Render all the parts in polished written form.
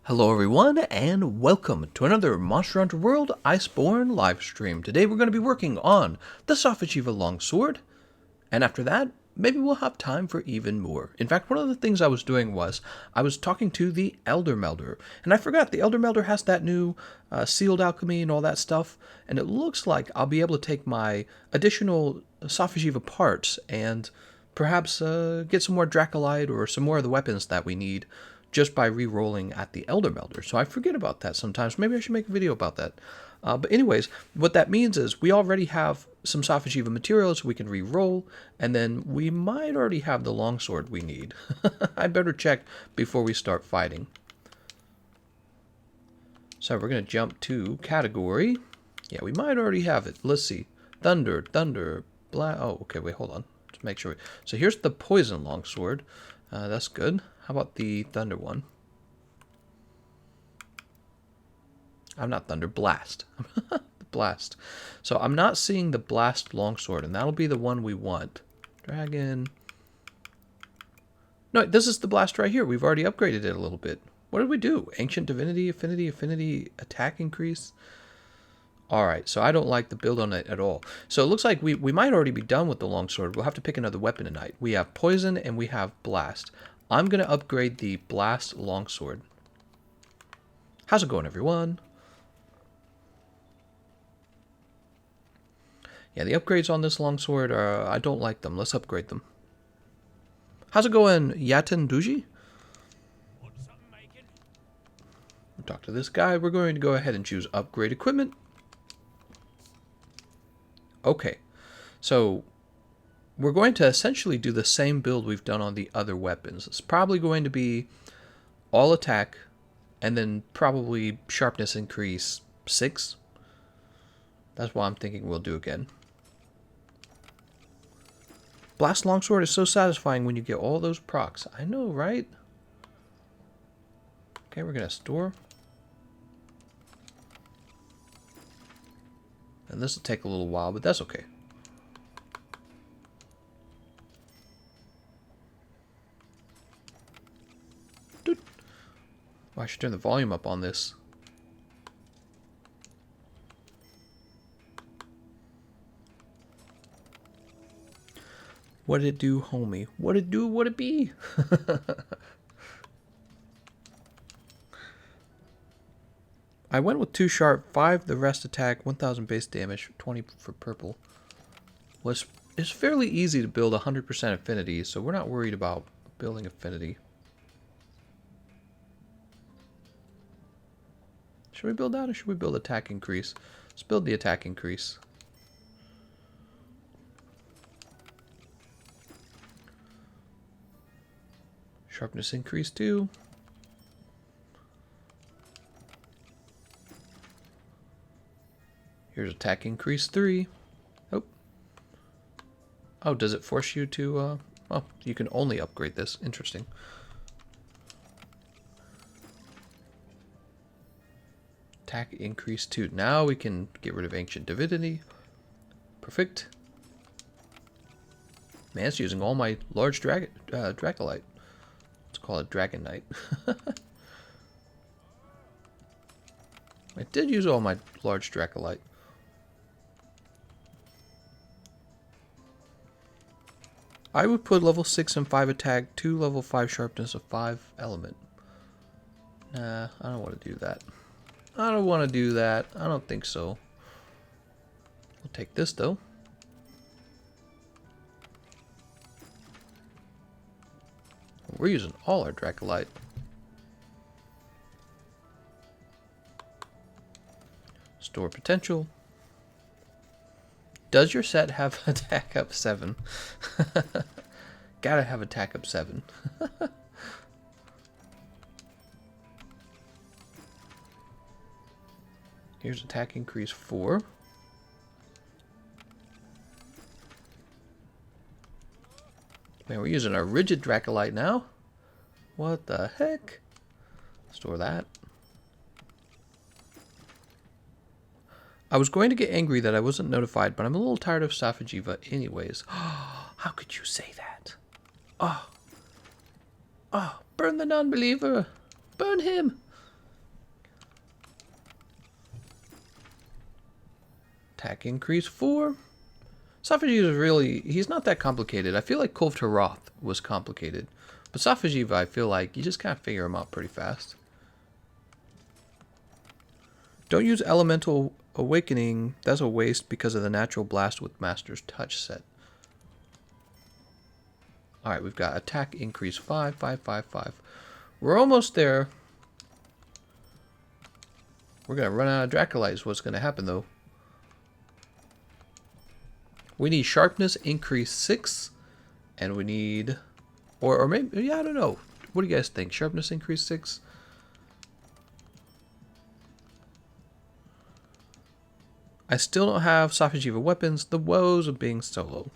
Hello everyone, and welcome to another Monster Hunter World Iceborne live stream. Today we're going to be working on the Safi'jiiva Longsword, and after that, maybe we'll have time for even more. In fact, one of the things I was doing was, I was talking to the Elder Melder, and I forgot the Elder Melder has that new sealed alchemy and all that stuff, and it looks like I'll be able to take my additional Safi'jiiva parts and perhaps get some more Dracolite or some more of the weapons that we need just by re-rolling at the Elder Melder. So I forget about that sometimes. Maybe I should make a video about that. But anyways, what that means is we already have some Safi'jiiva materials we can re-roll, and then we might already have the longsword we need. I better check before we start fighting. So we're going to jump to category. Yeah, we might already have it. Let's see. Thunder, oh, okay, wait, hold on. Let's make sure. So here's the poison longsword. That's good. How about the thunder one? I'm not thunder, blast. The blast. So I'm not seeing the blast longsword, and that'll be the one we want. Dragon. No, this is the blast right here. We've already upgraded it a little bit. What did we do? Ancient divinity, affinity, attack increase. Alright, so I don't like the build on it at all. So it looks like we might already be done with the longsword. We'll have to pick another weapon tonight. We have poison and we have blast. I'm going to upgrade the blast longsword. How's it going, everyone? Yeah, the upgrades on this longsword are, I don't like them. Let's upgrade them. How's it going, Yaten Duji? We'll talk to this guy. We're going to go ahead and choose upgrade equipment. Okay, so we're going to essentially do the same build we've done on the other weapons. It's probably going to be all attack, and then probably sharpness increase 6. That's what I'm thinking we'll do again. Blast Longsword is so satisfying when you get all those procs. I know, right? Okay, we're going to store. And this will take a little while, but that's okay. Dude. Oh, I should turn the volume up on this. What did it do, homie? What it do, what it be? I went with 2 sharp, 5 the rest attack, 1000 base damage, 20 for purple. It's fairly easy to build 100% affinity, so we're not worried about building affinity. Should we build that or should we build attack increase? Let's build the attack increase. Sharpness increase 2. Here's attack increase 3. Oh. Oh, does it force you to, oh, you can only upgrade this. Interesting. Attack increase 2. Now we can get rid of ancient divinity. Perfect. Man, it's using all my large Dracolite. Let's call it Dragon Knight. I did use all my large Dracolite. I would put level 6 and 5 attack, 2 level 5 sharpness, of 5 element. Nah, I don't want to do that. I don't want to do that. I don't think so. We'll take this though. We're using all our Dracolite. Store potential. Does your set have attack up 7? Gotta have attack up 7. Here's attack increase 4. Man, we're using our rigid Dracolite now. What the heck? Store that. I was going to get angry that I wasn't notified, but I'm a little tired of Safi'jiiva anyways. How could you say that? Oh. Oh, burn the non-believer. Burn him. Attack increase 4. Safi'jiiva is really, he's not that complicated. I feel like Kulv Taroth was complicated. But Safi'jiiva, I feel like you just kind of figure him out pretty fast. Don't use Elemental Awakening. That's a waste because of the Natural Blast with Master's Touch set. Alright, we've got attack increase 5, 5, 5, 5. We're almost there. We're going to run out of Dracolite is what's going to happen, though. We need sharpness increase 6. And we need... Or maybe... Yeah, I don't know. What do you guys think? Sharpness increase 6? I still don't have Safi'jiiva weapons. The woes of being solo.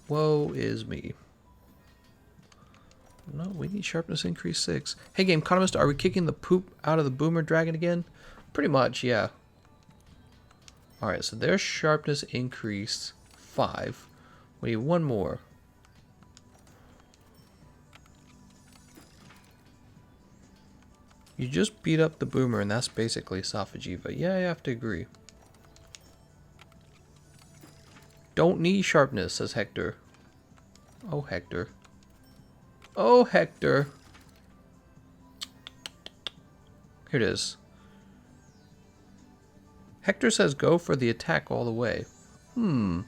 Woe is me. No, we need sharpness increase 6. Hey, Gameconomist, are we kicking the poop out of the boomer dragon again? Pretty much, yeah. Alright, so there's sharpness increase 5. We need one more. You just beat up the boomer, and that's basically Safi'jiiva. Yeah, I have to agree. Don't need sharpness, says Hector. Oh, Hector. Oh, Hector. Here it is. Hector says go for the attack all the way. I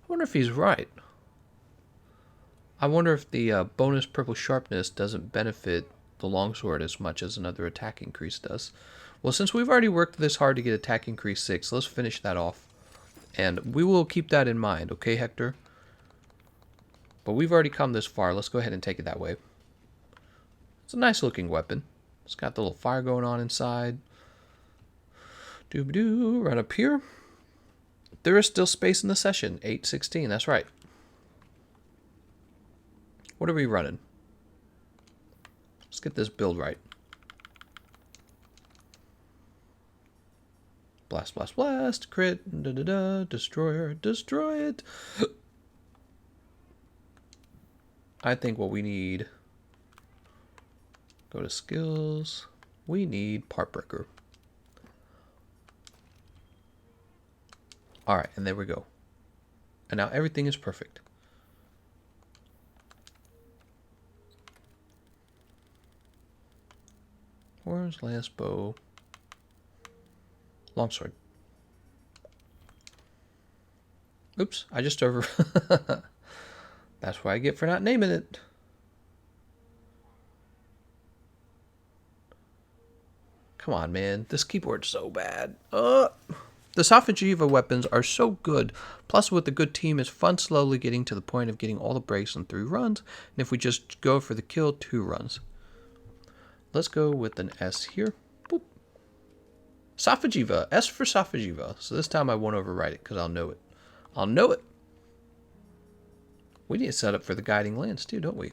wonder if he's right. I wonder if the bonus purple sharpness doesn't benefit the longsword as much as another attack increase does. Well, since we've already worked this hard to get attack increase 6, let's finish that off. And we will keep that in mind, okay, Hector? But we've already come this far. Let's go ahead and take it that way. It's a nice looking weapon. It's got the little fire going on inside. Doo-ba-doo, right up here. There is still space in the session. 8:16, that's right. What are we running? Let's get this build right. Blast, blast, blast. Crit. Da-da-da. Destroyer. Destroy it. I think what we need... Go to skills. We need part breaker. Alright, and there we go. And now everything is perfect. Where's last bow? Longsword. Oops, I just over... That's what I get for not naming it. Come on, man. This keyboard's so bad. The Safi'jiiva weapons are so good. Plus, with a good team, it's fun slowly getting to the point of getting all the breaks in 3 runs. And if we just go for the kill, 2 runs. Let's go with an S here. Boop. Safi'jiiva. S for Safi'jiiva. So this time I won't overwrite it because I'll know it. I'll know it. We need to set up for the guiding lance too, don't we?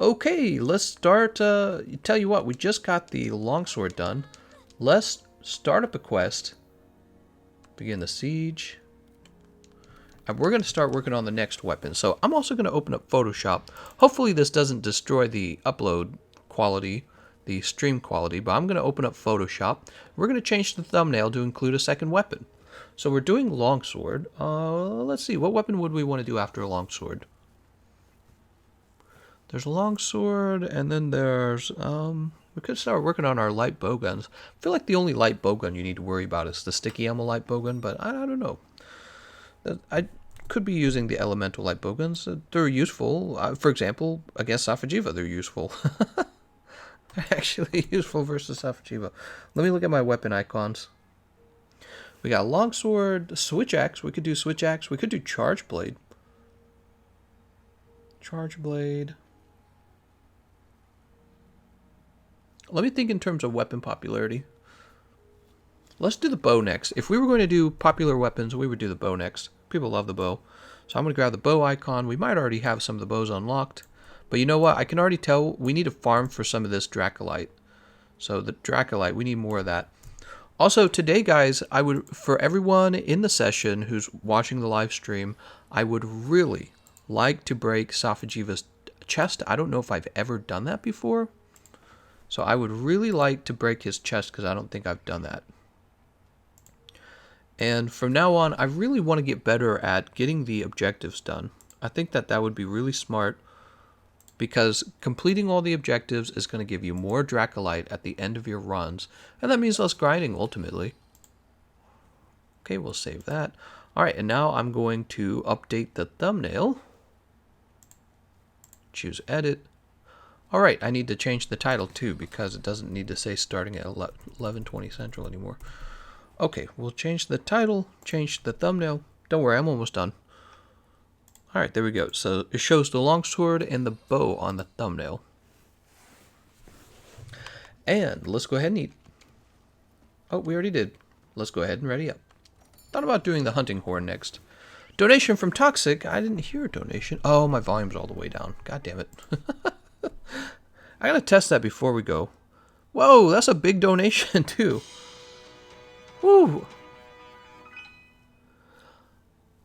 Okay, let's start. Tell you what, we just got the longsword done. Let's start up a quest. Begin the siege. And we're going to start working on the next weapon. So I'm also going to open up Photoshop. Hopefully this doesn't destroy the upload quality, the stream quality, but I'm going to open up Photoshop. We're going to change the thumbnail to include a second weapon. So we're doing longsword. Let's see, what weapon would we want to do after a longsword? There's a longsword, and then there's, we could start working on our light bowguns. I feel like the only light bowgun you need to worry about is the sticky ammo light bowgun, but I don't know. I could be using the elemental light bowguns. They're useful. For example, against Safi'jiiva, they're useful. They're actually useful versus Safi'jiiva. Let me look at my weapon icons. We got longsword, switch axe. We could do switch axe. We could do charge blade. Charge blade. Let me think in terms of weapon popularity. Let's do the bow next. If we were going to do popular weapons, we would do the bow next. People love the bow. So I'm going to grab the bow icon. We might already have some of the bows unlocked. But you know what? I can already tell we need to farm for some of this Dracolite. So the Dracolite, we need more of that. Also, today, guys, I would, for everyone in the session who's watching the live stream, I would really like to break Safi'jiiva's chest. I don't know if I've ever done that before. So I would really like to break his chest because I don't think I've done that. And from now on, I really want to get better at getting the objectives done. I think that that would be really smart because completing all the objectives is going to give you more Dracolite at the end of your runs. And that means less grinding ultimately. Okay, we'll save that. Alright, and now I'm going to update the thumbnail. Choose edit. Alright, I need to change the title too because it doesn't need to say starting at 11:20 Central anymore. Okay, we'll change the title, change the thumbnail. Don't worry, I'm almost done. Alright, there we go. So it shows the longsword and the bow on the thumbnail. And let's go ahead and eat. Oh, we already did. Let's go ahead and ready up. Thought about doing the hunting horn next. Donation from Toxic. I didn't hear a donation. Oh, my volume's all the way down. God damn it. I gotta test that before we go. Whoa, that's a big donation too. Woo.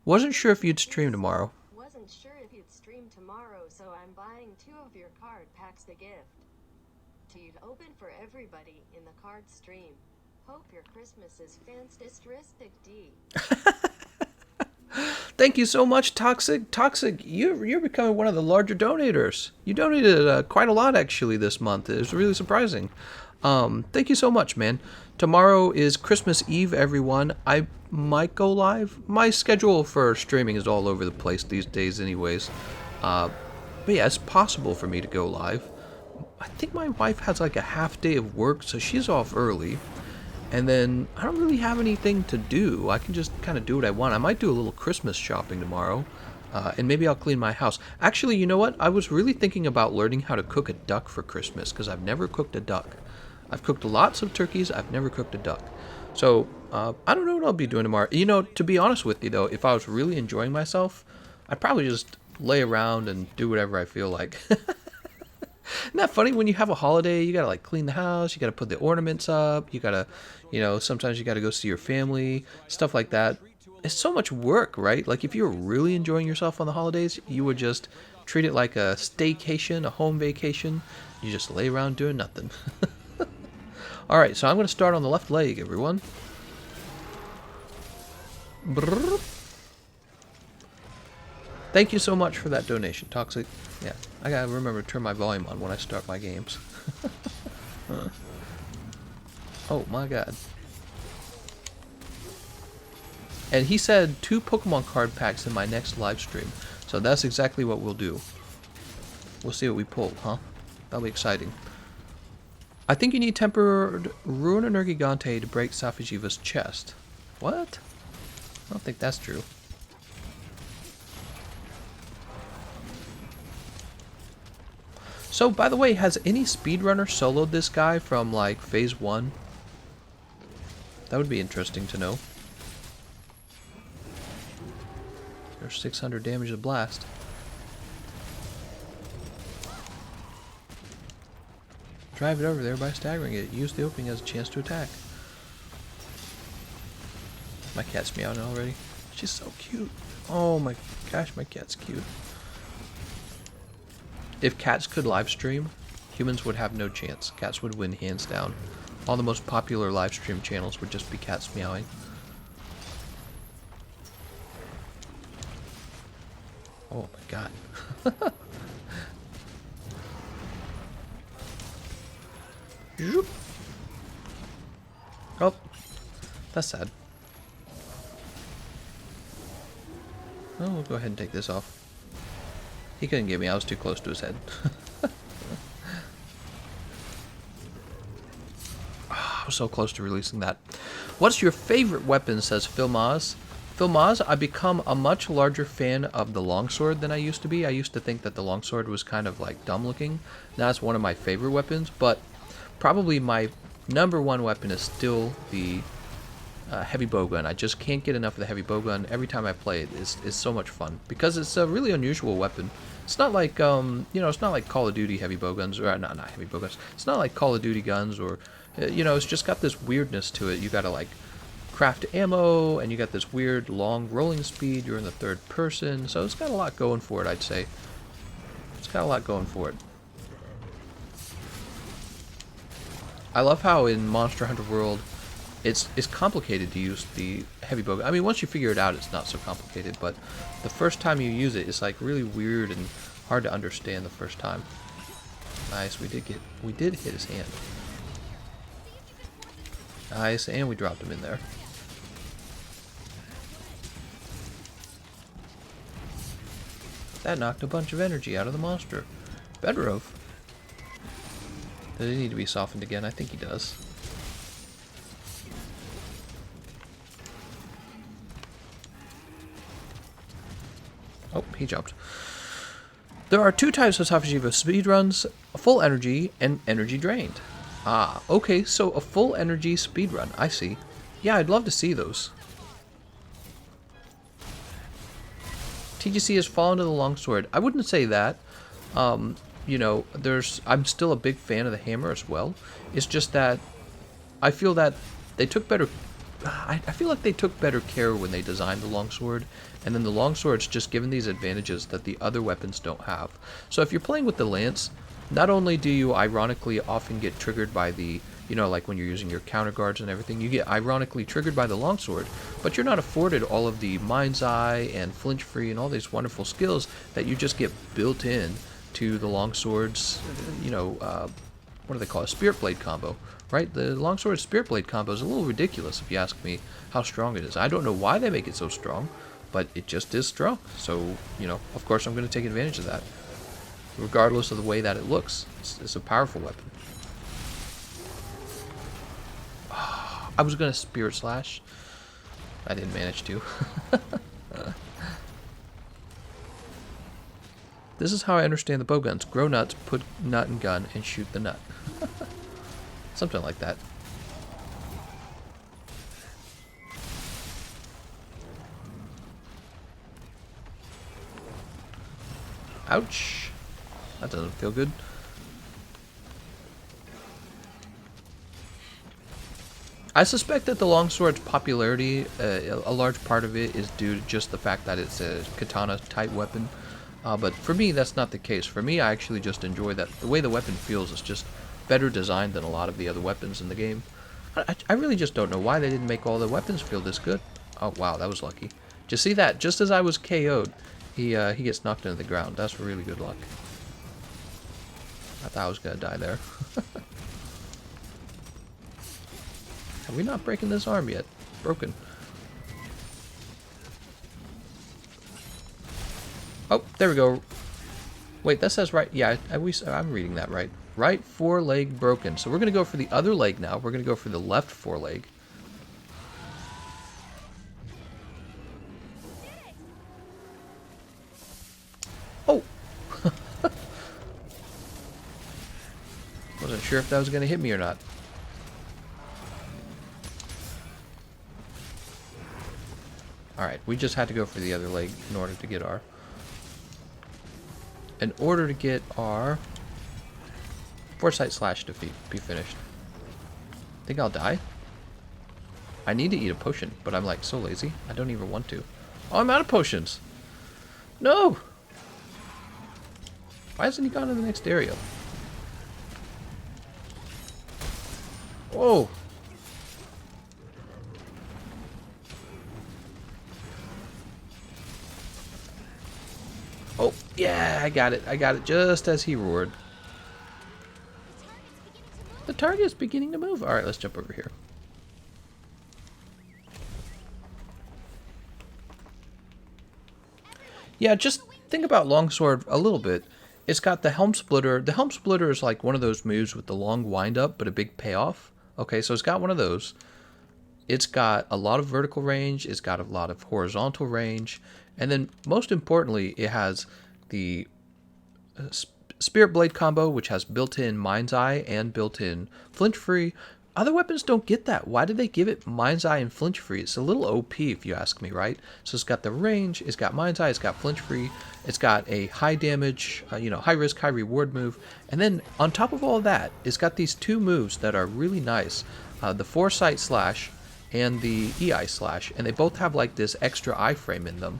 Wasn't sure if you'd stream tomorrow. Wasn't sure if you'd stream tomorrow, so I'm buying 2 of your card packs to gift. To open for everybody in the card stream. Hope your Christmas is fantastic, D. Thank you so much, Toxic. Toxic, you're becoming one of the larger donators. You donated quite a lot actually this month. It was really surprising. Thank you so much, man. Tomorrow is Christmas Eve, everyone. I might go live. My schedule for streaming is all over the place these days anyways. But yeah, it's possible for me to go live. I think my wife has like a half day of work, so she's off early. And then I don't really have anything to do. I can just kind of do what I want. I might do a little Christmas shopping tomorrow. And maybe I'll clean my house. Actually, you know what? I was really thinking about learning how to cook a duck for Christmas because I've never cooked a duck. I've cooked lots of turkeys. I've never cooked a duck. So I don't know what I'll be doing tomorrow. You know, to be honest with you, though, if I was really enjoying myself, I'd probably just lay around and do whatever I feel like. Isn't that funny? When you have a holiday, you gotta like clean the house, you gotta put the ornaments up, you gotta, you know, sometimes you gotta go see your family, stuff like that. It's so much work, right? Like if you were really enjoying yourself on the holidays, you would just treat it like a staycation, a home vacation. You just lay around doing nothing. Alright, so I'm gonna start on the left leg, everyone. Brrr. Thank you so much for that donation, Toxic. Yeah, I gotta remember to turn my volume on when I start my games. Oh my god. And he said 2 Pokemon card packs in my next live stream. So that's exactly what we'll do. We'll see what we pull, huh? That'll be exciting. I think you need tempered Ruin and Nergigante to break Safi'jiiva's chest. What? I don't think that's true. So, by the way, has any speedrunner soloed this guy from, like, Phase 1? That would be interesting to know. There's 600 damage to blast. Drive it over there by staggering it. Use the opening as a chance to attack. My cat's meowing already. She's so cute. Oh my gosh, my cat's cute. If cats could live stream, humans would have no chance. Cats would win hands down. All the most popular live stream channels would just be cats meowing. Oh my god. Oh, that's sad. Oh, we'll go ahead and take this off. He couldn't get me, I was too close to his head. I was so close to releasing that. What's your favorite weapon, says Philmaz. Philmaz, I've become a much larger fan of the longsword than I used to be. I used to think that the longsword was kind of like dumb looking. Now it's one of my favorite weapons, but probably my #1 weapon is still the heavy bowgun. I just can't get enough of the heavy bowgun. Every time I play it, it's so much fun because it's a really unusual weapon. It's not like you know, it's not like Call of Duty heavy bowguns, or not heavy bowguns. It's not like Call of Duty guns, or you know, it's just got this weirdness to it. You gotta like craft ammo, and you got this weird long rolling speed. You're in the third person, so it's got a lot going for it, I'd say. It's got a lot going for it. I love how in Monster Hunter World, it's complicated to use the heavy bowgun. I mean, once you figure it out, it's not so complicated, but the first time you use it, it's like really weird and hard to understand the first time. Nice, we did hit his hand. Nice, and we dropped him in there. That knocked a bunch of energy out of the monster. Better have. Does he need to be softened again? I think he does. Oh, he jumped. There are two types of Safi'jiiva speedruns, full energy and energy drained. Ah, okay, so a full energy speedrun, I see. Yeah, I'd love to see those. TGC has fallen to the Longsword. I wouldn't say that. You know, I'm still a big fan of the hammer as well. It's just that I feel that they took better... I feel like they took better care when they designed the Longsword, and then the Longsword's just given these advantages that the other weapons don't have. So if you're playing with the Lance, not only do you ironically often get triggered by the, you know, like when you're using your counter guards and everything, you get ironically triggered by the Longsword, but you're not afforded all of the Mind's Eye and Flinch Free and all these wonderful skills that you just get built in to the Longsword's, you know, what do they call it? Spirit Blade combo, right? The Longsword Spirit Blade combo is a little ridiculous if you ask me how strong it is. I don't know why they make it so strong, but it just is strong. So, you know, of course I'm going to take advantage of that, regardless of the way that it looks. It's a powerful weapon. I was going to Spirit Slash. I didn't manage to. This is how I understand the bowguns. Grow nuts, put nut in gun, and shoot the nut. Something like that. Ouch. That doesn't feel good. I suspect that the Longsword's popularity, a large part of it is due to just the fact that it's a katana-type weapon. But for me, that's not the case. For me, I actually just enjoy that. The way the weapon feels is just better designed than a lot of the other weapons in the game. I really just don't know why they didn't make all the weapons feel this good. Oh, wow, that was lucky. Did you see that? Just as I was KO'd, he gets knocked into the ground. That's really good luck. I thought I was going to die there. Are we not breaking this arm yet? Broken. Oh, there we go. Wait, that says right. Yeah, I'm reading that right. Right foreleg broken. So we're going to go for the other leg now. We're going to go for the left foreleg. Oh! Wasn't sure if that was going to hit me or not. Alright, we just had to go for the other leg in order to get our... Foresight Slash defeat be finished. Think I'll die? I need to eat a potion, but I'm like so lazy. I don't even want to. Oh, I'm out of potions! No! Why hasn't he gone to the next area? Whoa! Oh, yeah, I got it. I got it just as he roared. The target is beginning to move. Alright, let's jump over here. Yeah, just think about Longsword a little bit. It's got the Helm Splitter. The Helm Splitter is like one of those moves with the long wind up, but a big payoff. Okay, so it's got one of those. It's got a lot of vertical range. It's got a lot of horizontal range. And then, most importantly, it has the Spirit Blade combo, which has built-in Mind's Eye and built-in Flinch Free. Other weapons don't get that. Why did they give it Mind's Eye and Flinch Free? It's a little OP if you ask me, right? So it's got the range, it's got Mind's Eye, it's got Flinch Free, it's got a high damage, high risk, high reward move. And then on top of all that, it's got these two moves that are really nice. The Foresight Slash and the EI Slash. And they both have like this extra iframe in them.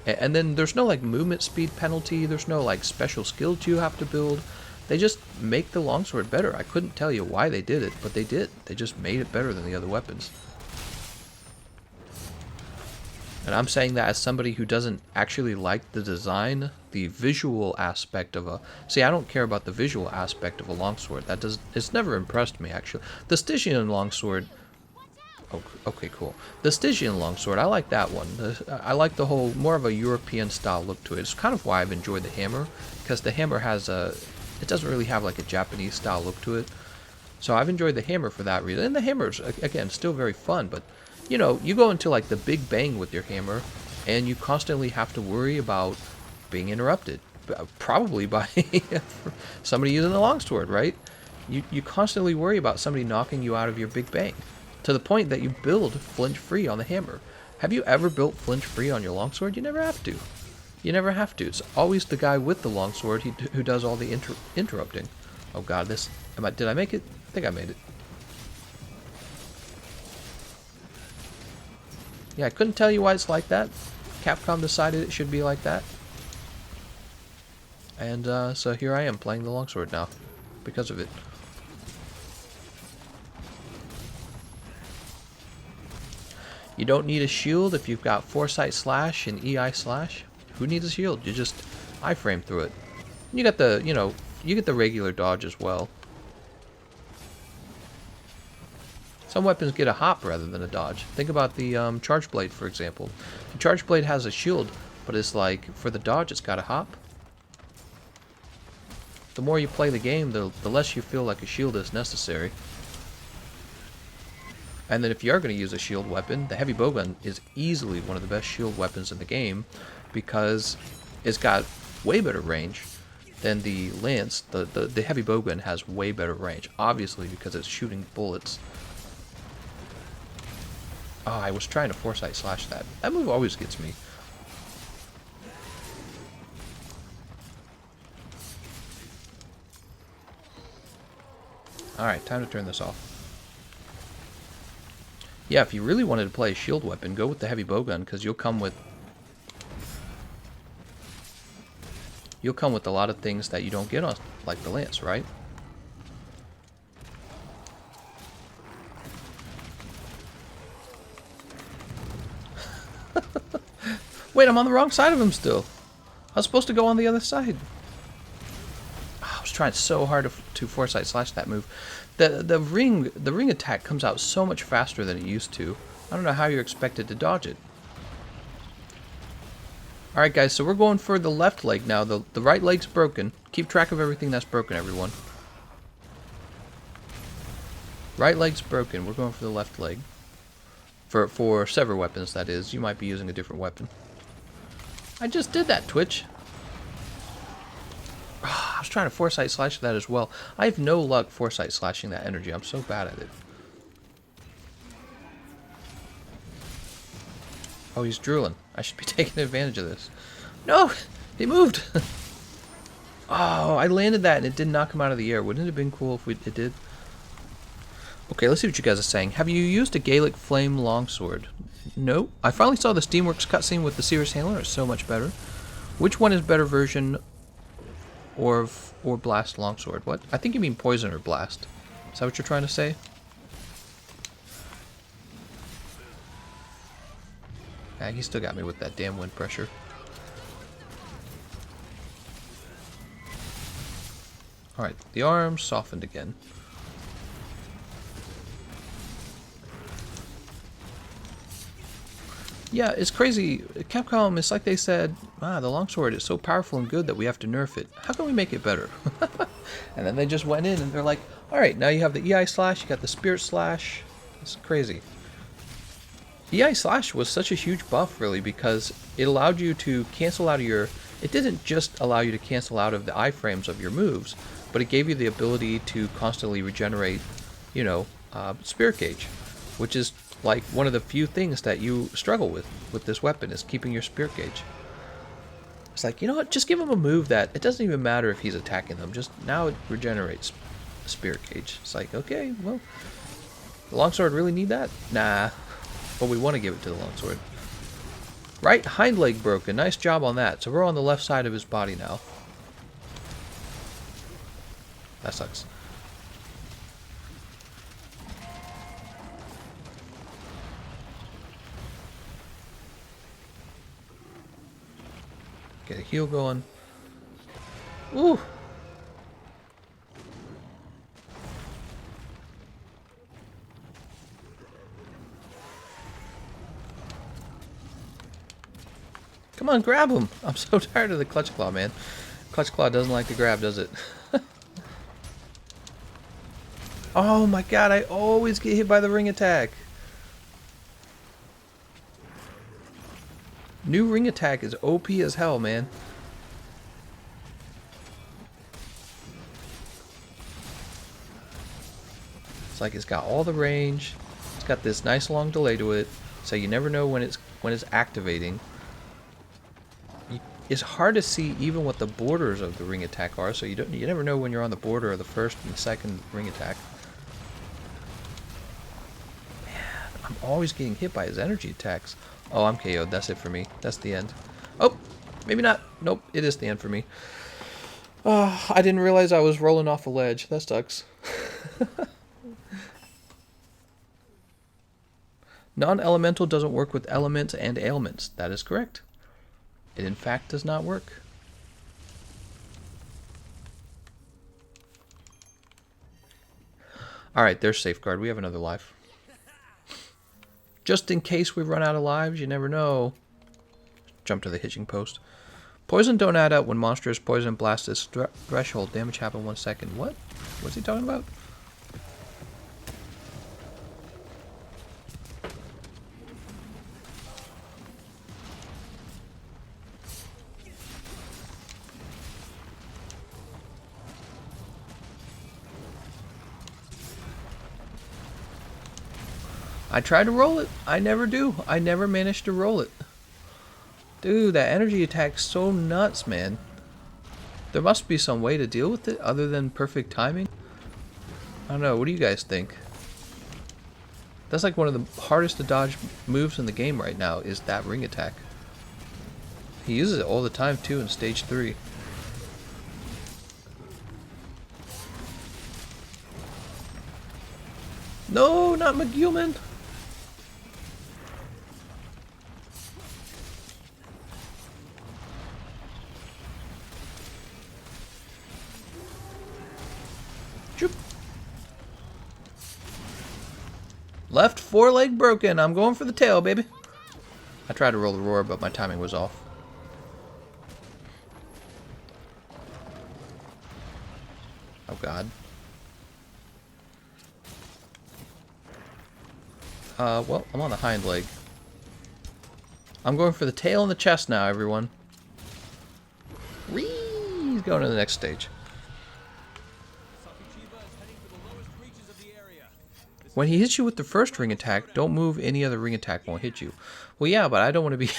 And then there's no like movement speed penalty, there's no like special skills you have to build. They just make the longsword better. I couldn't tell you why they did it, but they did. They just made it better than the other weapons. And I'm saying that as somebody who doesn't actually like the design, the visual aspect of a... See, I don't care about the visual aspect of a longsword. It's never impressed me, actually. The Stygian longsword... Oh, okay, cool. The Stygian longsword, I like that one. I like the whole, more of a European style look to it. It's kind of why I've enjoyed the hammer, because the hammer has a... It doesn't really have like a Japanese style look to it. So I've enjoyed the hammer for that reason. And the hammer's, again, still very fun, but... You know, you go into like the big bang with your hammer, and you constantly have to worry about being interrupted. Probably by somebody using the longsword, right? You constantly worry about somebody knocking you out of your big bang. To the point that you build flinch free on the hammer. Have you ever built flinch free on your longsword? You never have to. You never have to. It's always the guy with the longsword who does all the interrupting. Oh god, this... Did I make it? I think I made it. Yeah, I couldn't tell you why it's like that. Capcom decided it should be like that. And so here I am playing the longsword now because of it. You don't need a shield if you've got Foresight Slash and EI Slash. Who needs a shield? You just iframe through it. You got the, you know, you get the regular dodge as well. Some weapons get a hop rather than a dodge. Think about the Charge Blade, for example. The Charge Blade has a shield, but it's like, for the dodge, it's got a hop. The more you play the game, the less you feel like a shield is necessary. And then if you are going to use a shield weapon, the heavy bowgun is easily one of the best shield weapons in the game, because it's got way better range than the lance. The heavy bowgun has way better range, obviously because it's shooting bullets. Oh, I was trying to Foresight Slash that. That move always gets me. Alright, time to turn this off. Yeah, if you really wanted to play a shield weapon, go with the heavy bowgun, because you'll come with a lot of things that you don't get on, like the lance, right? Wait, I'm on the wrong side of him still. I was supposed to go on the other side. I was trying so hard to Foresight Slash that move. The ring attack comes out so much faster than it used to. I don't know how you're expected to dodge it. Alright guys, so we're going for the left leg now. The right leg's broken. Keep track of everything that's broken, everyone. Right leg's broken. We're going for the left leg. For sever weapons, that is. You might be using a different weapon. I just did that, Twitch. Oh, I was trying to Foresight Slash that as well. I have no luck Foresight Slashing that energy. I'm so bad at it. Oh, he's drooling. I should be taking advantage of this. No! He moved! Oh, I landed that and it didn't knock him out of the air. Wouldn't it have been cool if it did? Okay, let's see what you guys are saying. Have you used a Gaelic Flame Longsword? No. I finally saw the Steamworks cutscene with the Sears Handler. It's so much better. Which one is better version or Blast Longsword? What? I think you mean Poison or Blast. Is that what you're trying to say? Ah, he still got me with that damn wind pressure. Alright, the arm softened again. Yeah, it's crazy. Capcom, it's like they said, the longsword is so powerful and good that we have to nerf it. How can we make it better? And then they just went in and they're like, alright, now you have the EI Slash, you got the Spirit Slash. It's crazy. EI Slash was such a huge buff, really, because it allowed you to cancel out of your... It didn't just allow you to cancel out of the iframes of your moves, but it gave you the ability to constantly regenerate, you know, Spirit Gauge, which is like one of the few things that you struggle with this weapon, is keeping your Spirit Gauge. It's like, you know what, just give him a move that it doesn't even matter if he's attacking them, just now it regenerates Spirit Gauge. It's like, okay, well, the longsword really need that? Nah, but we want to give it to the longsword. Right hind leg broken. Nice job on that. So we're on the left side of his body now. That sucks. Get a heal going. Ooh. Come on, grab him. I'm so tired of the Clutch Claw, man. Clutch Claw doesn't like to grab, does it? Oh my god, I always get hit by the ring attack. New ring attack is OP as hell, man. It's like it's got all the range. It's got this nice long delay to it, so you never know when it's activating. It's hard to see even what the borders of the ring attack are, so you never know when you're on the border of the first and second ring attack. Man, I'm always getting hit by his energy attacks. Oh, I'm KO'd. That's it for me. That's the end. Oh, maybe not. Nope, it is the end for me. Oh, I didn't realize I was rolling off a ledge. That sucks. Non-elemental doesn't work with elements and ailments. That is correct. It in fact does not work. Alright, there's Safeguard. We have another life. Just in case we run out of lives, you never know. Jump to the hitching post. Poison don't add up when monsters poison blast its threshold. Damage happen 1 second. What? What's he talking about? I try to roll it. I never do. I never manage to roll it. Dude, that energy attack's so nuts, man. There must be some way to deal with it other than perfect timing. I don't know. What do you guys think? That's like one of the hardest to dodge moves in the game right now is that ring attack. He uses it all the time too in stage 3. No, not McGuman. Left foreleg broken. I'm going for the tail, baby. I tried to roll the roar, but my timing was off. Oh, God. Well, I'm on the hind leg. I'm going for the tail and the chest now, everyone. Whee! He's going to the next stage. When he hits you with the first ring attack, don't move. Any other ring attack won't hit you. Well, yeah, but I don't want to be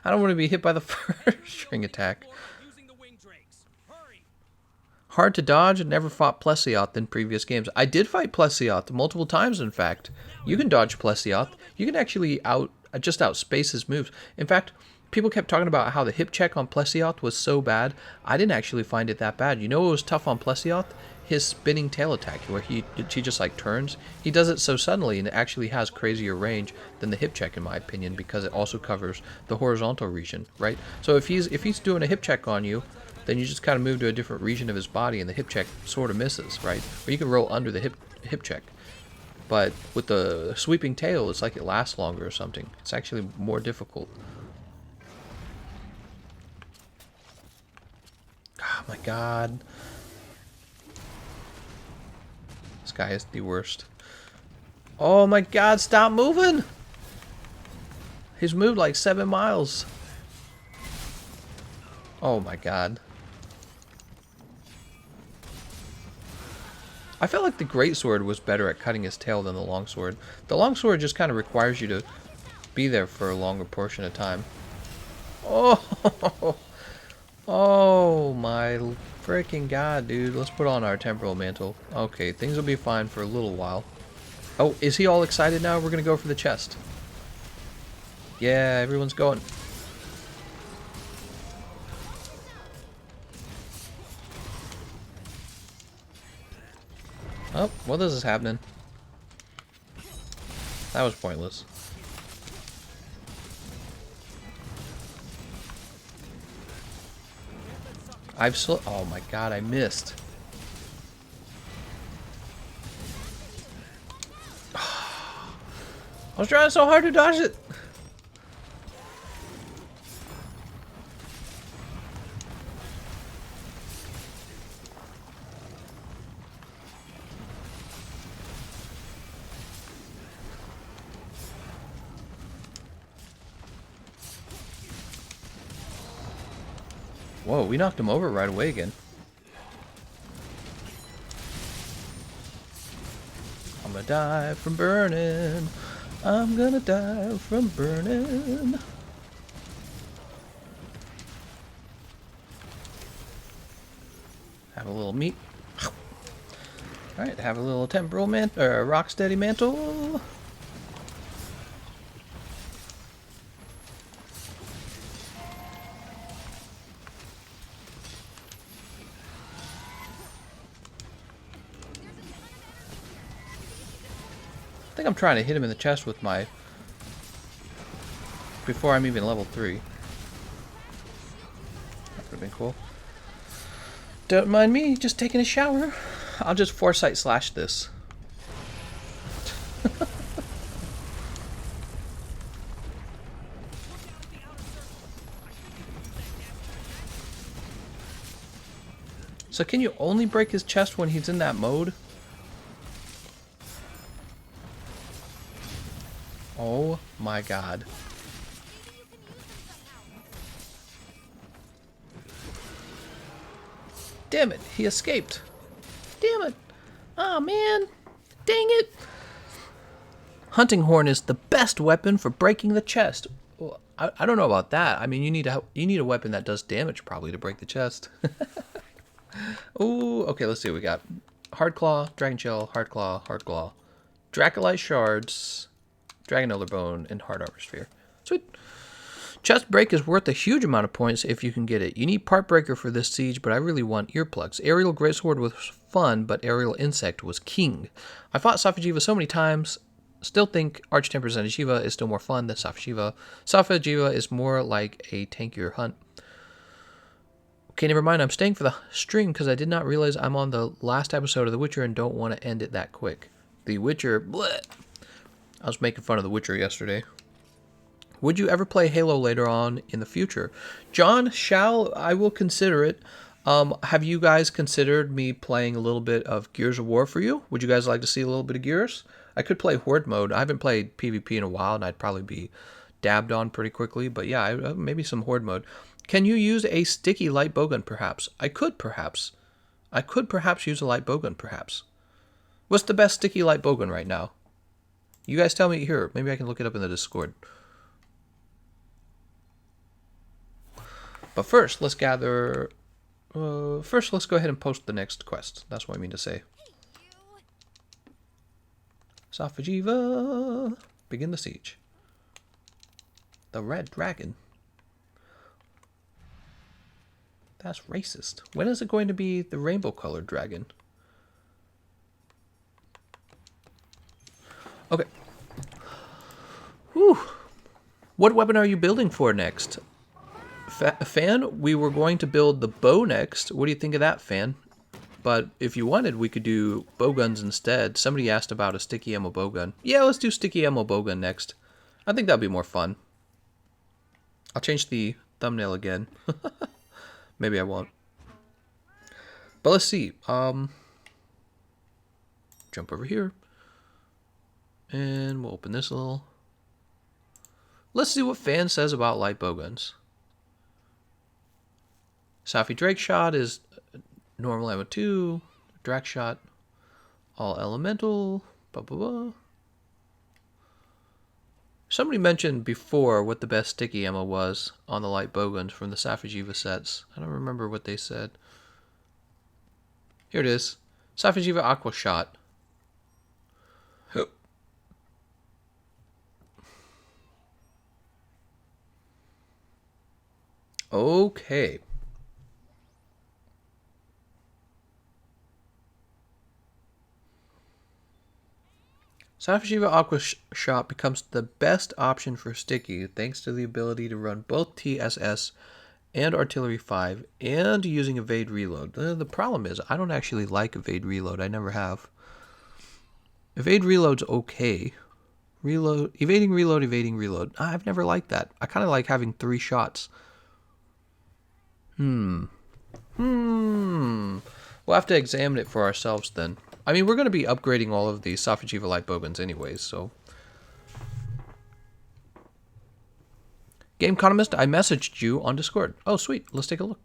I don't want to be hit by the first ring attack. Hard to dodge and never fought Plesioth in previous games. I did fight Plesioth multiple times, in fact. You can dodge Plesioth. You can actually just outspace his moves. In fact, people kept talking about how the hip check on Plesioth was so bad. I didn't actually find it that bad. You know what was tough on Plesioth? His spinning tail attack, where he just like turns. He does it so suddenly and it actually has crazier range than the hip check, in my opinion, because it also covers the horizontal region, right? So if he's doing a hip check on you, then you just kind of move to a different region of his body and the hip check sort of misses, right? Or you can roll under the hip check. But with the sweeping tail, it's like it lasts longer or something. It's actually more difficult. Oh my God. This guy is the worst. Oh my God, stop moving! He's moved like 7 miles. Oh my God. I felt like the greatsword was better at cutting his tail than the longsword. The longsword just kind of requires you to be there for a longer portion of time. Oh, oh my freaking God, dude. Let's put on our temporal mantle. Okay, things will be fine for a little while. Oh, is he all excited now? We're going to go for the chest. Yeah, everyone's going. Oh, well, this is happening. That was pointless. Oh my god, I missed. I was trying so hard to dodge it. Whoa, we knocked him over right away again. I'm gonna die from burning. I'm gonna die from burning. Have a little meat. Alright, have a little temporal rock steady mantle. I think I'm trying to hit him in the chest with my... before I'm even level 3. That would have been cool. Don't mind me, just taking a shower. I'll just foresight slash this. So can you only break his chest when he's in that mode? Oh my god. Damn it, he escaped. Damn it. Oh man. Dang it. Hunting horn is the best weapon for breaking the chest. Well, I don't know about that. I mean, you need a weapon that does damage probably to break the chest. Oh, okay, let's see what we got. Hard Claw, Dragon Shell, Hard Claw, Dracolite Shards, Dragon Elder Bone, and Hard Armor Sphere. Sweet. Chest Break is worth a huge amount of points if you can get it. You need Part Breaker for this siege, but I really want Earplugs. Aerial Greatsword was fun, but Aerial Insect was king. I fought Safi'jiiva so many times. Still think Arch-Tempered Safi'jiiva is still more fun than Safi'jiiva. Safi'jiiva is more like a tankier hunt. Okay, never mind. I'm staying for the stream because I did not realize I'm on the last episode of The Witcher and don't want to end it that quick. The Witcher, bleh. I was making fun of The Witcher yesterday. Would you ever play Halo later on in the future? John, I will consider it. Have you guys considered me playing a little bit of Gears of War for you? Would you guys like to see a little bit of Gears? I could play Horde mode. I haven't played PvP in a while, and I'd probably be dabbed on pretty quickly. But yeah, maybe some Horde mode. Can you use a sticky light bowgun, perhaps? I could perhaps use a light bowgun, perhaps. What's the best sticky light bowgun right now? You guys tell me here. Maybe I can look it up in the Discord. But first, let's gather... first, let's go ahead and post the next quest. That's what I mean to say. Safi'jiiva, begin the siege. The Red Dragon. That's racist. When is it going to be the rainbow-colored dragon? Okay. Whew. What weapon are you building for next? Fan, we were going to build the bow next. What do you think of that, Fan? But if you wanted, we could do bowguns instead. Somebody asked about a sticky ammo bowgun. Yeah, let's do sticky ammo bowgun next. I think that'll be more fun. I'll change the thumbnail again. Maybe I won't. But let's see. Jump over here. And we'll open this a little. Let's see what Fan says about light bowguns. Safi Drake Shot is normal ammo 2. Drac Shot, all elemental. Blah, blah, blah. Somebody mentioned before what the best sticky ammo was on the light bowguns from the Safi'jiiva sets. I don't remember what they said. Here it is. Safi'jiiva Aqua Shot. Okay. Safi'jiiva Aqua Shot becomes the best option for Sticky thanks to the ability to run both TSS and Artillery 5 and using Evade Reload. The problem is I don't actually like Evade Reload. I never have. Evade Reload's okay. Evading Reload. I've never liked that. I kind of like having 3 shots. We'll have to examine it for ourselves then. I mean, we're going to be upgrading all of the Safi'jiiva light bowguns anyways, so. Gameconomist, I messaged you on Discord. Oh, sweet. Let's take a look.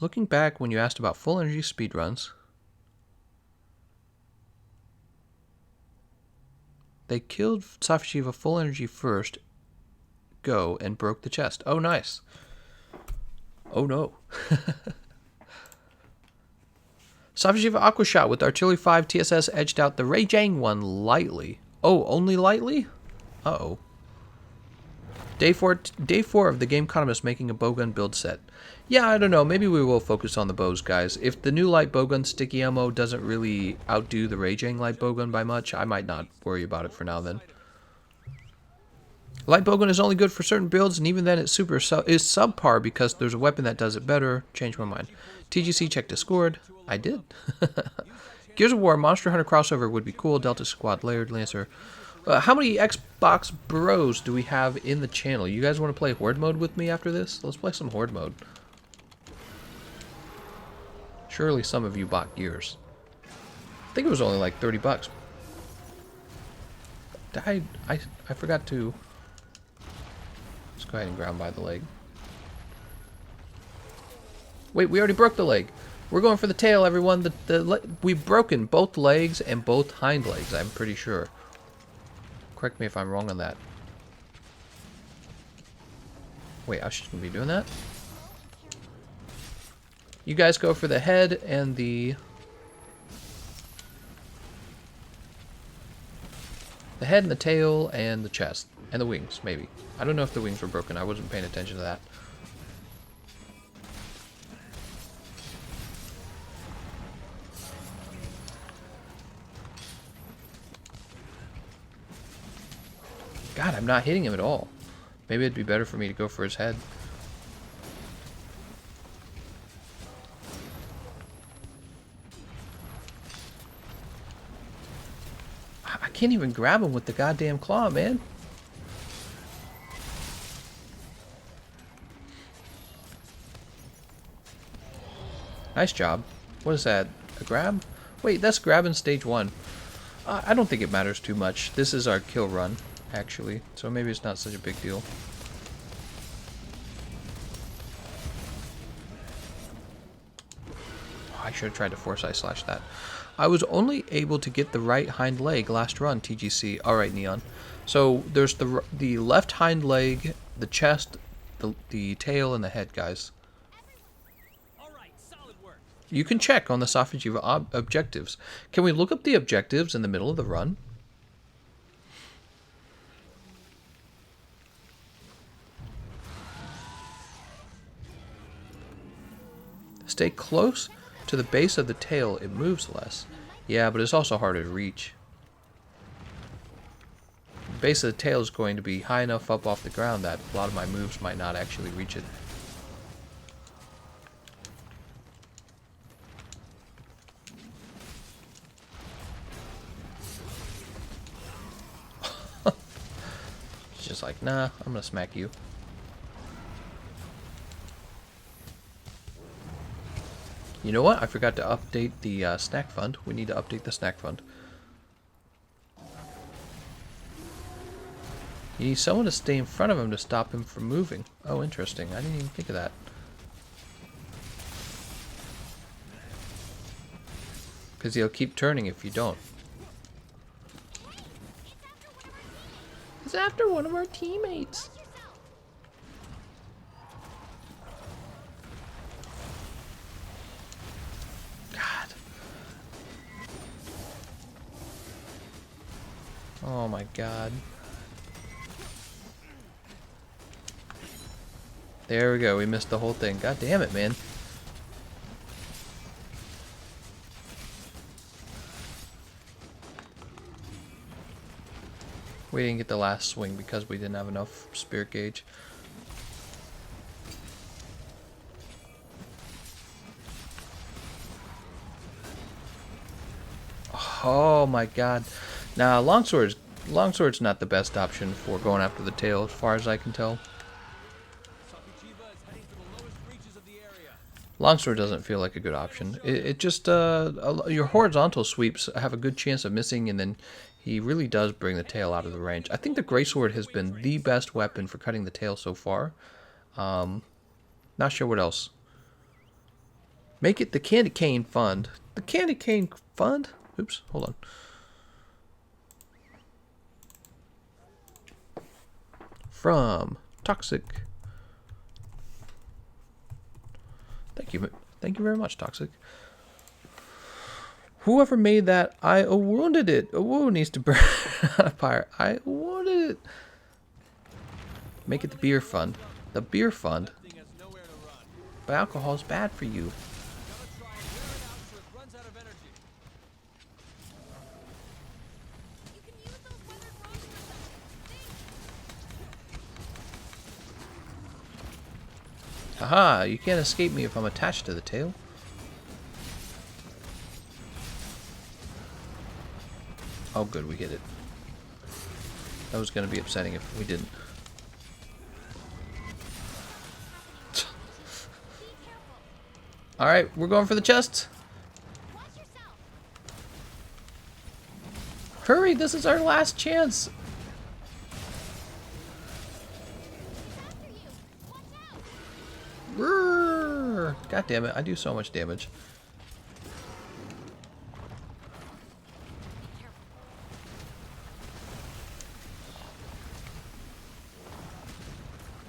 Looking back when you asked about full energy speedruns, they killed Safi'jiiva full energy first, go, and broke the chest. Oh, nice. Oh, no. Safi'jiiva Aqua Shot with Artillery 5 TSS edged out the Rajang one lightly. Oh, only lightly? Uh-oh. Day 4 of the Gameconomist making a bowgun build set. Yeah, I don't know. Maybe we will focus on the bows, guys. If the new light bowgun sticky ammo doesn't really outdo the Rajang light bowgun by much, I might not worry about it for now then. Light bowgun is only good for certain builds, and even then it's is subpar because there's a weapon that does it better. Change my mind. TGC check Discord. I did. Gears of War Monster Hunter crossover would be cool. Delta Squad Layered Lancer. How many Xbox bros do we have in the channel? You guys want to play Horde mode with me after this? Let's play some Horde mode. Surely some of you bought Gears. I think it was only like 30 bucks. I forgot to... Let's go ahead and ground by the leg. Wait, we already broke the leg. We're going for the tail, everyone. We've broken both legs and both hind legs, I'm pretty sure. Correct me if I'm wrong on that. Wait, I shouldn't be doing that. You guys go for the head and the... The head and the tail and the chest. And the wings, maybe. I don't know if the wings were broken. I wasn't paying attention to that. God, I'm not hitting him at all. Maybe it'd be better for me to go for his head. I can't even grab him with the goddamn claw, man. Nice job. What is that? A grab? Wait, that's grab in stage 1. I don't think it matters too much. This is our kill run, actually. So maybe it's not such a big deal. Oh, I should have tried to force eye slash that. I was only able to get the right hind leg last run, TGC. Alright, Neon. So there's the left hind leg, the chest, the tail, and the head, guys. You can check on the Safi'jiiva objectives. Can we look up the objectives in the middle of the run? Stay close to the base of the tail, it moves less. Yeah, but it's also harder to reach. The base of the tail is going to be high enough up off the ground that a lot of my moves might not actually reach it. It's just like, nah, I'm gonna smack you. You know what? I forgot to update the snack fund. We need to update the snack fund. You need someone to stay in front of him to stop him from moving. Oh, interesting. I didn't even think of that. Because he'll keep turning if you don't. It's after one of our teammates. Oh my god. There we go. We missed the whole thing. God damn it, man. We didn't get the last swing because we didn't have enough spirit gauge. Oh my god. Now, Longsword's not the best option for going after the tail, as far as I can tell. Longsword doesn't feel like a good option. It just, your horizontal sweeps have a good chance of missing, and then he really does bring the tail out of the range. I think the greatsword has been the best weapon for cutting the tail so far. Not sure what else. Make it the Candy Cane Fund. The Candy Cane Fund? Oops, hold on. From Toxic. Thank you very much, Toxic. Whoever made that, I wounded it. A wound needs to burn on a fire. I wounded it. Make it the beer fund. The beer fund. But alcohol is bad for you. Haha, you can't escape me if I'm attached to the tail. Oh good, we hit it. That was going to be upsetting if we didn't. Alright, we're going for the chest. Hurry, this is our last chance. God damn it, I do so much damage.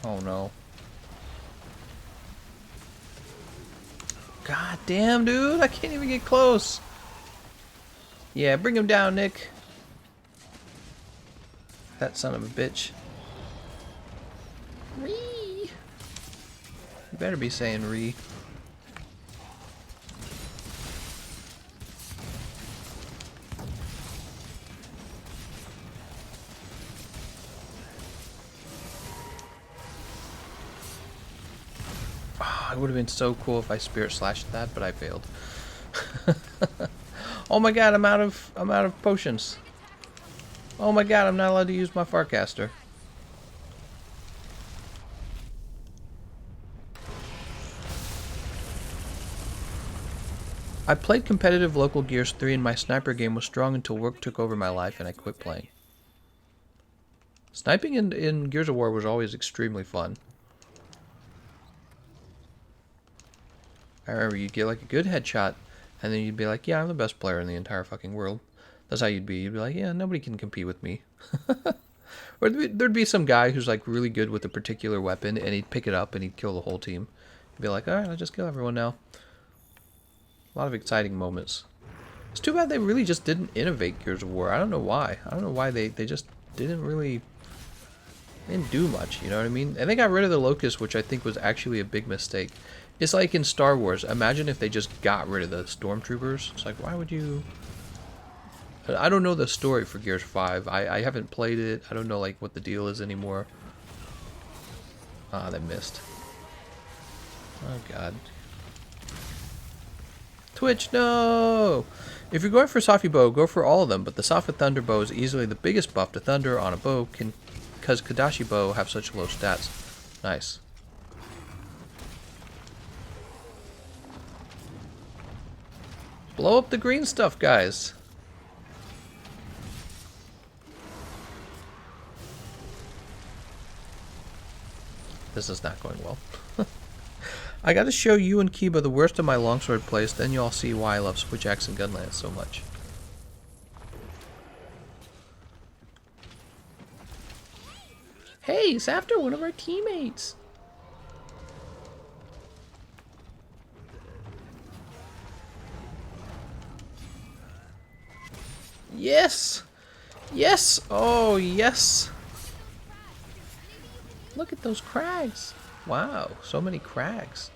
Oh no. God damn, dude, I can't even get close. Yeah, bring him down, Nick. That son of a bitch. Ree. You better be saying Ree. It would have been so cool if I spirit slashed that, but I failed. Oh my god, I'm out of potions. Oh my god, I'm not allowed to use my Farcaster. I played competitive local Gears 3 and my sniper game was strong until work took over my life and I quit playing. Sniping in Gears of War was always extremely fun. I remember you'd get like a good headshot, and then you'd be like, yeah, I'm the best player in the entire fucking world. That's how you'd be. You'd be like, yeah, nobody can compete with me. Or there'd be some guy who's like really good with a particular weapon, and he'd pick it up and he'd kill the whole team. You'd be like, alright, I'll just kill everyone now. A lot of exciting moments. It's too bad they really just didn't innovate Gears of War. I don't know why. I don't know why they just didn't do much, you know what I mean? And they got rid of the Locust, which I think was actually a big mistake. It's like in Star Wars. Imagine if they just got rid of the Stormtroopers. It's like, why would you... I don't know the story for Gears 5. I haven't played it. I don't know like what the deal is anymore. Ah, they missed. Oh, God. Twitch, no! If you're going for Safi bow, go for all of them, but the Safi Thunder bow is easily the biggest buff to Thunder on a bow because Kadashi bow have such low stats. Nice. Blow up the green stuff, guys. This is not going well. I gotta show you and Kiba the worst of my longsword plays, then you'll see why I love Switch Axe and Gunlance so much. Hey, it's after one of our teammates. Yes! Yes! Oh, yes! Look at those crags. Wow, so many cracks.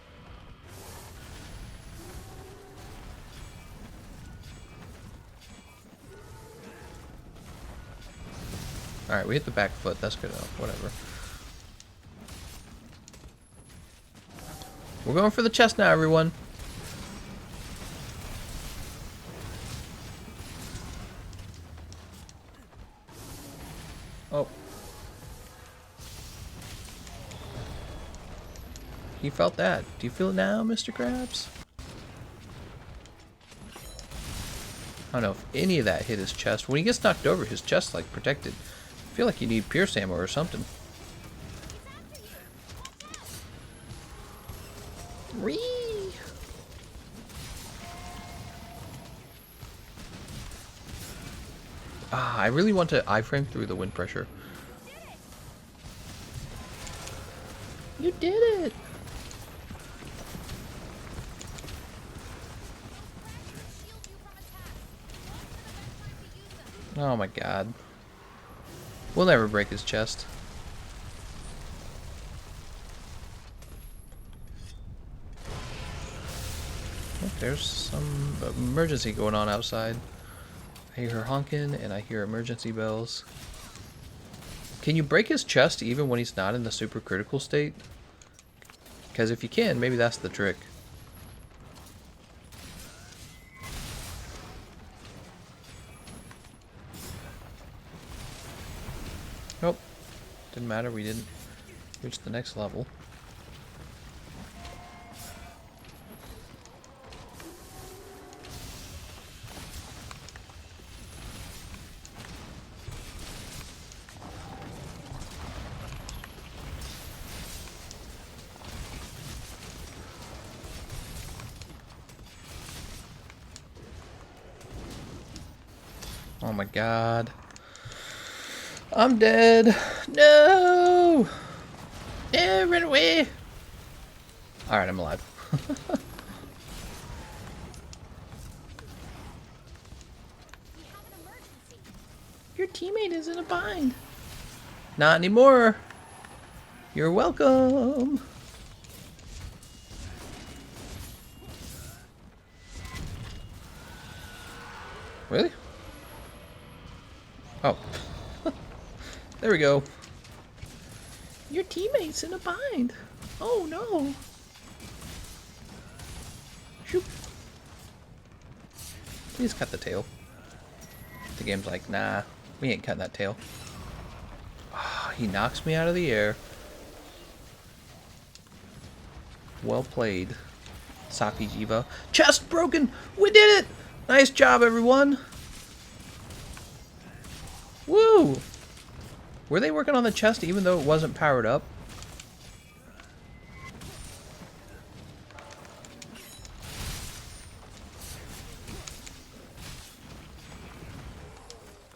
Alright, we hit the back foot. That's good enough. Whatever. We're going for the chest now, everyone. Oh. He felt that. Do you feel it now, Mr. Krabs? I don't know if any of that hit his chest. When he gets knocked over, his chest's like protected. I feel like you need pierce ammo or something. Whee! Ah, I really want to iframe through the wind pressure. You did it! Oh my god. We'll never break his chest. Oh, there's some emergency going on outside. I hear her honking and I hear emergency bells. Can you break his chest even when he's not in the super critical state? Because if you can, maybe that's the trick. Nope. Didn't matter, we didn't reach the next level. Oh my god. I'm dead. No! Run away! Alright, I'm alive. Your teammate is in a bind. Not anymore. You're welcome. Really? Oh. There we go. Your teammate's in a bind. Oh no. Shoot. Please cut the tail. The game's like, nah, we ain't cutting that tail. Oh, he knocks me out of the air. Well played, Safi'jiiva. Chest broken! We did it! Nice job, everyone! Woo! Were they working on the chest even though it wasn't powered up?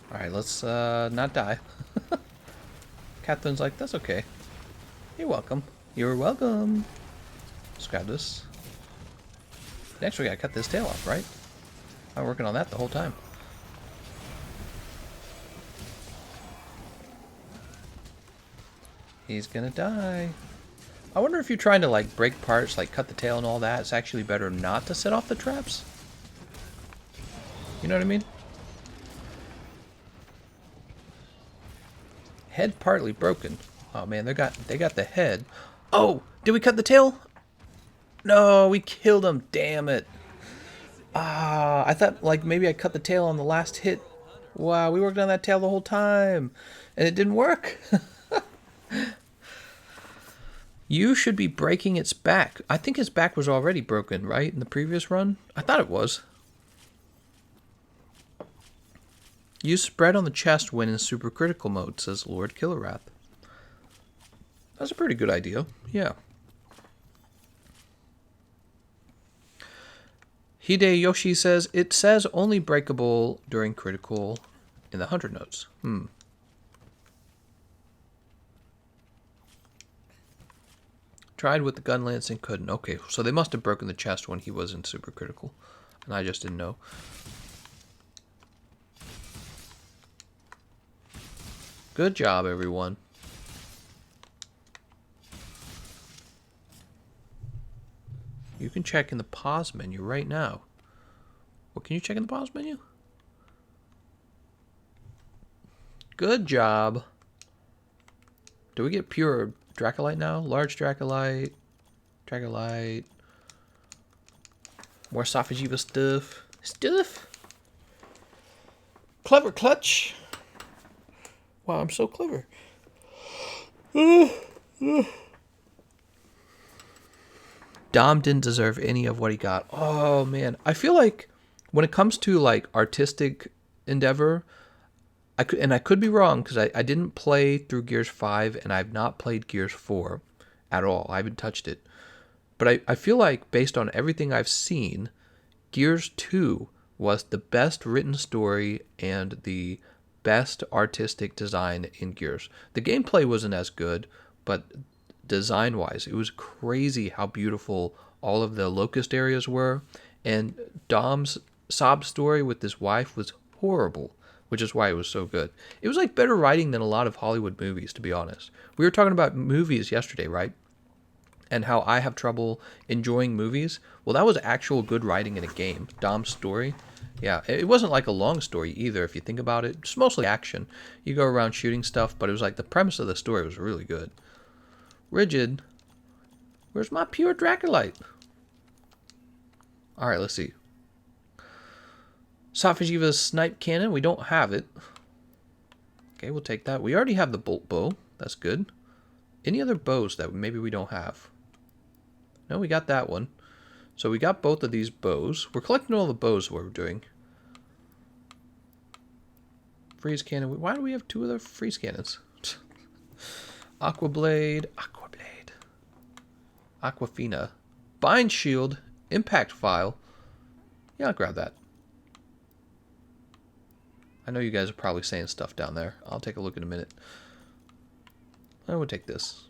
Alright, let's not die. Catherine's like, that's okay. You're welcome. You're welcome. Let's grab this. Next we gotta cut this tail off, right? I'm working on that the whole time. He's gonna die. I wonder if you're trying to like break parts, like cut the tail and all that, it's actually better not to set off the traps. You know what I mean? Head partly broken. Oh man, they got the head. Oh, did we cut the tail? No, we killed him. Damn it. Ah, I thought like maybe I cut the tail on the last hit. Wow, we worked on that tail the whole time, and it didn't work. You should be breaking its back. I think its back was already broken, right? In the previous run? I thought it was. Use spread on the chest when in supercritical mode, says Lord Killerwrath. That's a pretty good idea. Yeah. Hideyoshi says, it says only breakable during critical in the 100 notes. Tried with the gun lance and couldn't. Okay, so they must have broken the chest when he was in supercritical. And I just didn't know. Good job, everyone. You can check in the pause menu right now. What can you check in the pause menu? Good job. Do we get pure Dracolite now? Large Dracolite. Dracolite. More Safi'jiiva stuff. Stuff. Clever clutch. Wow, I'm so clever. Dom didn't deserve any of what he got. Oh, man. I feel like when it comes to, like, artistic endeavor, I could be wrong because I didn't play through Gears 5 and I've not played Gears 4 at all. I haven't touched it. But I feel like based on everything I've seen, Gears 2 was the best written story and the best artistic design in Gears. The gameplay wasn't as good, but design-wise, it was crazy how beautiful all of the Locust areas were. And Dom's sob story with his wife was horrible, which is why it was so good. It was like better writing than a lot of Hollywood movies, to be honest. We were talking about movies yesterday, right? And how I have trouble enjoying movies. Well, that was actual good writing in a game. Dom's story. Yeah, it wasn't like a long story either, if you think about it. It's mostly action. You go around shooting stuff, but it was like the premise of the story was really good. Rigid. Where's my pure Dracolite? Alright, let's see. Safi'jiiva's snipe cannon. We don't have it. Okay, we'll take that. We already have the bolt bow. That's good. Any other bows that maybe we don't have? No, we got that one. So we got both of these bows. We're collecting all the bows we're doing. Freeze cannon. Why do we have two of the freeze cannons? Aqua blade. Aqua blade. Aquafina. Bind shield. Impact file. Yeah, I'll grab that. I know you guys are probably saying stuff down there. I'll take a look in a minute. I will take this.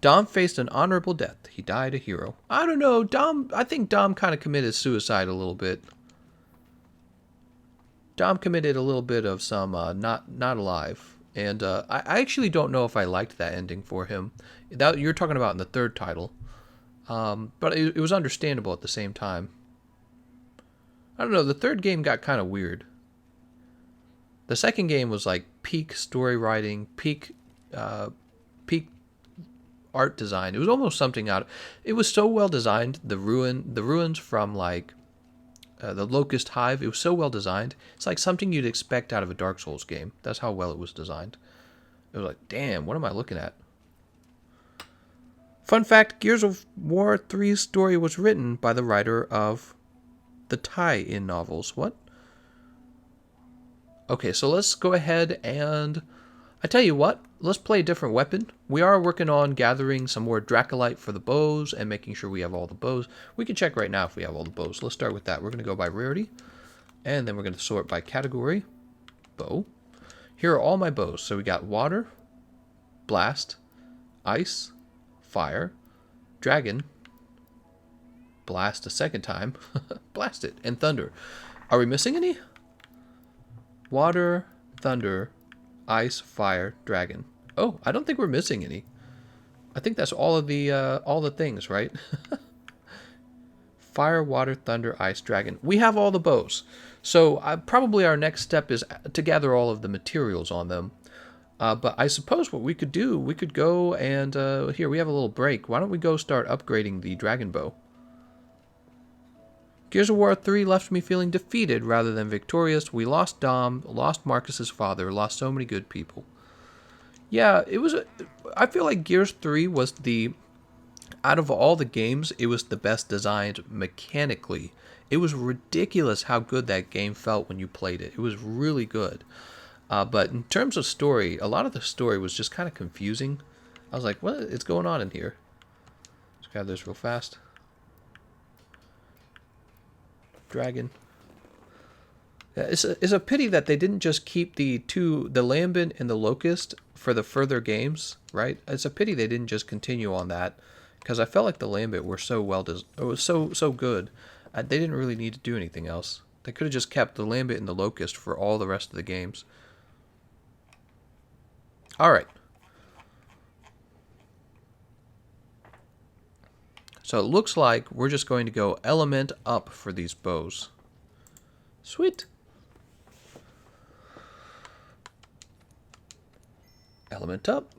Dom faced an honorable death. He died a hero. I don't know. I think Dom kind of committed suicide a little bit. Dom committed a little bit of some not alive. And I actually don't know if I liked that ending for him. That you're talking about in the third title. But it was understandable at the same time. I don't know. The third game got kind of weird. The second game was like peak story writing, peak art design. It was almost something out. It was so well designed. The ruins from like the Locust Hive. It was so well designed. It's like something you'd expect out of a Dark Souls game. That's how well it was designed. It was like, damn, what am I looking at? Fun fact: Gears of War 3's story was written by the writer of the tie-in novels. What? Okay, so let's go ahead and I tell you what, let's play a different weapon. We are working on gathering some more Dracolite for the bows and making sure we have all the bows. We can check right now if we have all the bows. Let's start with that. We're going to go by rarity, and then we're going to sort by category. Bow. Here are all my bows. So we got water, blast, ice, fire, dragon, blast a second time, blast it, and thunder. Are we missing any? Water, thunder, ice, fire, dragon. Oh, I don't think we're missing any. I think that's all the things, right? Fire, water, thunder, ice, dragon. We have all the bows. So probably our next step is to gather all of the materials on them. But I suppose what we could do, we could go and here we have a little break. Why don't we go start upgrading the dragon bow? Gears of War 3 left me feeling defeated rather than victorious. We lost Dom, lost Marcus's father, lost so many good people. Yeah, I feel like Gears 3 was out of all the games, it was the best designed mechanically. It was ridiculous how good that game felt when you played it. It was really good. But in terms of story, a lot of the story was just kind of confusing. I was like, what is going on in here? Let's grab this real fast. Dragon. Yeah, it's a pity that they didn't just keep the Lambent and the Locust for the further games, right? It's a pity they didn't just continue on that, because I felt like the Lambent were so it was so good. They didn't really need to do anything else. They could have just kept the Lambent and the Locust for all the rest of the games. All right. So it looks like we're just going to go element up for these bows. Sweet. Element up.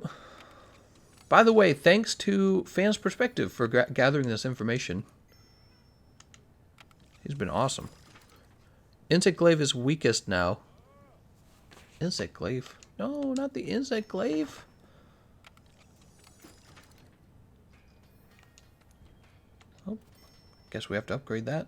By the way, thanks to Fan's Perspective for gathering this information. He's been awesome. Insect glaive is weakest now. Insect glaive? No, not the insect glaive. Oh, guess we have to upgrade that.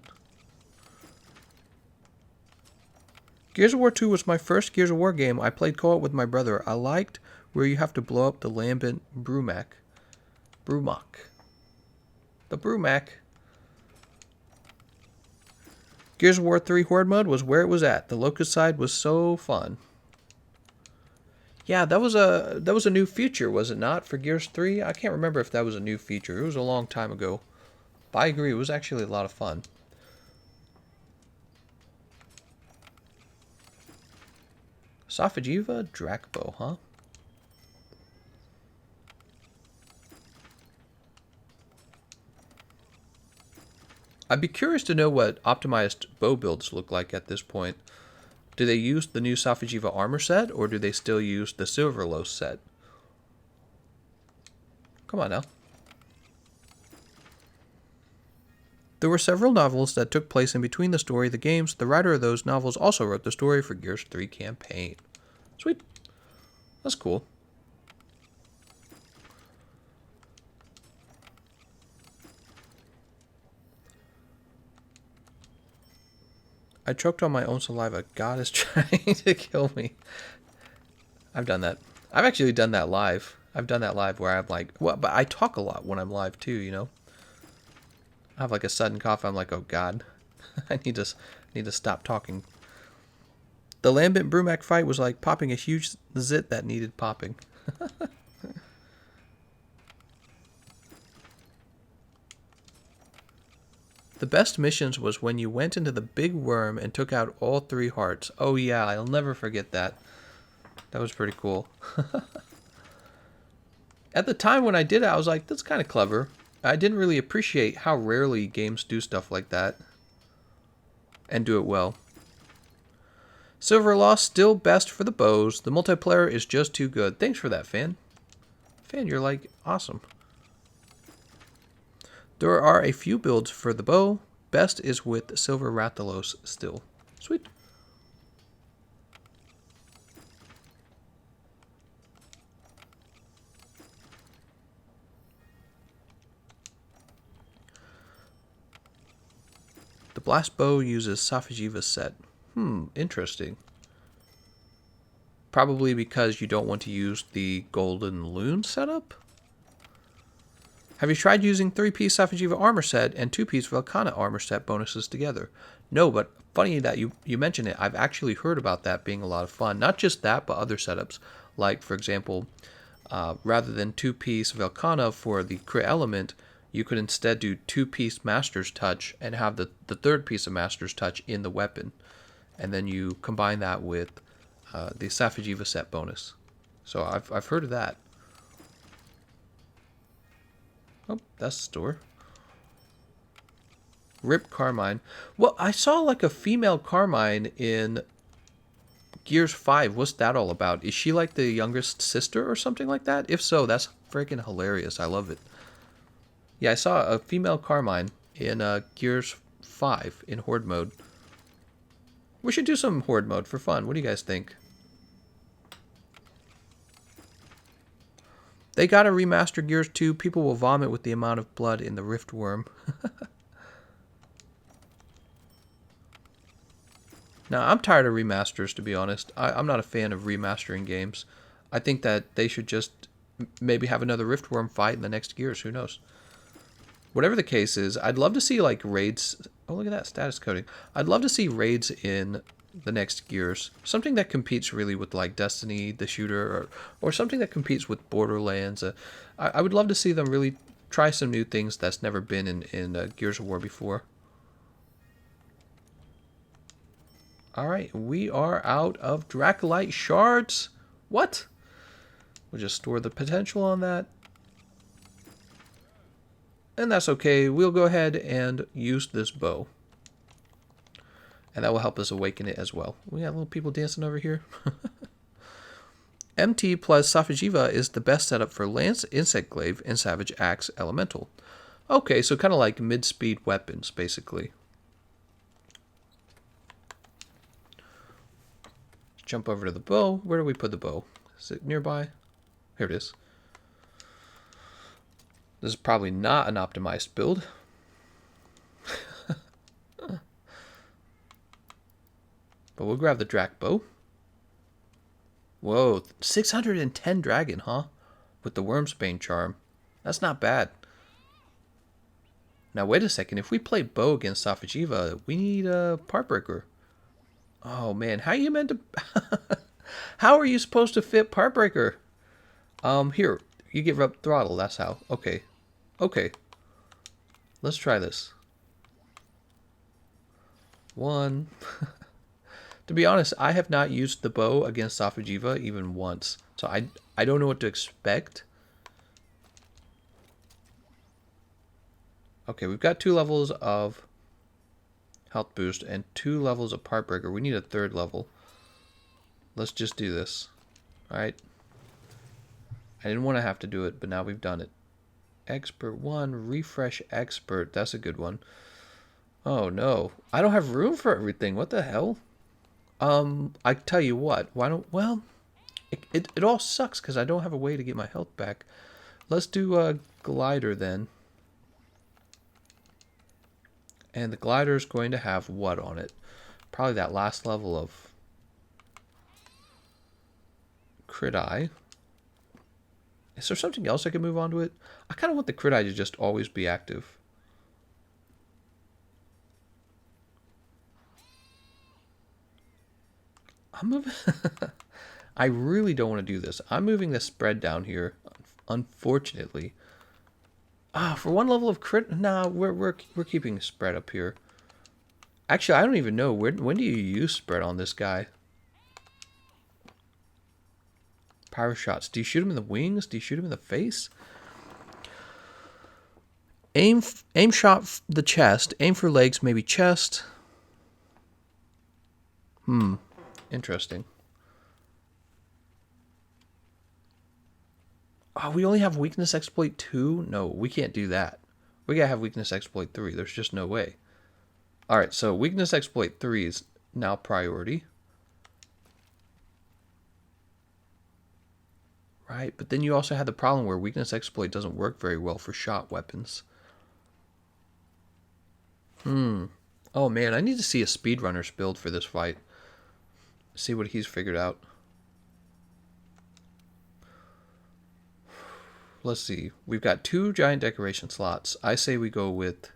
Gears of War 2 was my first Gears of War game. I played co-op with my brother. I liked where you have to blow up the lambent Brumak. The Brumak. Gears of War 3 Horde mode was where it was at. The Locust side was so fun. Yeah, that was a new feature, was it not, for Gears 3? I can't remember if that was a new feature. It was a long time ago. But I agree, it was actually a lot of fun. Safi'jiiva Drakbow, huh? I'd be curious to know what optimized bow builds look like at this point. Do they use the new Safi'jiiva armor set, or do they still use the Silverlos set? Come on now. There were several novels that took place in between the story of the games. The writer of those novels also wrote the story for Gears 3 campaign. Sweet. That's cool. I choked on my own saliva. God is trying to kill me. I've done that. I've actually done that live. I've done that live where I'm like, well, but I talk a lot when I'm live too, you know? I have like a sudden cough. I'm like, oh God, I need to stop talking. The Lambent Brumak fight was like popping a huge zit that needed popping. The best missions was when you went into the big worm and took out all 3 hearts. Oh yeah, I'll never forget that. That was pretty cool. At the time when I did it, I was like, that's kind of clever. I didn't really appreciate how rarely games do stuff like that. And do it well. Silver Lost, still best for the bows. The multiplayer is just too good. Thanks for that, Fan. Fan, you're like awesome. There are a few builds for the bow. Best is with Silver Rathalos still. Sweet. The blast bow uses Safi'jiiva set. Interesting. Probably because you don't want to use the golden loon setup? Have you tried using 3-piece Safi'jiiva armor set and 2-piece Velkhana armor set bonuses together? No, but funny that you mention it. I've actually heard about that being a lot of fun. Not just that, but other setups. Like, for example, rather than 2-piece Velkhana for the crit element, you could instead do 2-piece Master's Touch and have the 3rd piece of Master's Touch in the weapon. And then you combine that with the Safi'jiiva set bonus. So I've heard of that. Oh, that's the store. Rip Carmine. Well, I saw like a female Carmine in Gears 5. What's that all about? Is she like the youngest sister or something like that? If so, that's freaking hilarious. I love it. Yeah, I saw a female Carmine in Gears 5 in Horde mode. We should do some Horde mode for fun. What do you guys think? They gotta remaster Gears 2. People will vomit with the amount of blood in the Rift Worm. Now, I'm tired of remasters, to be honest. I'm not a fan of remastering games. I think that they should just maybe have another Rift Worm fight in the next Gears. Who knows? Whatever the case is, I'd love to see like raids. Oh, look at that status coding. I'd love to see raids in the next Gears. Something that competes really with like Destiny, the shooter, or something that competes with Borderlands. I would love to see them really try some new things that's never been in Gears of War before. Alright, we are out of Dracolite shards. What? We'll just store the potential on that. and that's okay. We'll go ahead and use this bow. And that will help us awaken it as well. We got little people dancing over here. MT plus Safi'jiiva is the best setup for Lance, Insect Glaive, and Savage Axe Elemental. Okay, so kind of like mid-speed weapons, basically. Jump over to the bow. Where do we put the bow? Is it nearby? Here it is. This is probably not an optimized build. But we'll grab the Drac bow. Whoa, 610 dragon, huh? With the Wormsbane charm. That's not bad. Now wait a second, if we play bow against Safi'jiiva, we need a part breaker. Oh man, how are you meant to... How are you supposed to fit part breaker? Here, you give up throttle, that's how. Okay. Okay. Let's try this. One. To be honest, I have not used the bow against Safi'jiiva even once. So I don't know what to expect. Okay, we've got 2 levels of health boost and 2 levels of part breaker. We need a 3rd level. Let's just do this. Alright. I didn't want to have to do it, but now we've done it. Expert 1, refresh expert. That's a good one. Oh no. I don't have room for everything. What the hell? I tell you what. Why don't... Well, it all sucks because I don't have a way to get my health back. Let's do a glider then. And the glider is going to have what on it? Probably that last level of crit eye. Is there something else I can move on to it? I kind of want the crit eye to just always be active. I'm moving... I really don't want to do this. I'm moving the spread down here, unfortunately. For 1 level of crit... Nah, we're keeping spread up here. Actually, I don't even know. When do you use spread on this guy? Power shots. Do you shoot him in the wings? Do you shoot him in the face? Aim shot the chest. Aim for legs, maybe chest. Interesting. Oh, we only have weakness exploit 2? No, we can't do that. We gotta have weakness exploit 3. There's just no way. Alright, so weakness exploit 3 is now priority. Right, but then you also had the problem where weakness exploit doesn't work very well for shot weapons. Oh man, I need to see a speedrunner's build for this fight. See what he's figured out. Let's see. We've got 2 giant decoration slots. I say we go with...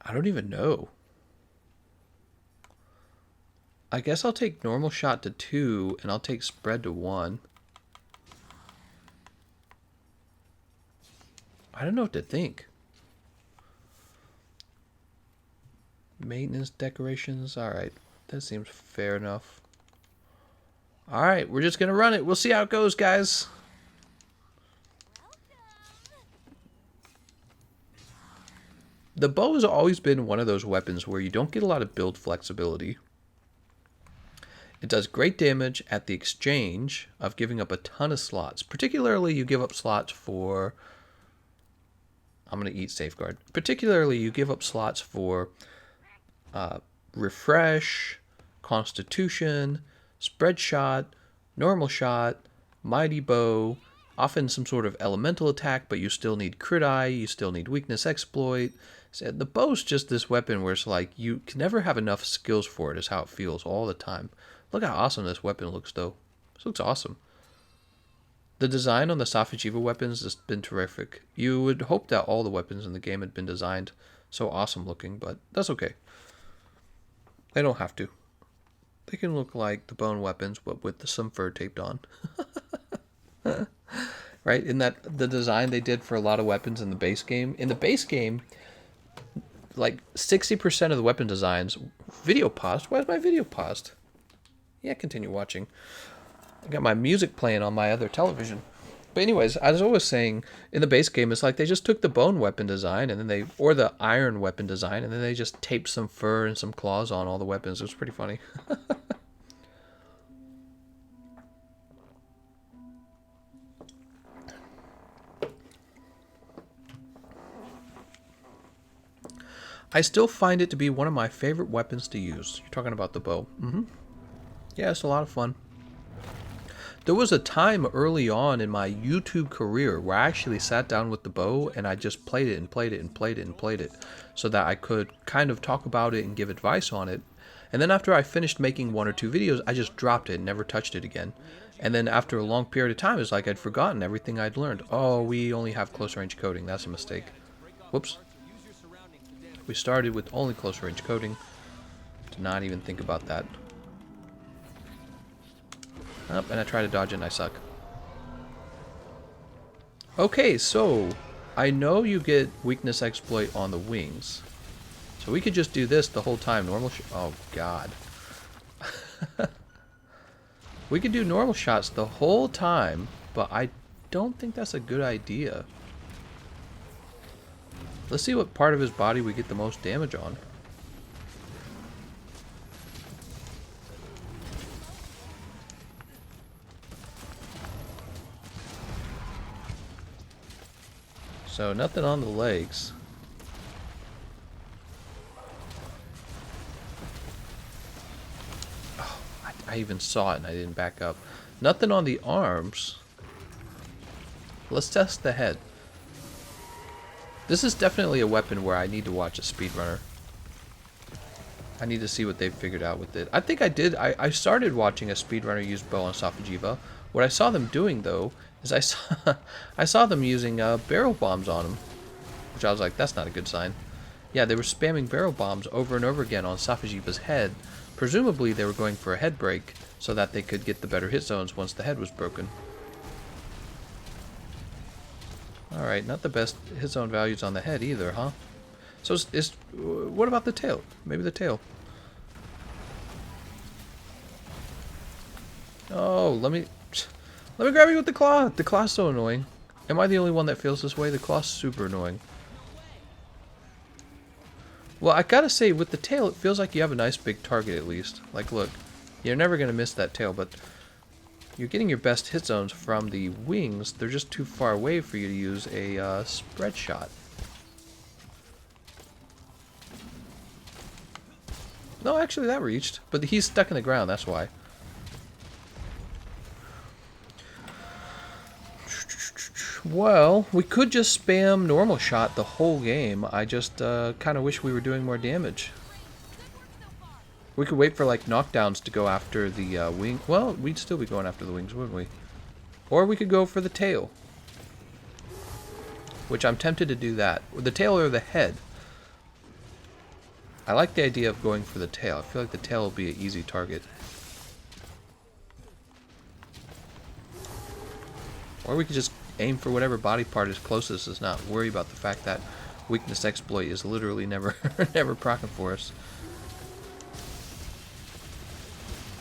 I don't even know. I guess I'll take normal shot to 2, and I'll take spread to 1. I don't know what to think. Maintenance decorations. Alright. That seems fair enough. Alright, we're just going to run it. We'll see how it goes, guys. The bow has always been one of those weapons where you don't get a lot of build flexibility. It does great damage at the exchange of giving up a ton of slots. Particularly, you give up slots for... I'm going to eat Safeguard. Particularly, you give up slots for Refresh, Constitution, Spread Shot, Normal Shot, Mighty Bow, often some sort of elemental attack, but you still need Crit Eye, you still need Weakness Exploit. So the bow's just this weapon where it's like, you can never have enough skills for it, is how it feels all the time. Look how awesome this weapon looks, though. This looks awesome. The design on the Safi'jiiva weapons has been terrific. You would hope that all the weapons in the game had been designed so awesome looking, but that's okay. They don't have to. They can look like the bone weapons, but with some fur taped on. Right? Isn't that the design they did for a lot of weapons in the base game? In the base game, like 60% of the weapon designs. Video paused? Why is my video paused? Yeah, continue watching. I got my music playing on my other television. But anyways, as I was saying, in the base game, it's like they just took the bone weapon design and then or the iron weapon design, and then they just taped some fur and some claws on all the weapons. It was pretty funny. I still find it to be one of my favorite weapons to use. You're talking about the bow. Yeah, it's a lot of fun. There was a time early on in my YouTube career where I actually sat down with the bow and I just played it and played it and played it and played it so that I could kind of talk about it and give advice on it. And then after I finished making 1 or 2 videos, I just dropped it and never touched it again. And then after a long period of time, it's like I'd forgotten everything I'd learned. Oh, we only have close range coding. That's a mistake. Whoops. We started with only close range coding. Did not even think about that. Oh, and I try to dodge it and I suck. Okay, so I know you get weakness exploit on the wings. So we could just do this the whole time. Oh, God. We could do normal shots the whole time, but I don't think that's a good idea. Let's see what part of his body we get the most damage on. So nothing on the legs. Oh, I even saw it and I didn't back up. Nothing on the arms. Let's test the head. This is definitely a weapon where I need to watch a speedrunner. I need to see what they've figured out with it. I think I did. I started watching a speedrunner use bow on Safi'jiiva. What I saw them doing, though, is I saw them using barrel bombs on him. Which I was like, that's not a good sign. Yeah, they were spamming barrel bombs over and over again on Safi'jiiva's head. Presumably, they were going for a head break so that they could get the better hit zones once the head was broken. Alright, not the best hit zone values on the head either, huh? So what about the tail? Maybe the tail. Oh, let me grab you with the claw. The claw's so annoying. Am I the only one that feels this way? The claw's super annoying. Well, I gotta say, with the tail, it feels like you have a nice big target at least. Like, look, you're never gonna miss that tail, but you're getting your best hit zones from the wings. They're just too far away for you to use a spread shot. No, actually that reached. But he's stuck in the ground, that's why. Well, we could just spam normal shot the whole game. I just kind of wish we were doing more damage. We could wait for like knockdowns to go after the wing. Well, we'd still be going after the wings, wouldn't we? Or we could go for the tail. Which I'm tempted to do that. The tail or the head. I like the idea of going for the tail. I feel like the tail will be an easy target. Or we could just aim for whatever body part is closest and not worry about the fact that weakness exploit is literally never never proccing for us.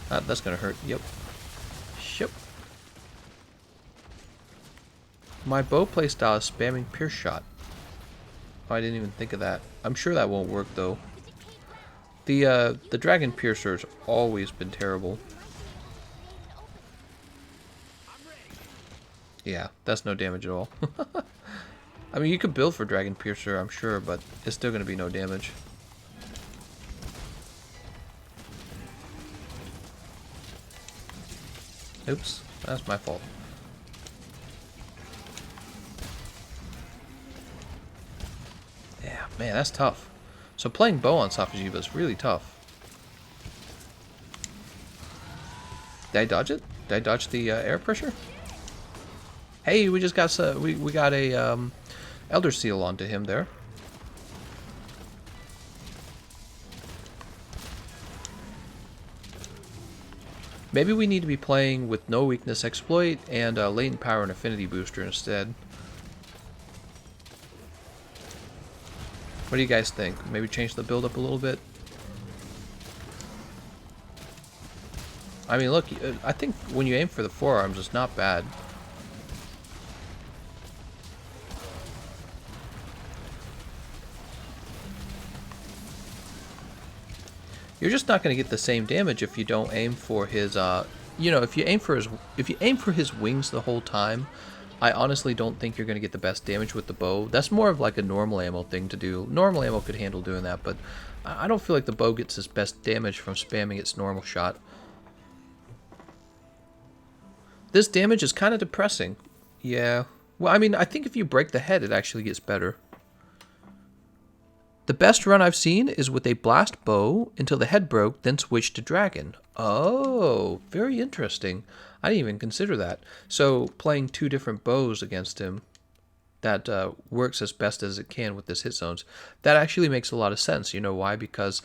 That's gonna hurt. Yep. Yep. My bow playstyle is spamming pierce shot. Oh, I didn't even think of that. I'm sure that won't work though. The dragon piercer's always been terrible. Yeah, that's no damage at all. I mean, you could build for dragon piercer, I'm sure, but it's still gonna be no damage. Oops, that's my fault. Yeah, man, that's tough. So playing bow on Safi'jiiva is really tough. Did I dodge it? Did I dodge the air pressure? Hey, we just got we got a Elder Seal onto him there. Maybe we need to be playing with no weakness exploit and latent power and affinity booster instead. What do you guys think? Maybe change the build up a little bit? I mean, look, I think when you aim for the forearms, it's not bad. You're just not going to get the same damage if you don't aim for his, you know, if you aim for his wings the whole time, I honestly don't think you're going to get the best damage with the bow. That's more of like a normal ammo thing to do. Normal ammo could handle doing that, but I don't feel like the bow gets its best damage from spamming its normal shot. This damage is kind of depressing. Yeah. Well, I mean, I think if you break the head, it actually gets better. The best run I've seen is with a blast bow until the head broke, then switched to dragon. Oh, very interesting. I didn't even consider that. So playing two different bows against him, that works as best as it can with this hit zones. That actually makes a lot of sense. You know why? Because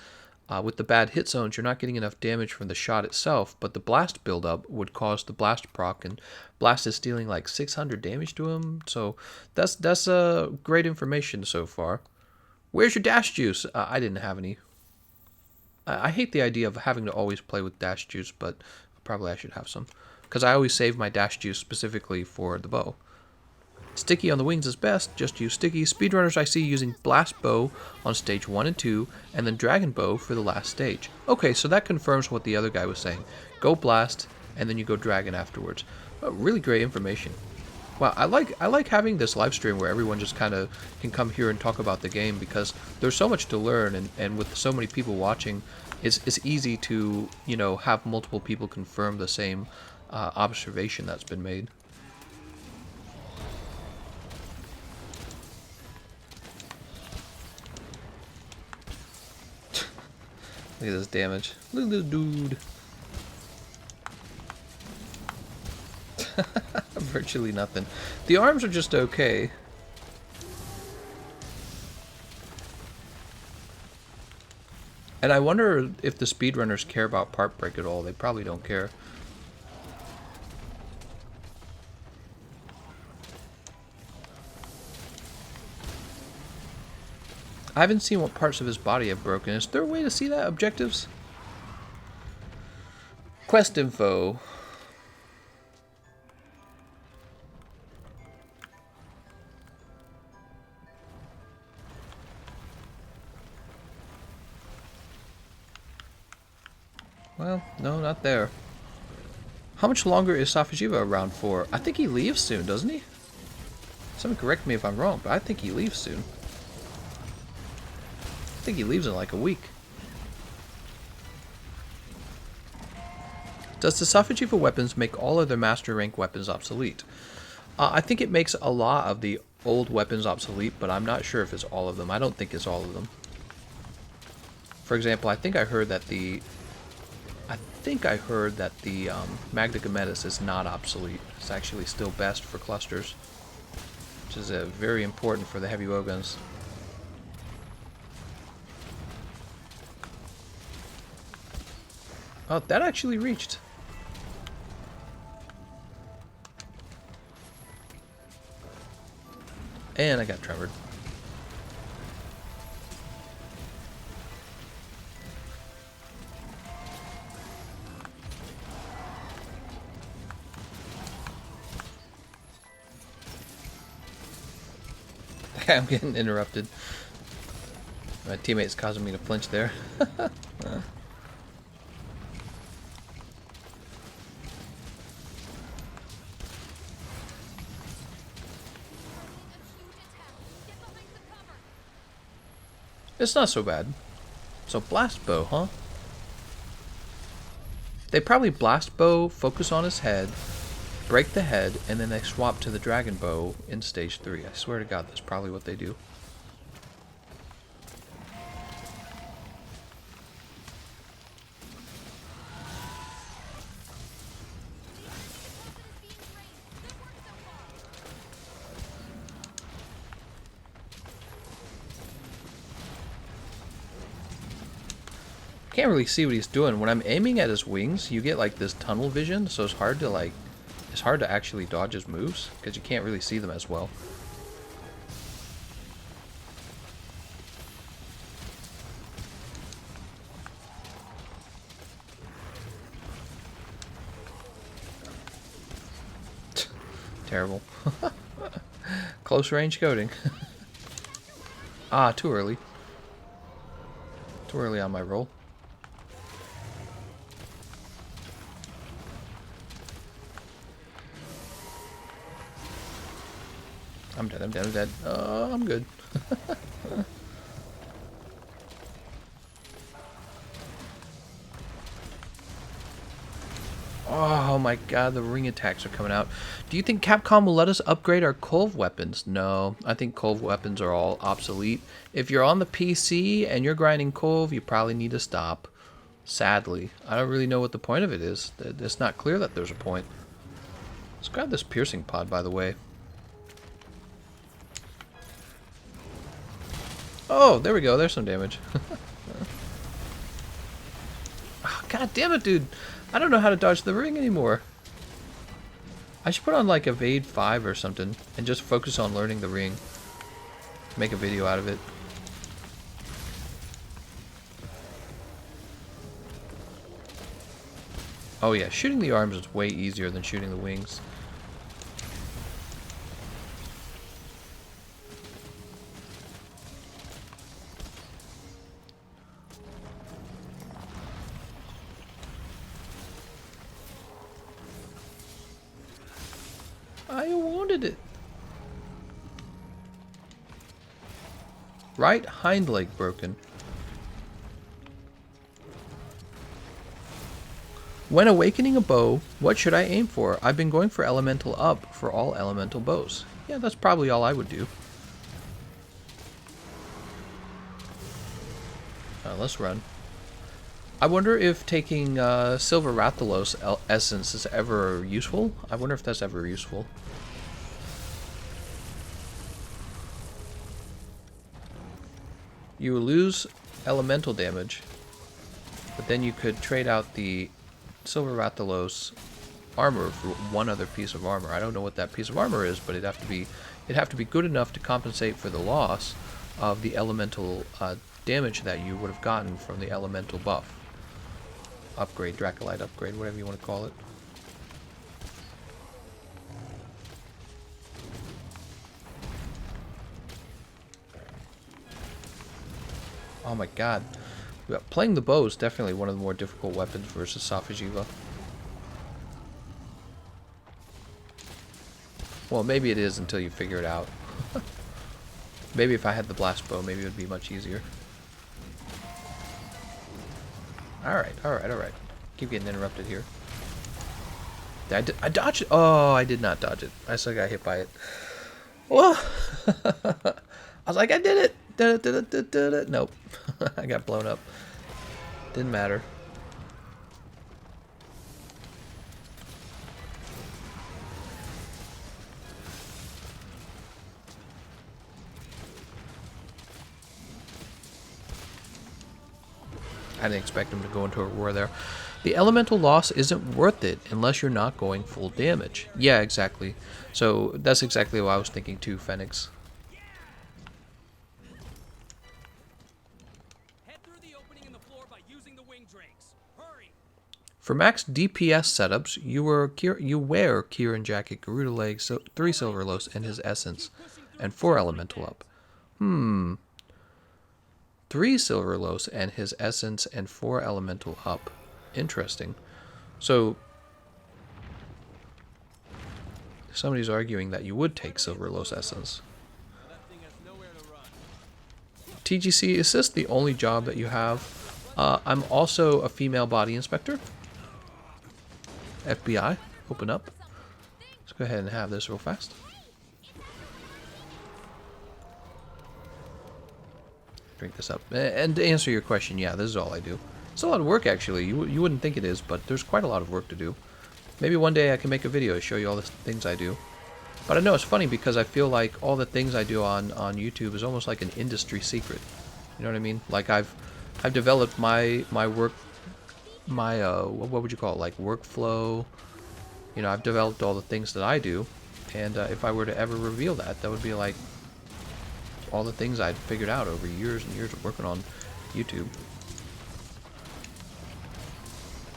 with the bad hit zones, you're not getting enough damage from the shot itself, but the blast buildup would cause the blast proc, and blast is dealing like 600 damage to him. So that's great information so far. Where's your dash juice? I didn't have any. I hate the idea of having to always play with dash juice, but probably I should have some, because I always save my dash juice specifically for the bow. Sticky on the wings is best, just use sticky. Speedrunners I see using blast bow on stage 1 and 2, and then dragon bow for the last stage. Okay, so that confirms what the other guy was saying. Go blast, and then you go dragon afterwards. Really great information. Wow, I like having this live stream where everyone just kind of can come here and talk about the game, because there's so much to learn, and with so many people watching, it's easy to, you know, have multiple people confirm the same observation that's been made. Look at this damage. Look at this dude. Virtually nothing. The arms are just okay. And I wonder if the speedrunners care about part break at all. They probably don't care. I haven't seen what parts of his body have broken. Is there a way to see that? Objectives? Quest info. Well, no, not there. How much longer is Safi'jiiva around for? I think he leaves soon, doesn't he? Someone correct me if I'm wrong, but I think he leaves soon. I think he leaves in like a week. Does the Safi'jiiva weapons make all other master rank weapons obsolete? I think it makes a lot of the old weapons obsolete, but I'm not sure if it's all of them. I don't think it's all of them. For example, I think I heard that the Magna Gametis is not obsolete. It's actually still best for clusters, which is very important for the heavy bowguns. Oh, that actually reached. And I got tremored. I'm getting interrupted. My teammate's causing me to flinch there. It's not so bad. So blast bow, huh? They probably blast bow, focus on his head, break the head, and then they swap to the dragon bow in stage 3. I swear to God, that's probably what they do. Can't really see what he's doing. When I'm aiming at his wings, you get like this tunnel vision, so it's hard to actually dodge his moves because you can't really see them as well. Terrible. Close range coding. Ah, too early. Too early on my roll. I'm dead, I'm dead, I'm dead. I'm good. Oh my god, the ring attacks are coming out. Do you think Capcom will let us upgrade our Cove weapons? No, I think Cove weapons are all obsolete. If you're on the PC and you're grinding Cove, you probably need to stop. Sadly. I don't really know what the point of it is. It's not clear that there's a point. Let's grab this piercing pod, by the way. Oh, there we go. There's some damage. Oh, god damn it, dude. I don't know how to dodge the ring anymore. I should put on like Evade 5 or something and just focus on learning the ring. Make a video out of it. Oh yeah, shooting the arms is way easier than shooting the wings. I wanted it. Right hind leg broken. When awakening a bow, what should I aim for? I've been going for elemental up for all elemental bows. Yeah, that's probably all I would do. Let's run. I wonder if taking Silver Rathalos essence is ever useful. I wonder if that's ever useful. You lose elemental damage, but then you could trade out the Silver Rathalos armor for one other piece of armor. I don't know what that piece of armor is, but it'd have to be good enough to compensate for the loss of the elemental damage that you would have gotten from the elemental buff. Upgrade, Dracolite upgrade, whatever you want to call it. Oh my god. Playing the bow is definitely one of the more difficult weapons versus Safi'jiiva. Well, maybe it is until you figure it out. Maybe if I had the blast bow, maybe it would be much easier. Alright, alright, alright. Keep getting interrupted here. I dodged it. Oh, I did not dodge it. I still got hit by it. Whoa! I was like, I did it! Did it. Nope. I got blown up. Didn't matter. I didn't expect him to go into a roar there. The elemental loss isn't worth it unless you're not going full damage. Yeah, exactly. So that's exactly what I was thinking too, Phoenix. For max DPS setups, you wear Kieran Jacket, Garuda Legs, 3 Silverlos, and his Essence, and 4 Elemental up. 3 Silverlos and his Essence and 4 Elemental up. Interesting. So, somebody's arguing that you would take Silverlos Essence. TGC, is this the only job that you have? I'm also a female body inspector. FBI, open up. Let's go ahead and have this real fast. Drink this up. And to answer your question, yeah, this is all I do. It's a lot of work, actually. You wouldn't think it is, but there's quite a lot of work to do. Maybe one day I can make a video to show you all the things I do. But I know it's funny because I feel like all the things I do on YouTube is almost like an industry secret. You know what I mean? Like I've developed my work, what would you call it? Like workflow. You know, I've developed all the things that I do, and if I were to ever reveal that, that would be like all the things I'd figured out over years and years of working on YouTube.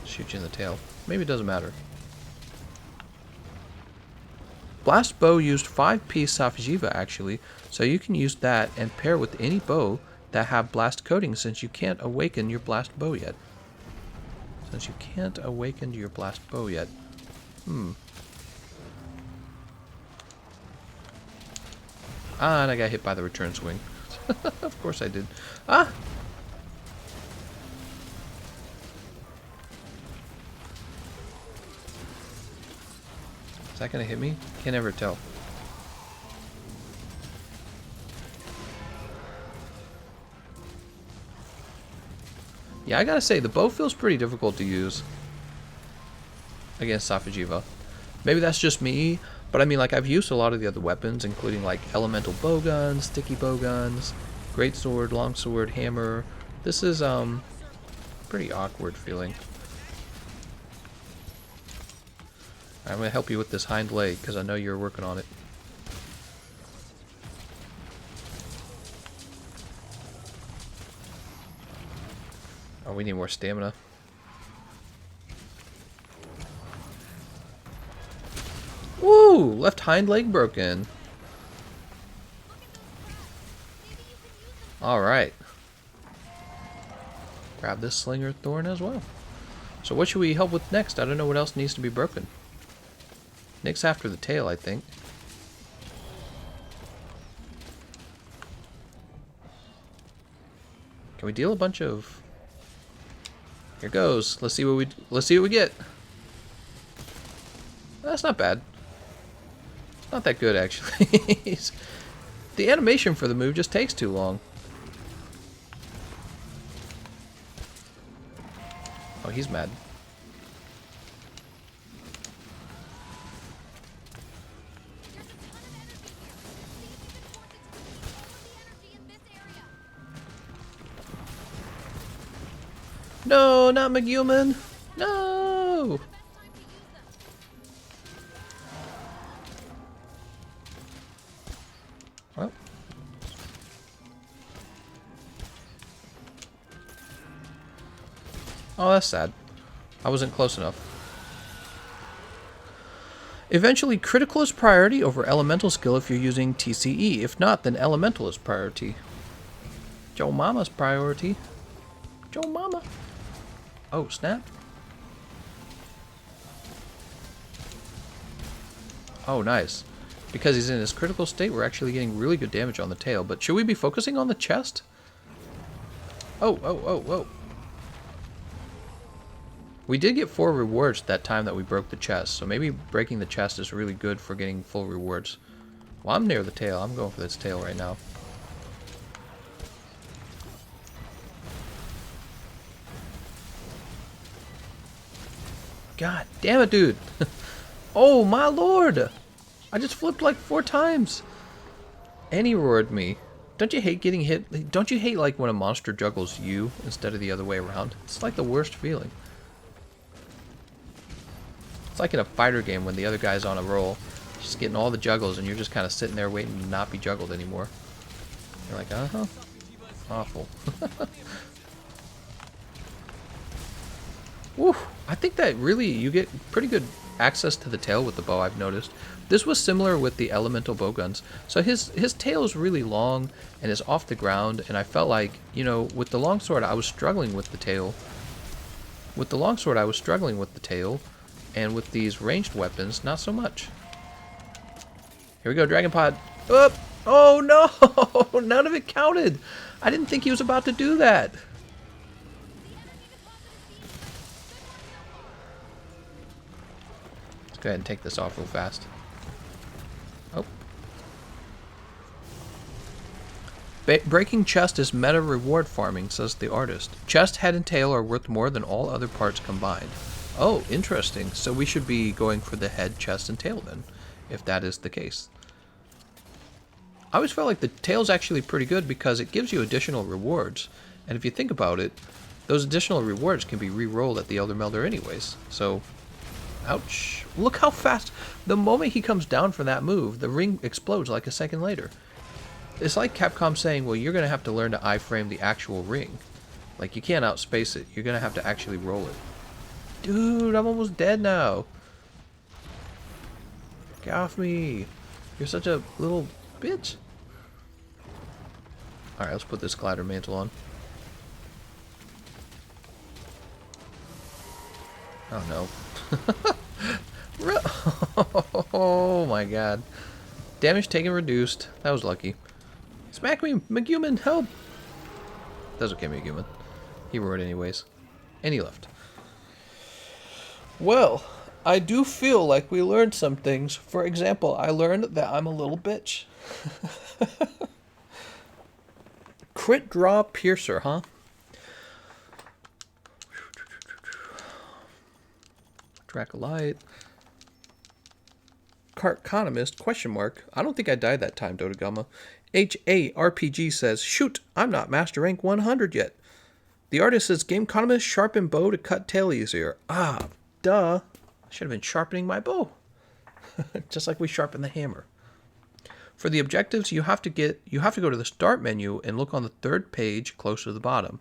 Shoot you in the tail. Maybe it doesn't matter. Blast bow used 5-piece Safi'jiiva actually, so you can use that and pair with any bow that have blast coating since you can't awaken your blast bow yet. Ah, and I got hit by the return swing. Of course I did. Ah! Is that gonna hit me? Can't ever tell. Yeah, I gotta say, the bow feels pretty difficult to use against Safi'jiiva. Maybe that's just me, but I mean, like, I've used a lot of the other weapons, including, like, elemental bowguns, sticky bowguns, greatsword, longsword, hammer. This is, pretty awkward feeling. I'm gonna help you with this hind leg, because I know you're working on it. Oh, we need more stamina. Woo! Left hind leg broken. Alright. Grab this slinger thorn as well. So what should we help with next? I don't know what else needs to be broken. Nick's after the tail, I think. Can we deal a bunch of... Here goes. Let's see what we get. That's not bad. Not that good, actually. The animation for the move just takes too long. Oh, he's mad. No, not McGuman. No. Well. Oh, that's sad. I wasn't close enough. Eventually, critical is priority over elemental skill if you're using TCE. If not, then elemental is priority. Joe Mama's priority. Joe Mama. Oh, snap. Oh, nice. Because he's in his critical state, we're actually getting really good damage on the tail. But should we be focusing on the chest? Oh, oh, oh, oh. We did get 4 rewards that time that we broke the chest. So maybe breaking the chest is really good for getting full rewards. Well, I'm near the tail. I'm going for this tail right now. God damn it, dude. Oh, my lord. I just flipped like 4 times. And he roared me. Don't you hate getting hit? Don't you hate like when a monster juggles you instead of the other way around? It's like the worst feeling. It's like in a fighter game when the other guy's on a roll, just getting all the juggles and you're just kind of sitting there waiting to not be juggled anymore. You're like, uh-huh. Awful. Woo! I think that really you get pretty good access to the tail with the bow, I've noticed. This was similar with the elemental bowguns. So his tail is really long and is off the ground, and I felt like, you know, with the longsword I was struggling with the tail. And with these ranged weapons, not so much. Here we go, Dragon Pod. Up! Oh no! None of it counted! I didn't think he was about to do that. Go ahead and take this off real fast. Oh. Breaking chest is meta reward farming, says the artist. Chest, head, and tail are worth more than all other parts combined. Oh, interesting. So we should be going for the head, chest, and tail then, if that is the case. I always felt like the tail's actually pretty good because it gives you additional rewards. And if you think about it, those additional rewards can be re-rolled at the Elder Melder anyways. So... ouch. Look how fast. The moment he comes down for that move, the ring explodes like a second later. It's like Capcom saying, well, you're going to have to learn to iframe the actual ring. Like, you can't outspace it. You're going to have to actually roll it. Dude, I'm almost dead now. Get off me. You're such a little bitch. Alright, let's put this glider mantle on. Oh no. Oh my god. Damage taken reduced. That was lucky. Smack me, McGuman, help! That's okay, McGuman. He roared anyways. And he left. Well, I do feel like we learned some things. For example, I learned that I'm a little bitch. Crit draw piercer, huh? Dracolite. Economist, question mark. I don't think I died that time, Dodogama. HARPG says, shoot, I'm not Master Rank 100 yet. The artist says, Gameconomist, sharpen bow to cut tail easier. Ah, duh. I should have been sharpening my bow. Just like we sharpen the hammer. For the objectives, you have to go to the start menu and look on the third page close to the bottom.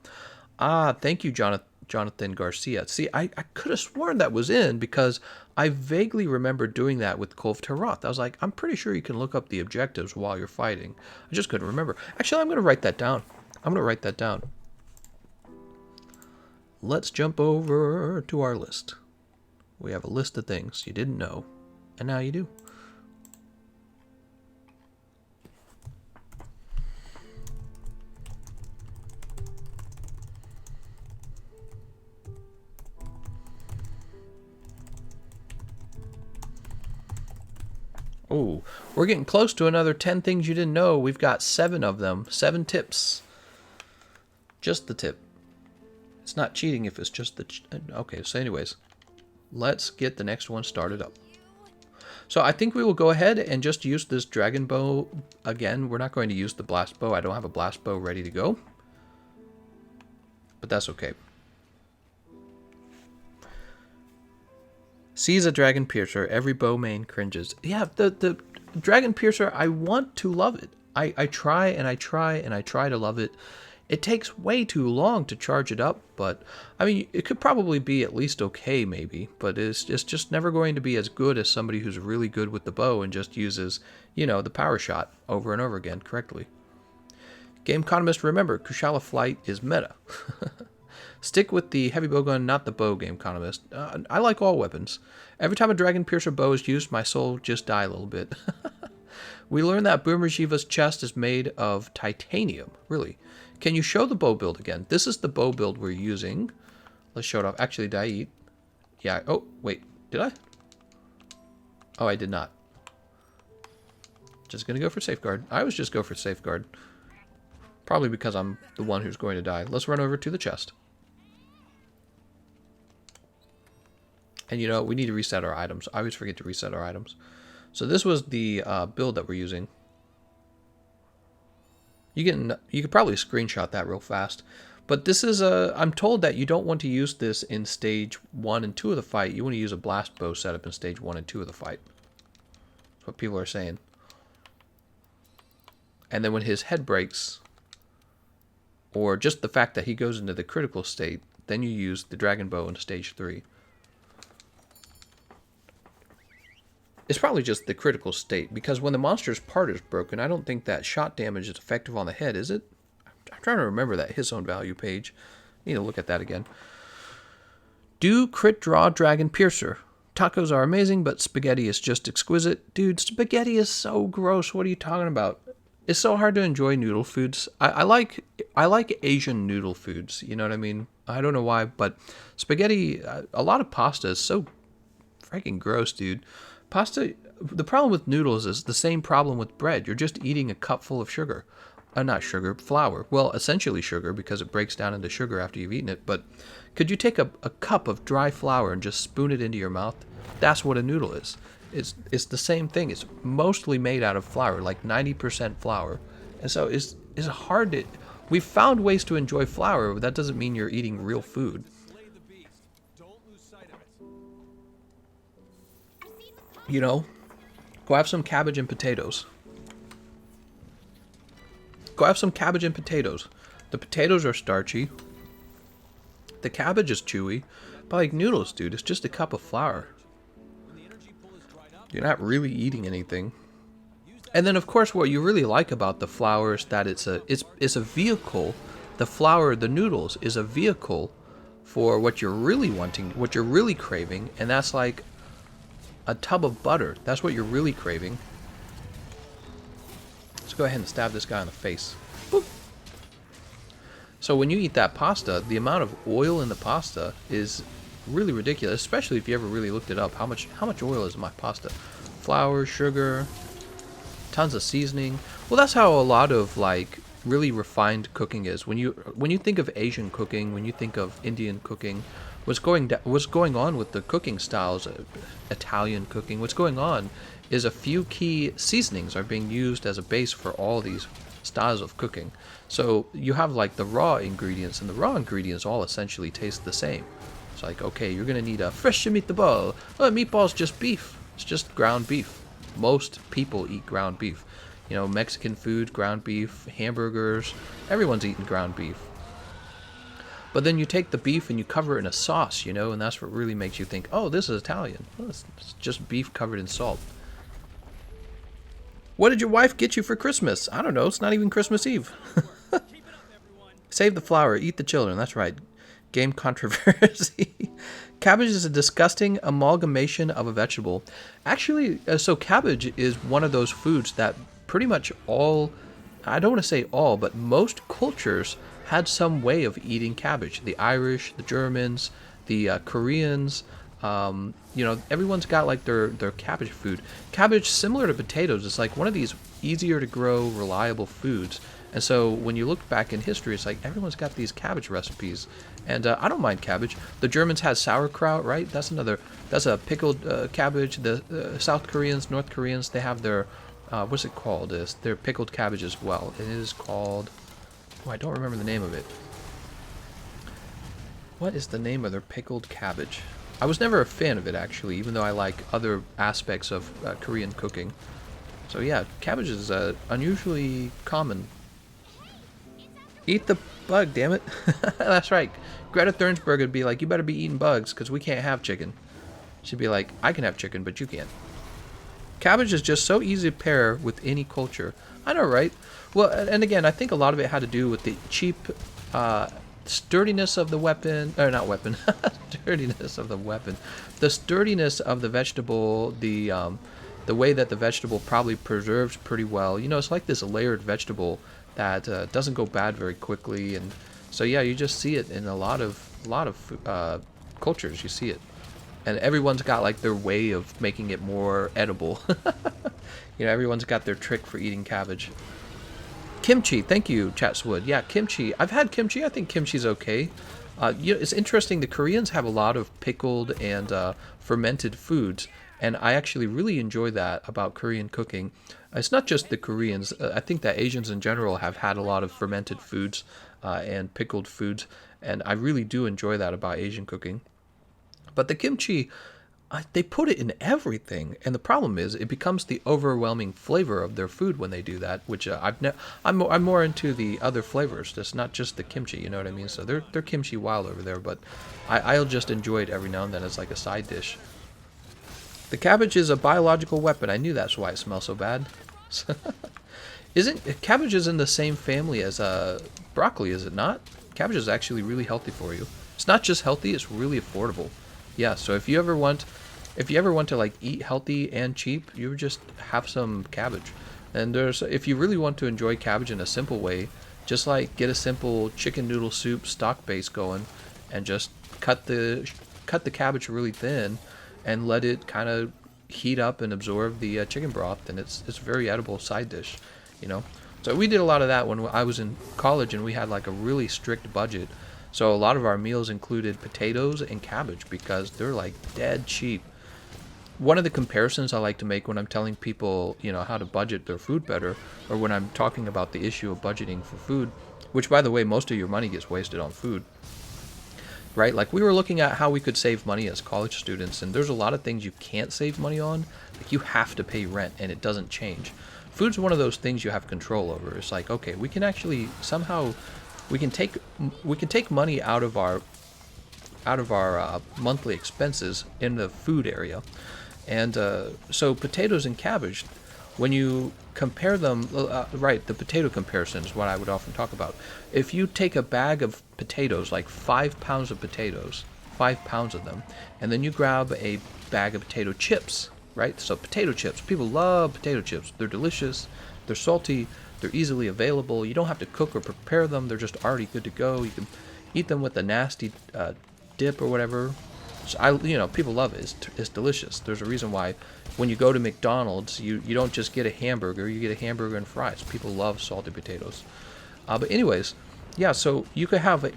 Ah, thank you, Jonathan Garcia. See, I could have sworn that was in because I vaguely remember doing that with Kolv Taroth. I was like, I'm pretty sure you can look up the objectives while you're fighting. I just couldn't remember. Actually, I'm going to write that down. Let's jump over to our list. We have a list of things you didn't know, and now you do. Oh, we're getting close to another 10 things you didn't know. We've got 7 of them. 7 tips. Just the tip. It's not cheating if it's just the... Okay, so anyways. Let's get the next one started up. So I think we will go ahead and just use this dragon bow again. We're not going to use the blast bow. I don't have a blast bow ready to go. But that's okay. Sees a dragon piercer, every bow main cringes. Yeah, the dragon piercer, I want to love it. I try and I try and I try to love it. It takes way too long to charge it up, but I mean, it could probably be at least okay, maybe, but it's just never going to be as good as somebody who's really good with the bow and just uses, you know, the power shot over and over again correctly. Gameconomist, remember, Kushala Flight is meta. Stick with the heavy bowgun, not the bow, Gameconomist. I like all weapons. Every time a dragon piercer bow is used, my soul just die a little bit. We learned that Safi'jiiva's chest is made of titanium. Really? Can you show the bow build again? This is the bow build we're using. Let's show it off. Actually, did I eat? Yeah. Oh, wait. Did I? Oh, I did not. Just going to go for safeguard. I always just go for safeguard. Probably because I'm the one who's going to die. Let's run over to the chest. And you know, we need to reset our items. I always forget to reset our items. So this was the build that we're using. You could probably screenshot that real fast. But this is I'm told that you don't want to use this in stage 1 and 2 of the fight. You want to use a blast bow setup in stage 1 and 2 of the fight. That's what people are saying. And then when his head breaks, or just the fact that he goes into the critical state, then you use the dragon bow in stage 3. It's probably just the critical state, because when the monster's part is broken, I don't think that shot damage is effective on the head, is it? I'm trying to remember that his own value page. Need to look at that again. Do crit draw dragon piercer. Tacos are amazing, but spaghetti is just exquisite. Dude, spaghetti is so gross. What are you talking about? It's so hard to enjoy noodle foods. I like Asian noodle foods. You know what I mean? I don't know why, but spaghetti, a lot of pasta is so freaking gross, dude. Pasta, the problem with noodles is the same problem with bread. You're just eating a cup full of sugar. Not sugar, flour. Well, essentially sugar, because it breaks down into sugar after you've eaten it. But could you take a cup of dry flour and just spoon it into your mouth? That's what a noodle is. It's the same thing. It's mostly made out of flour, like 90% flour. And so it's hard to... We've found ways to enjoy flour, but that doesn't mean you're eating real food. You know, go have some cabbage and potatoes. Go have some cabbage and potatoes. The potatoes are starchy. The cabbage is chewy. But like noodles, dude, it's just a cup of flour. You're not really eating anything. And then, of course, what you really like about the flour is that it's a vehicle. The flour, the noodles, is a vehicle for what you're really wanting, what you're really craving, and that's like a tub of butter. That's what you're really craving. Let's go ahead and stab this guy in the face. Boop. So when you eat that pasta, the amount of oil in the pasta is really ridiculous, especially if you ever really looked it up. How much oil is in my pasta? Flour, sugar, tons of seasoning. Well, that's how a lot of like really refined cooking is. When you think of Asian cooking, when you think of Indian cooking, what's going on with the cooking styles, Italian cooking, what's going on is a few key seasonings are being used as a base for all these styles of cooking. So you have like the raw ingredients, and the raw ingredients all essentially taste the same. It's like, okay, you're gonna need a fresh meatball. Oh, meatball's just beef. It's just ground beef. Most people eat ground beef. You know, Mexican food, ground beef, hamburgers, everyone's eating ground beef. But then you take the beef and you cover it in a sauce, you know, and that's what really makes you think, oh, this is Italian. Well, it's just beef covered in salt. What did your wife get you for Christmas? I don't know, it's not even Christmas Eve. Save the flour, eat the children, that's right. Game controversy. Cabbage is a disgusting amalgamation of a vegetable. Actually, so cabbage is one of those foods that pretty much all, I don't want to say all, but most cultures had some way of eating cabbage. The Irish, the Germans, the Koreans, you know, everyone's got like their cabbage food. Cabbage, similar to potatoes, is like one of these easier to grow, reliable foods. And so when you look back in history, it's like everyone's got these cabbage recipes. And I don't mind cabbage. The Germans had sauerkraut, right? That's a pickled cabbage. The South Koreans, North Koreans, they have their, what's it called? Their pickled cabbage as well. It is called, oh, I don't remember the name of it. What is the name of their pickled cabbage? I was never a fan of it, actually, even though I like other aspects of Korean cooking. So yeah, cabbage is unusually common. Eat the bug, damn it. That's right. Greta Thunberg would be like, you better be eating bugs, because we can't have chicken. She'd be like, I can have chicken, but you can't. Cabbage is just so easy to pair with any culture. I know, right? Well, and again, I think a lot of it had to do with the cheap sturdiness of the weapon, or not weapon, sturdiness of the weapon. The sturdiness of the vegetable, the way that the vegetable probably preserves pretty well. You know, it's like this layered vegetable that doesn't go bad very quickly, and so yeah, you just see it in a lot of cultures. You see it, and everyone's got like their way of making it more edible. You know, everyone's got their trick for eating cabbage. Kimchi, thank you, Chatswood. Yeah, kimchi. I've had kimchi. I think kimchi's okay. You know, it's interesting. The Koreans have a lot of pickled and fermented foods, and I actually really enjoy that about Korean cooking. It's not just the Koreans. I think that Asians in general have had a lot of fermented foods and pickled foods, and I really do enjoy that about Asian cooking. But the kimchi, they put it in everything, and the problem is it becomes the overwhelming flavor of their food when they do that. Which I'm more into the other flavors. That's not just the kimchi. You know what I mean? So they're kimchi wild over there, but I'll just enjoy it every now and then as like a side dish. The cabbage is a biological weapon. I knew that's why it smells so bad. Isn't cabbage is in the same family as broccoli? Is it not? Cabbage is actually really healthy for you. It's not just healthy; it's really affordable. Yeah. So if you ever want to like eat healthy and cheap, you just have some cabbage. And if you really want to enjoy cabbage in a simple way, just like get a simple chicken noodle soup stock base going, and just cut the cabbage really thin, and let it kind of heat up and absorb the chicken broth, and it's a very edible side dish, you know. So we did a lot of that when I was in college, and we had like a really strict budget. So a lot of our meals included potatoes and cabbage because they're like dead cheap. One of the comparisons I like to make when I'm telling people, you know, how to budget their food better, or when I'm talking about the issue of budgeting for food, which by the way, most of your money gets wasted on food. Right? Like we were looking at how we could save money as college students, and there's a lot of things you can't save money on. Like you have to pay rent and it doesn't change. Food's one of those things you have control over. It's like, okay, we can actually somehow we can take money out of our monthly expenses in the food area. And so potatoes and cabbage, when you compare them, right, the potato comparison is what I would often talk about. If you take a bag of potatoes, like 5 pounds of potatoes, 5 pounds of them, and then you grab a bag of potato chips, right? So potato chips, people love potato chips. They're delicious, they're salty, they're easily available. You don't have to cook or prepare them. They're just already good to go. You can eat them with a nasty dip or whatever. So people love it. It's delicious. There's a reason why when you go to McDonald's, you don't just get a hamburger. You get a hamburger and fries. People love salted potatoes. But anyways, yeah. So you could have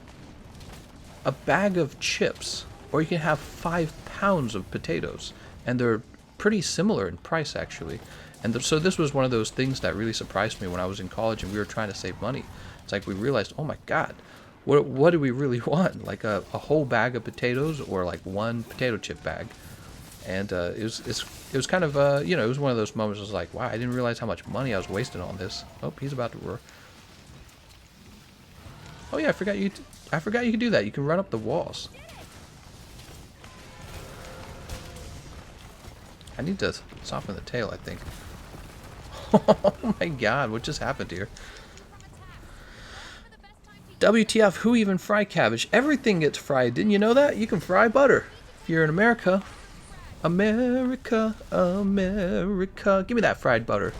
a bag of chips, or you can have 5 pounds of potatoes, and they're pretty similar in price actually. And so this was one of those things that really surprised me when I was in college and we were trying to save money. It's like we realized, oh my God, what do we really want? Like a whole bag of potatoes or like one potato chip bag? And it was kind of it was one of those moments. I was like, wow, I didn't realize how much money I was wasting on this. Oh, he's about to roar. Oh yeah, I forgot you could do that. You can run up the walls. I need to soften the tail, I think. Oh my God, what just happened here? WTF, who even fry cabbage? Everything gets fried. Didn't you know that? You can fry butter. If you're in America. America, America. Give me that fried butter.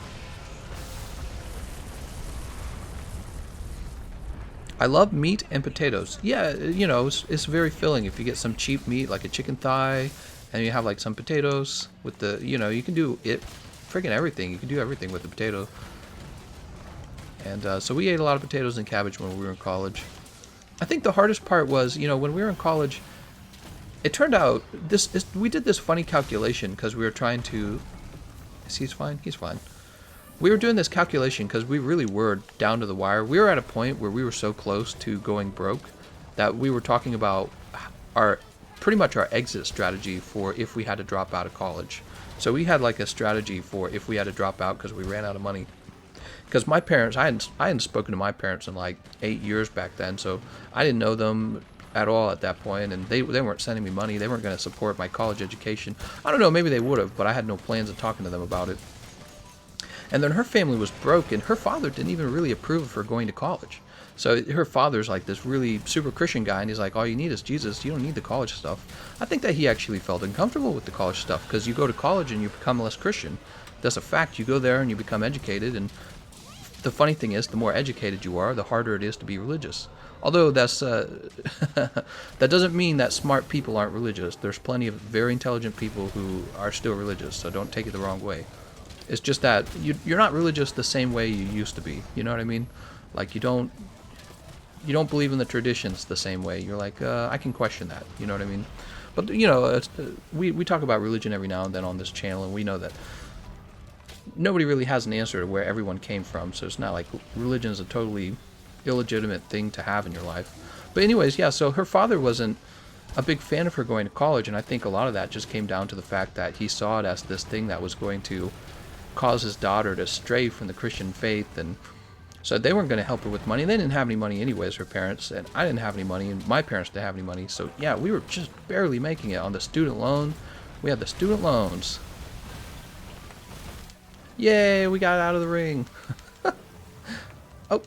I love meat and potatoes. Yeah, it's very filling if you get some cheap meat like a chicken thigh and you have like some potatoes with the, you can do it, freaking everything. You can do everything with the potato. And so we ate a lot of potatoes and cabbage when we were in college. I think the hardest part was, when we were in college, it turned out we did this funny calculation because we were trying to. Is he fine? He's fine. We were doing this calculation because we really were down to the wire. We were at a point where we were so close to going broke that we were talking about pretty much our exit strategy for if we had to drop out of college. So we had like a strategy for if we had to drop out because we ran out of money. Because my parents, I hadn't spoken to my parents in like 8 years back then, so I didn't know them at all at that point, and they weren't sending me money. They weren't going to support my college education. I don't know, maybe they would have, but I had no plans of talking to them about it. And then her family was broke, and her father didn't even really approve of her going to college. So her father's like this really super Christian guy, and he's like, all you need is Jesus. You don't need the college stuff. I think that he actually felt uncomfortable with the college stuff, because you go to college and you become less Christian. That's a fact. You go there and you become educated, and the funny thing is, the more educated you are, the harder it is to be religious. Although that's that doesn't mean that smart people aren't religious. There's plenty of very intelligent people who are still religious, so don't take it the wrong way. It's just that you're not religious the same way you used to be. You know what I mean? Like you don't believe in the traditions the same way. You're like, I can question that. You know what I mean? But we talk about religion every now and then on this channel, and we know that nobody really has an answer to where everyone came from, so it's not like religion is a totally illegitimate thing to have in your life. But anyways, yeah, so her father wasn't a big fan of her going to college, and I think a lot of that just came down to the fact that he saw it as this thing that was going to cause his daughter to stray from the Christian faith, and so they weren't going to help her with money. They didn't have any money anyways, her parents, and I didn't have any money, and my parents didn't have any money, so yeah, we were just barely making it on the student loan. We had the student loans. Yay, we got out of the ring. Oh.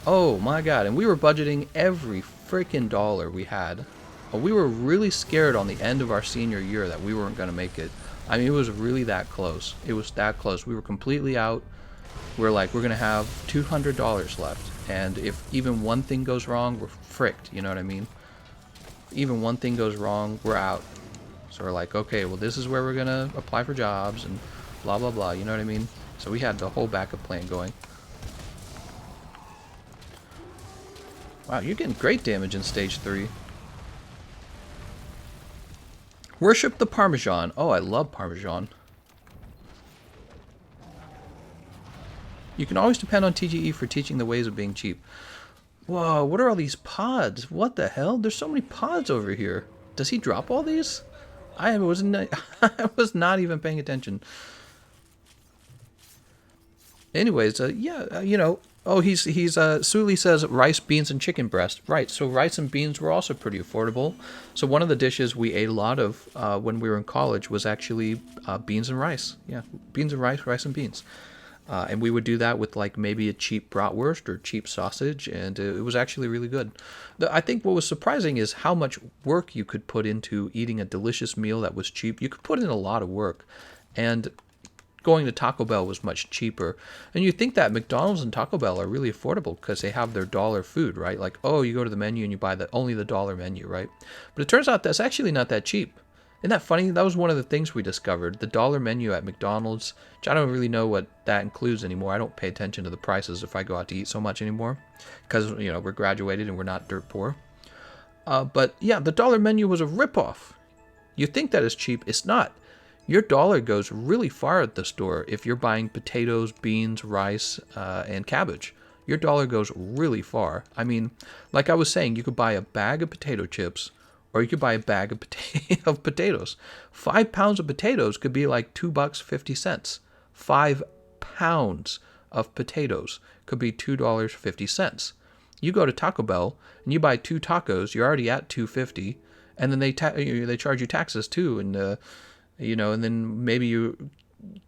Oh my God, and we were budgeting every freaking dollar we had. We were really scared on the end of our senior year that we weren't going to make it. I mean, it was really that close. It was that close. We were completely out. We're like, we're going to have $200 left. And if even one thing goes wrong, we're fricked. You know what I mean? Even one thing goes wrong, we're out. So we're like, okay, well, this is where we're going to apply for jobs and blah, blah, blah. You know what I mean? So we had the whole backup plan going. Wow, you're getting great damage in stage 3. Worship the Parmesan. Oh, I love Parmesan. You can always depend on TGE for teaching the ways of being cheap. Whoa, what are all these pods? What the hell? There's so many pods over here. Does he drop all these? I was not even paying attention. Anyways, yeah, you know. Oh, Suli says rice, beans, and chicken breast. Right. So rice and beans were also pretty affordable. So one of the dishes we ate a lot of when we were in college was actually beans and rice. Yeah, beans and rice, rice and beans. And we would do that with like maybe a cheap bratwurst or cheap sausage, and it was actually really good. I think what was surprising is how much work you could put into eating a delicious meal that was cheap. You could put in a lot of work, and going to Taco Bell was much cheaper. And you think that McDonald's and Taco Bell are really affordable because they have their dollar food, right? Like, oh, you go to the menu and you buy only the dollar menu, right? But it turns out that's actually not that cheap. Isn't that funny? That was one of the things we discovered. The dollar menu at McDonald's, which I don't really know what that includes anymore. I don't pay attention to the prices if I go out to eat so much anymore because, you know, we're graduated and we're not dirt poor. But yeah, the dollar menu was a ripoff. You think that is cheap. It's not. Your dollar goes really far at the store if you're buying potatoes, beans, rice, and cabbage. Your dollar goes really far. I mean, like I was saying, you could buy a bag of potato chips or you could buy a bag of, of potatoes. 5 pounds of potatoes could be like $2.50. 5 pounds of potatoes could be $2.50. You go to Taco Bell and you buy 2 tacos, you're already at $2.50, and then they charge you taxes too, and you know, and then maybe you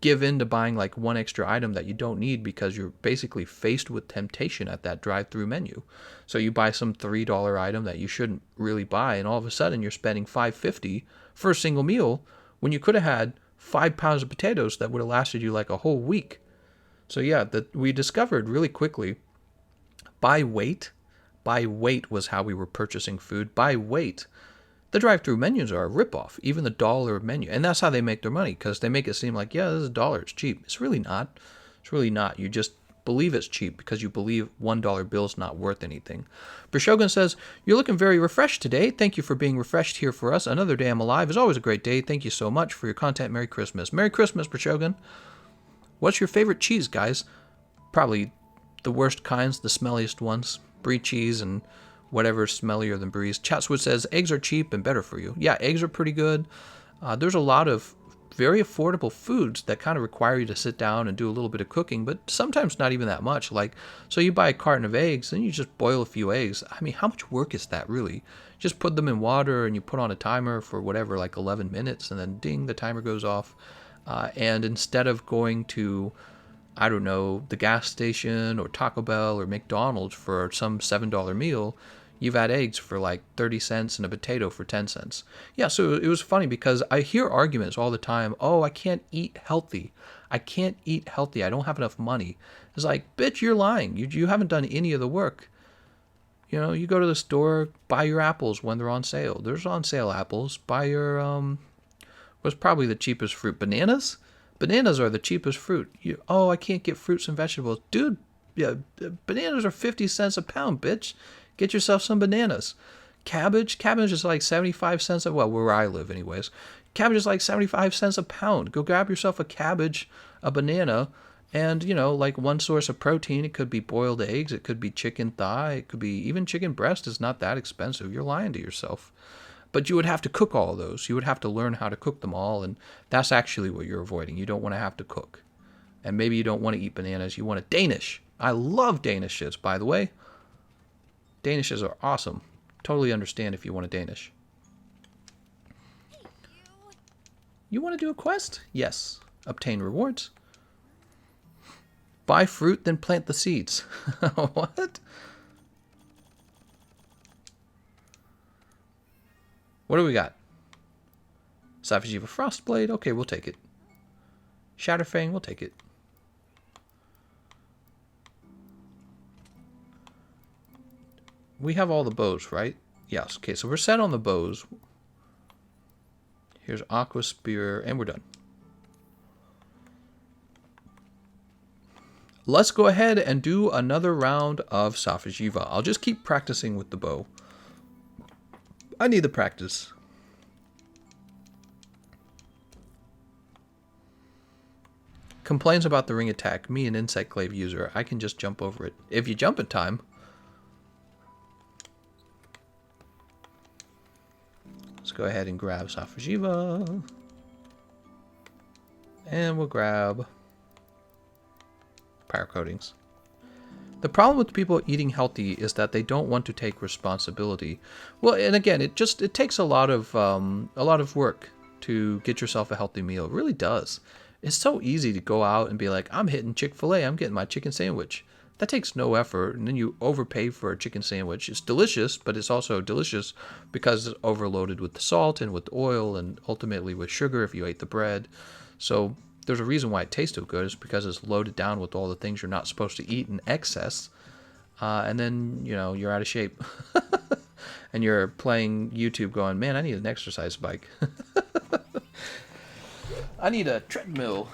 give in to buying like one extra item that you don't need because you're basically faced with temptation at that drive-through menu. So you buy some $3 item that you shouldn't really buy, and all of a sudden you're spending $5.50 for a single meal when you could have had 5 pounds of potatoes that would have lasted you like a whole week. So yeah, that we discovered really quickly by weight. By weight was how we were purchasing food. By weight. The drive-through menus are a ripoff, even the dollar menu. And that's how they make their money, because they make it seem like, yeah, this is a dollar, it's cheap. It's really not. It's really not. You just believe it's cheap because you believe $1 bill's not worth anything. Brashogun says, you're looking very refreshed today. Thank you for being refreshed here for us. Another day I'm alive is always a great day. Thank you so much for your content. Merry Christmas. Merry Christmas, Brashogun. What's your favorite cheese, guys? Probably the worst kinds, the smelliest ones. Brie cheese and whatever smellier than Breeze. Chatswood says, eggs are cheap and better for you. Yeah, eggs are pretty good. There's a lot of very affordable foods that kind of require you to sit down and do a little bit of cooking, but sometimes not even that much. Like, so you buy a carton of eggs, and you just boil a few eggs. I mean, how much work is that really? Just put them in water and you put on a timer for whatever, like 11 minutes, and then ding, the timer goes off. And instead of going to, I don't know, the gas station or Taco Bell or McDonald's for some $7 meal, you've had eggs for like 30 cents and a potato for 10 cents. Yeah, so it was funny because I hear arguments all the time. Oh, I can't eat healthy. I can't eat healthy. I don't have enough money. It's like, bitch, you're lying. You haven't done any of the work. You know, you go to the store, buy your apples when they're on sale. There's on sale apples. Buy your, what's probably the cheapest fruit? Bananas? Bananas are the cheapest fruit. Oh, I can't get fruits and vegetables. Dude, yeah, bananas are 50 cents a pound, bitch. Get yourself some bananas. Cabbage is like 75 cents a, well, where I live anyways. Cabbage is like 75 cents a pound. Go grab yourself a cabbage, a banana, and, you know, like one source of protein. It could be boiled eggs. It could be chicken thigh. It could be even chicken breast is not that expensive. You're lying to yourself. But you would have to cook all of those. You would have to learn how to cook them all, and that's actually what you're avoiding. You don't want to have to cook. And maybe you don't want to eat bananas. You want a Danish. I love Danishes, by the way. Danishes are awesome. Totally understand if you want a Danish. You want to do a quest? Yes. Obtain rewards. Buy fruit, then plant the seeds. What? What do we got? Safi'jiiva Frostblade. Okay, we'll take it. Shatterfang, we'll take it. We have all the bows, right? Yes. Okay, so we're set on the bows. Here's Aqua Spear, and we're done. Let's go ahead and do another round of Safi'jiiva. I'll just keep practicing with the bow. I need the practice. Complains about the ring attack. Me, an insect glaive user, I can just jump over it. If you jump in time. Let's go ahead and grab Safi'jiiva. And we'll grab powder coatings. The problem with people eating healthy is that they don't want to take responsibility. Well, and again, it takes a lot of work to get yourself a healthy meal. It really does. It's so easy to go out and be like, I'm hitting Chick-fil-A, I'm getting my chicken sandwich. That takes no effort, and then you overpay for a chicken sandwich. It's delicious, but it's also delicious because it's overloaded with salt and with oil and ultimately with sugar if you ate the bread. So there's a reason why it tastes so good. It's because it's loaded down with all the things you're not supposed to eat in excess. And then, you're out of shape. And you're playing YouTube going, man, I need an exercise bike. I need a treadmill.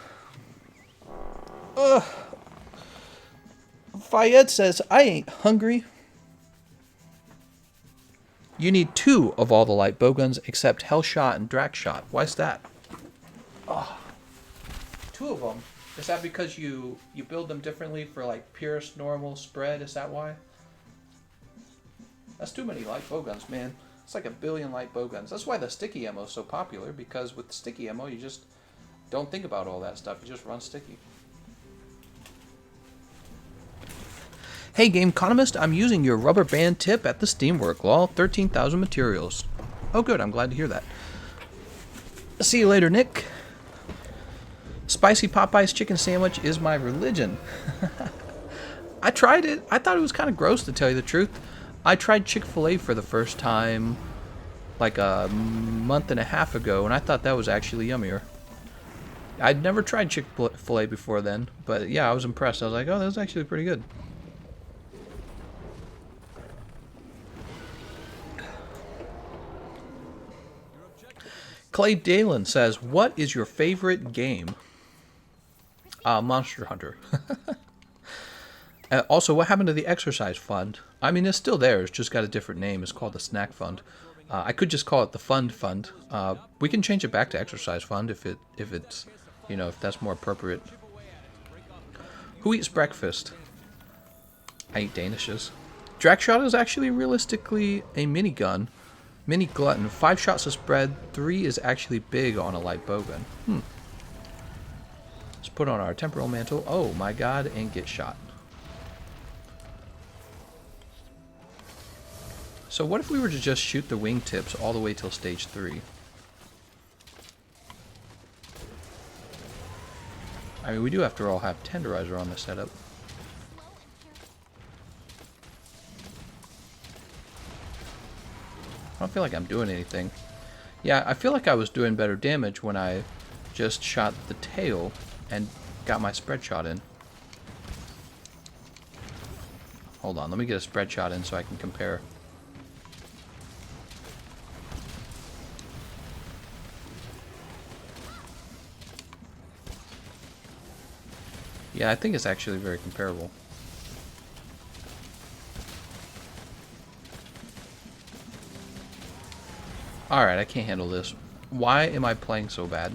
Ugh. Fayed says, I ain't hungry. You need 2 of all the light bowguns except Hellshot and Drakshot. Why's that? Oh. 2 of them? Is that because you build them differently for like Pierce, normal, spread? Is that why? That's too many light bowguns, man. It's like 1 billion light bowguns. That's why the sticky ammo is so popular, because with sticky ammo you just don't think about all that stuff. You just run sticky. Hey Gameconomist, I'm using your rubber band tip at the Steamwork Law, 13,000 materials. Oh good, I'm glad to hear that. See you later, Nick. Spicy Popeye's chicken sandwich is my religion. I tried it. I thought it was kind of gross, to tell you the truth. I tried Chick-fil-A for the first time like a month and a half ago, and I thought that was actually yummier. I'd never tried Chick-fil-A before then, but yeah, I was impressed. I was like, oh, that was actually pretty good. Clay Dalen says, what is your favorite game? Monster Hunter. Also, what happened to the exercise fund? I mean, it's still there. It's just got a different name. It's called the Snack Fund. I could just call it the Fund Fund. We can change it back to Exercise Fund if it's, if that's more appropriate. Who eats breakfast? I eat Danishes. Drakshot is actually realistically a minigun. Mini glutton. 5 shots of spread. 3 is actually big on a light bowgun. Let's put on our temporal mantle. Oh my god, and get shot. So what if we were to just shoot the wingtips all the way till stage 3? I mean, we do after all have tenderizer on the setup. I don't feel like I'm doing anything. Yeah, I feel like I was doing better damage when I just shot the tail and got my spread shot in. Hold on, let me get a spread shot in so I can compare. Yeah, I think it's actually very comparable. Alright, I can't handle this. Why am I playing so bad?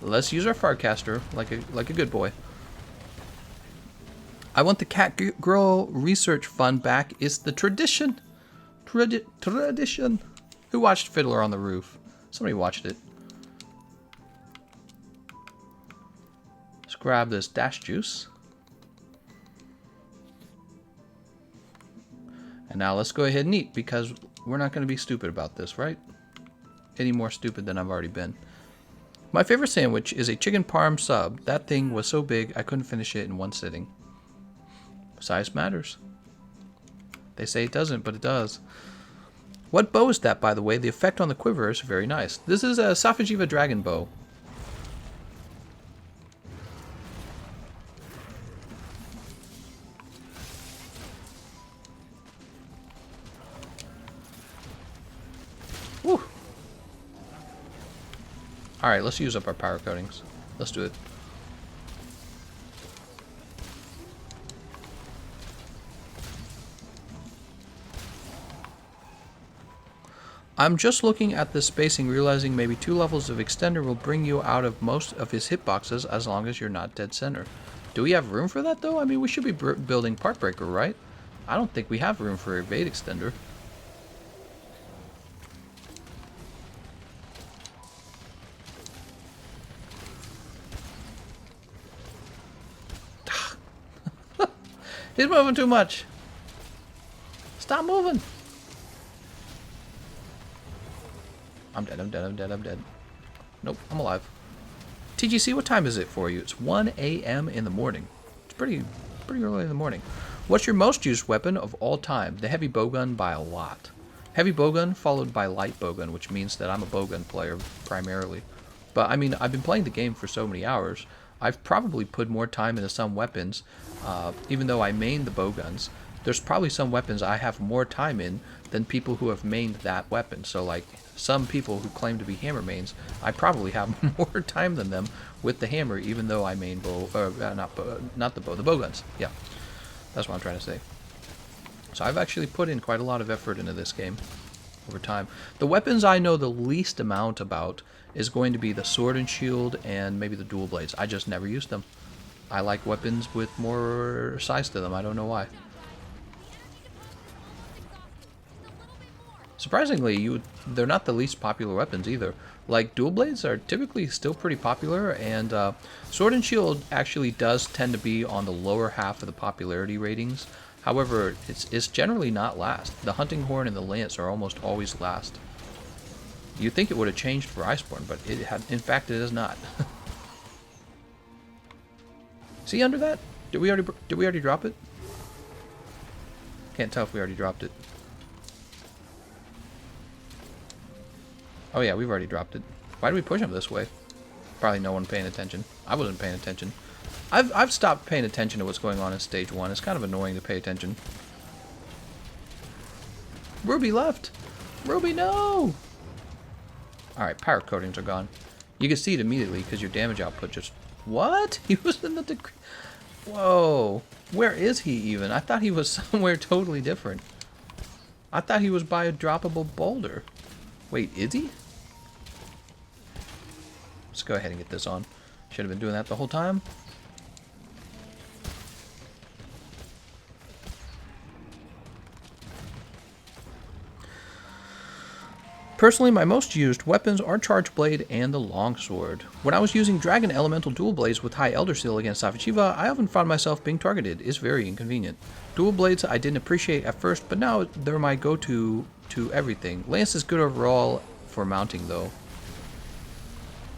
Let's use our Farcaster like a good boy. I want the Cat Girl Research Fund back. It's the tradition. Tradition. Who watched Fiddler on the Roof? Somebody watched it. Let's grab this dash juice. And now let's go ahead and eat, because we're not going to be stupid about this, right? Any more stupid than I've already been. My favorite sandwich is a chicken parm sub. That thing was so big I couldn't finish it in one sitting. Size matters. They say it doesn't, but it does. What bow is that, by the way? The effect on the quiver is very nice. This is a Safi'jiiva dragon bow. Woo! Alright, let's use up our power coatings. Let's do it. I'm just looking at this spacing, realizing maybe 2 levels of extender will bring you out of most of his hitboxes as long as you're not dead center. Do we have room for that, though? I mean, we should be building Part Breaker, right? I don't think we have room for a evade extender. He's moving too much. Stop moving. I'm dead, I'm dead, I'm dead, I'm dead. Nope, I'm alive. TGC, what time is it for you? It's 1 a.m. in the morning. It's pretty early in the morning. What's your most used weapon of all time? The heavy bowgun by a lot. Heavy bowgun followed by light bowgun, which means that I'm a bowgun player primarily. But I mean, I've been playing the game for so many hours. I've probably put more time into some weapons, even though I main the bowguns. There's probably some weapons I have more time in than people who have mained that weapon. So like some people who claim to be hammer mains, I probably have more time than them with the hammer, even though I main not the bowguns. Yeah, that's what I'm trying to say. So I've actually put in quite a lot of effort into this game over time. The weapons I know the least amount about is going to be the sword and shield and maybe the dual blades. I just never used them. I like weapons with more size to them. I don't know why. Surprisingly, they're not the least popular weapons either. Like, dual blades are typically still pretty popular, and sword and shield actually does tend to be on the lower half of the popularity ratings. However, it's generally not last. The hunting horn and the lance are almost always last. You'd think it would have changed for Iceborne, but in fact, it has not. See under that? Did we already drop it? Can't tell if we already dropped it. Oh yeah, we've already dropped it. Why do we push him this way? Probably no one paying attention. I wasn't paying attention. I've stopped paying attention to what's going on in stage 1. It's kind of annoying to pay attention. Ruby left! Ruby, no! Alright, power coatings are gone. You can see it immediately because your damage output just... What? He was in the... Whoa. Where is he even? I thought he was somewhere totally different. I thought he was by a droppable boulder. Wait, is he? Let's go ahead and get this on. Should have been doing that the whole time. Personally, my most used weapons are Charge Blade and the Longsword. When I was using Dragon Elemental Dual Blades with High Elder Seal against Safi'jiiva, I often found myself being targeted. It's very inconvenient. Dual Blades I didn't appreciate at first, but now they're my go-to to everything. Lance is good overall for mounting though.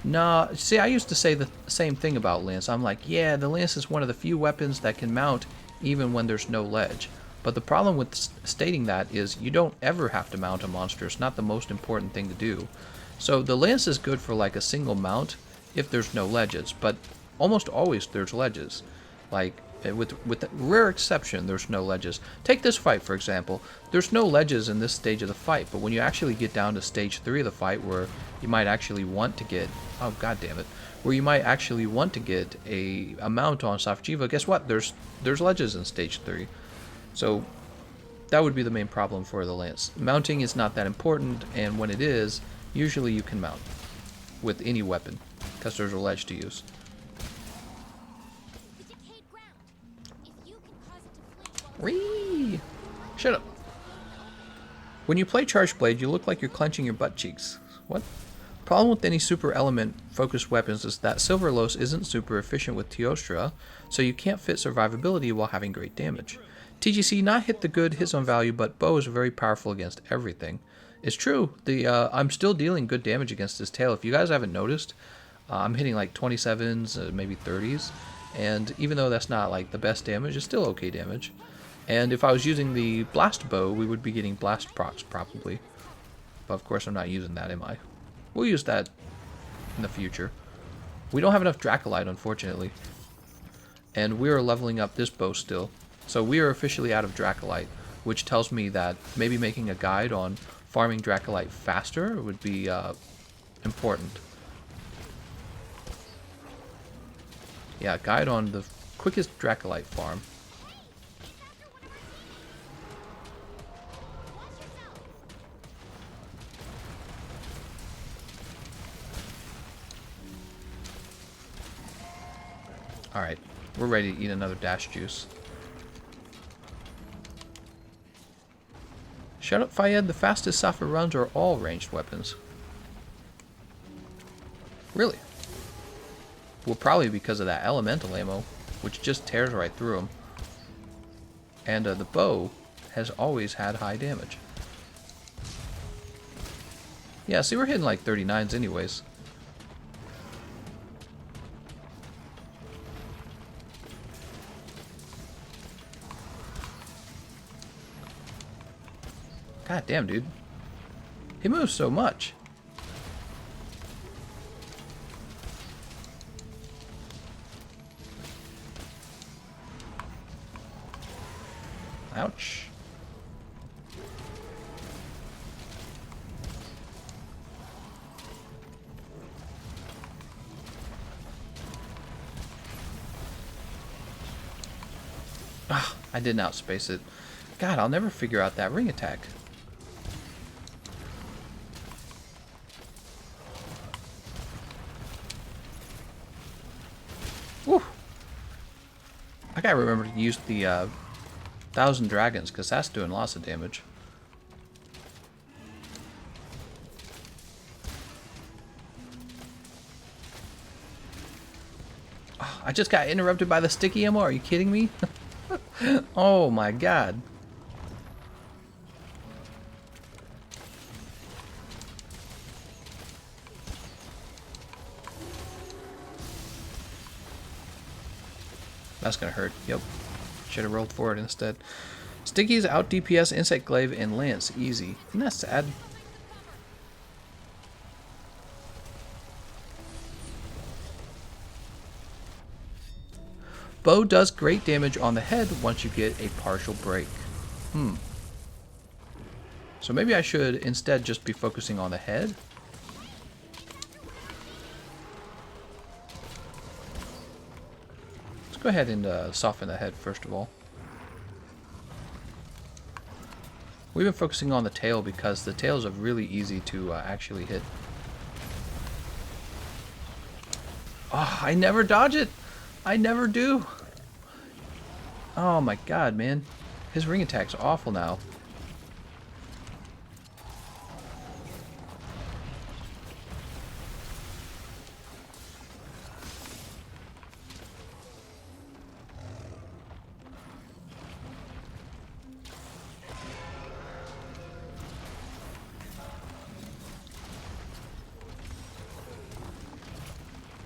Nah, see, I used to say the same thing about Lance. I'm like, yeah, the Lance is one of the few weapons that can mount even when there's no ledge. But the problem with stating that is you don't ever have to mount a monster. It's not the most important thing to do. So the Lance is good for like a single mount if there's no ledges, but almost always there's ledges. Like, with a rare exception, there's no ledges. Take this fight, for example. There's no ledges in this stage of the fight, but when you actually get down to stage 3 of the fight, where you might actually want to get... Oh, god damn it. Where you might actually want to get a mount on Safi'jiiva, guess what? There's ledges in stage 3. So that would be the main problem for the Lance. Mounting is not that important, and when it is, usually you can mount with any weapon, because there's a ledge to use. Whee! Shut up. When you play Charge Blade, you look like you're clenching your butt cheeks. What? Problem with any super element focused weapons is that Silverlos isn't super efficient with Teostra, so you can't fit survivability while having great damage. TGC not hit the good hit zone value, but bow is very powerful against everything. It's true. I'm still dealing good damage against this tail. If you guys haven't noticed, I'm hitting like 27s, maybe 30s, and even though that's not like the best damage, it's still okay damage. And if I was using the blast bow, we would be getting blast procs probably. But of course I'm not using that, am I? We'll use that in the future. We don't have enough Dracolite, unfortunately. And we are leveling up this bow still. So we are officially out of Dracolite, which tells me that maybe making a guide on farming Dracolite faster would be important. Yeah, guide on the quickest Dracolite farm. Alright, we're ready to eat another dash juice. Shut up, Fayed. The fastest Safa runs are all ranged weapons. Really? Well, probably because of that elemental ammo, which just tears right through them. And the bow has always had high damage. Yeah, see, we're hitting like 39s anyways. God damn, dude. He moves so much. Ouch. Ah, I didn't outspace it. God, I'll never figure out that ring attack. Woo! I gotta remember to use the 1,000 dragons, because that's doing lots of damage. Oh, I just got interrupted by the sticky ammo. Are you kidding me? Oh my god. That's gonna hurt. Yep. Should have rolled for it instead. Sticky's out DPS, Insect Glaive, and Lance. Easy. Isn't that sad? Bow does great damage on the head once you get a partial break. So maybe I should instead just be focusing on the head? Let's go ahead and soften the head first of all. We've been focusing on the tail because the tails are really easy to actually hit. Oh, I never dodge it! I never do! Oh my god, man. His ring attack's awful now.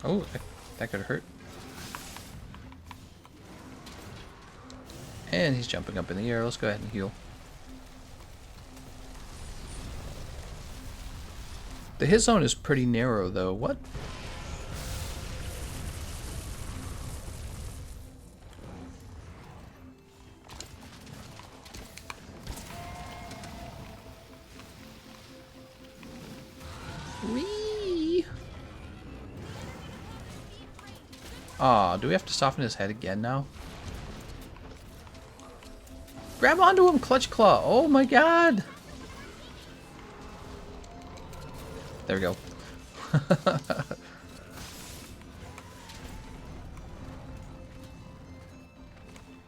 Oh, that could hurt. And he's jumping up in the air. Let's go ahead and heal. The hit zone is pretty narrow, though. What? Whee! Aw, do we have to soften his head again now? Grab onto him, Clutch Claw. Oh my god. There we go.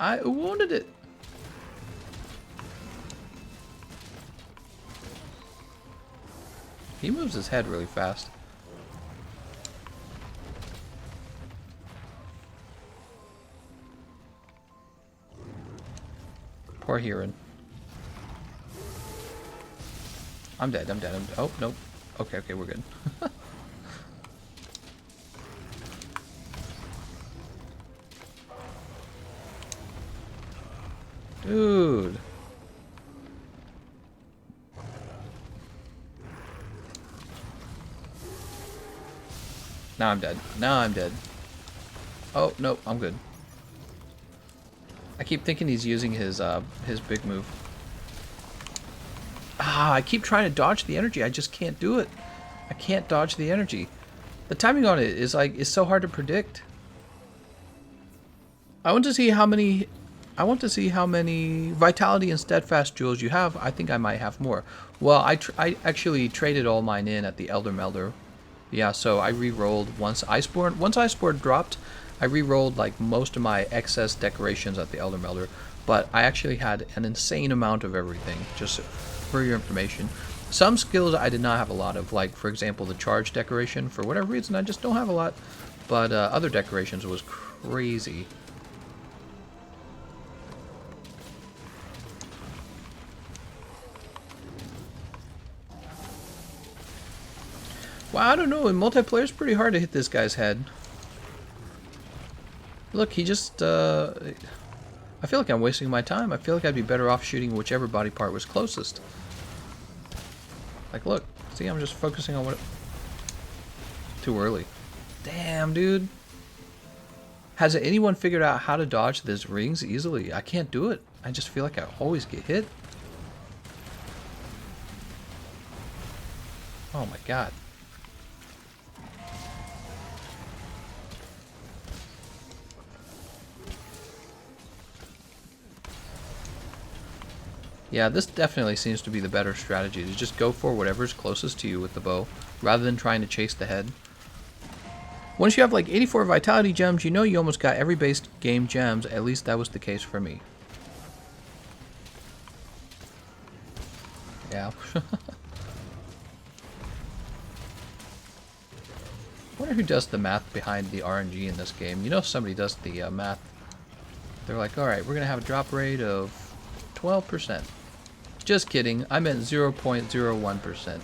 I wounded it. He moves his head really fast. Poor Heron. I'm dead, I'm dead, oh, nope. Okay, okay, we're good. Dude. Now I'm dead. Now I'm dead. Oh, no, I'm good. I keep thinking he's using his big move. Ah, I keep trying to dodge the energy. I just can't do it. I can't dodge the energy. The timing on it is so hard to predict. I want to see how many vitality and steadfast jewels you have. I think I might have more. Well, I actually traded all mine in at the Elder Melder. Yeah, so I re-rolled once Iceborne. Once Iceborne dropped, I re-rolled like most of my excess decorations at the Elder Melder. But I actually had an insane amount of everything, just for your information. Some skills I did not have a lot of, like for example the charge decoration. For whatever reason I just don't have a lot. But other decorations was crazy. Well, I don't know. In multiplayer, it's pretty hard to hit this guy's head. Look, he just, I feel like I'm wasting my time. I feel like I'd be better off shooting whichever body part was closest. Like, look. See, I'm just focusing on what... Too early. Damn, dude. Has anyone figured out how to dodge these rings easily? I can't do it. I just feel like I always get hit. Oh my god. Yeah, this definitely seems to be the better strategy, to just go for whatever's closest to you with the bow, rather than trying to chase the head. Once you have like 84 vitality gems, you know you almost got every base game gems. At least that was the case for me. Yeah. I wonder who does the math behind the RNG in this game. You know somebody does the math. They're like, alright, we're going to have a drop rate of 12%. Just kidding. I meant 0.01%.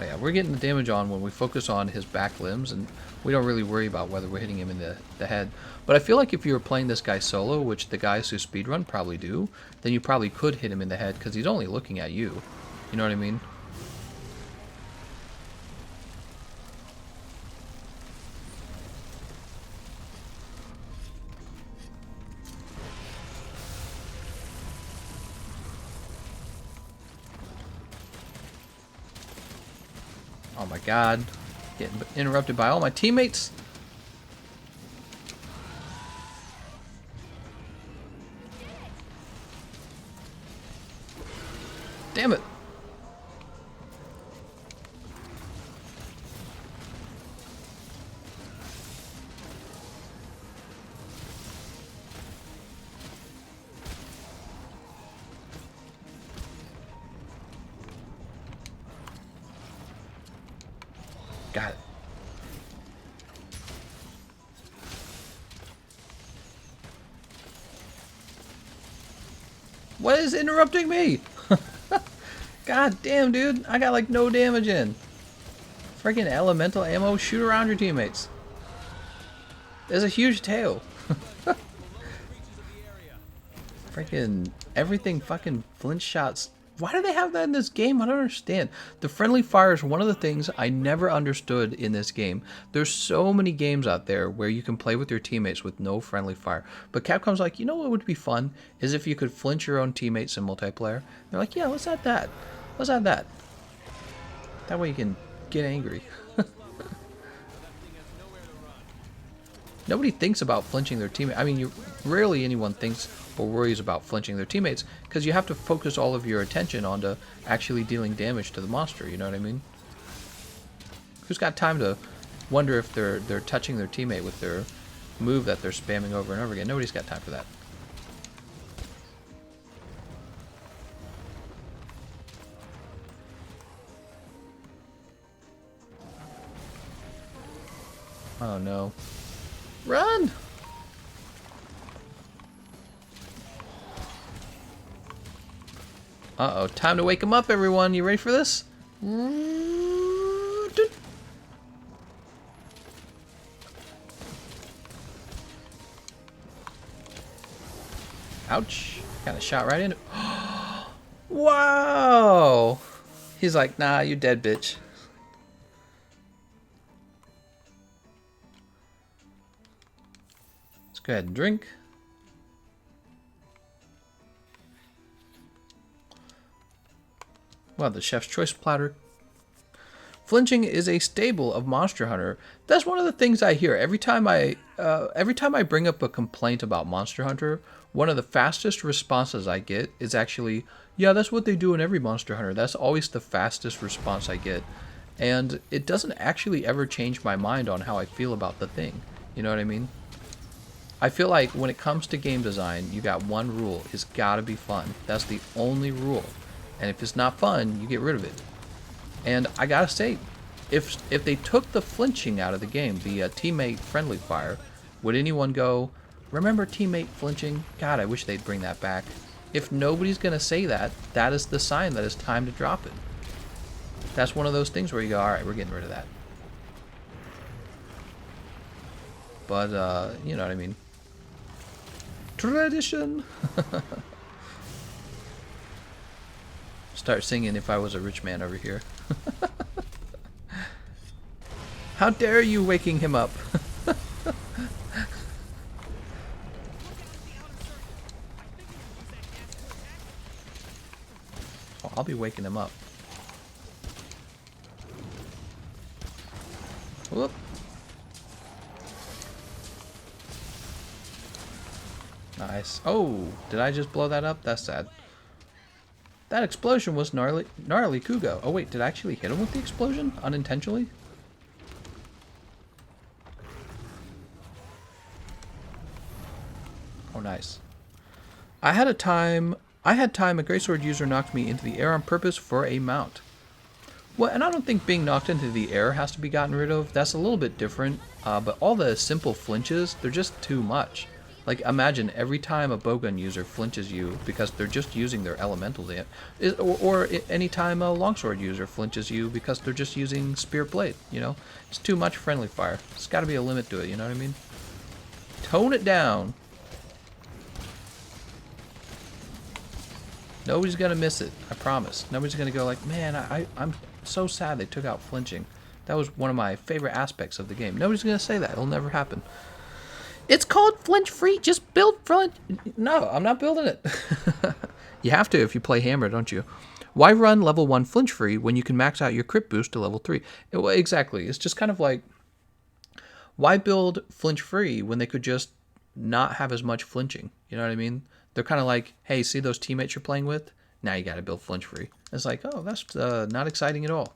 Oh yeah, we're getting the damage on when we focus on his back limbs, and we don't really worry about whether we're hitting him in the head. But I feel like if you were playing this guy solo, which the guys who speedrun probably do, then you probably could hit him in the head because he's only looking at you. You know what I mean? Oh my god. Getting interrupted by all my teammates. Damn it. Got it. What is interrupting me? God damn, dude. I got like no damage in. Freaking elemental ammo. Shoot around your teammates. There's a huge tail. Freaking everything fucking flinch shots. Why do they have that in this game? I don't understand. The friendly fire is one of the things I never understood in this game. There's so many games out there where you can play with your teammates with no friendly fire. But Capcom's like, you know what would be fun? Is if you could flinch your own teammates in multiplayer. They're like, yeah, let's add that. Let's add that. That way you can get angry. Nobody thinks about flinching their teammate. I mean, rarely anyone thinks or worries about flinching their teammates because you have to focus all of your attention onto actually dealing damage to the monster. You know what I mean? Who's got time to wonder if they're touching their teammate with their move that they're spamming over and over again? Nobody's got time for that. Oh no. Run! Uh-oh, time to wake him up, everyone. You ready for this? Ouch. Got a shot right in it. Wow! He's like, nah, you dead, bitch. Let's go ahead and drink. Well, the chef's choice platter. Flinching is a staple of Monster Hunter. That's one of the things I hear every time I bring up a complaint about Monster Hunter. One of the fastest responses I get is actually, yeah, that's what they do in every Monster Hunter. That's always the fastest response I get, and it doesn't actually ever change my mind on how I feel about the thing. You know what I mean? I feel like when it comes to game design, you got one rule: it's gotta be fun. That's the only rule. And if it's not fun, you get rid of it. And I gotta say, if they took the flinching out of the game, the teammate friendly fire, would anyone go, remember teammate flinching? God, I wish they'd bring that back. If nobody's gonna say that, that is the sign that it's time to drop it. That's one of those things where you go, all right, we're getting rid of that. But, you know what I mean. Tradition! Start singing If I Was a Rich Man over here. How dare you waking him up? Oh, I'll be waking him up. Whoop. Nice. Oh, did I just blow that up? That's sad. That explosion was gnarly Kugo. Oh wait, did I actually hit him with the explosion? Unintentionally? Oh, nice. I had time a greatsword user knocked me into the air on purpose for a mount. Well, and I don't think being knocked into the air has to be gotten rid of. That's a little bit different. But all the simple flinches, they're just too much. Like, imagine every time a bowgun user flinches you because they're just using their elemental, or any time a longsword user flinches you because they're just using spear blade. You know, it's too much friendly fire. There's got to be a limit to it. You know what I mean? Tone it down. Nobody's gonna miss it. I promise. Nobody's gonna go like, man, I'm so sad they took out flinching. That was one of my favorite aspects of the game. Nobody's gonna say that. It'll never happen. It's called flinch free. Just build flinch. No, I'm not building it. You have to if you play Hammer, don't you? Why run level 1 flinch free when you can max out your crit boost to level 3? Exactly. It's just kind of like, why build flinch free when they could just not have as much flinching? You know what I mean? They're kind of like, hey, see those teammates you're playing with? Now you got to build flinch free. It's like, oh, that's not exciting at all.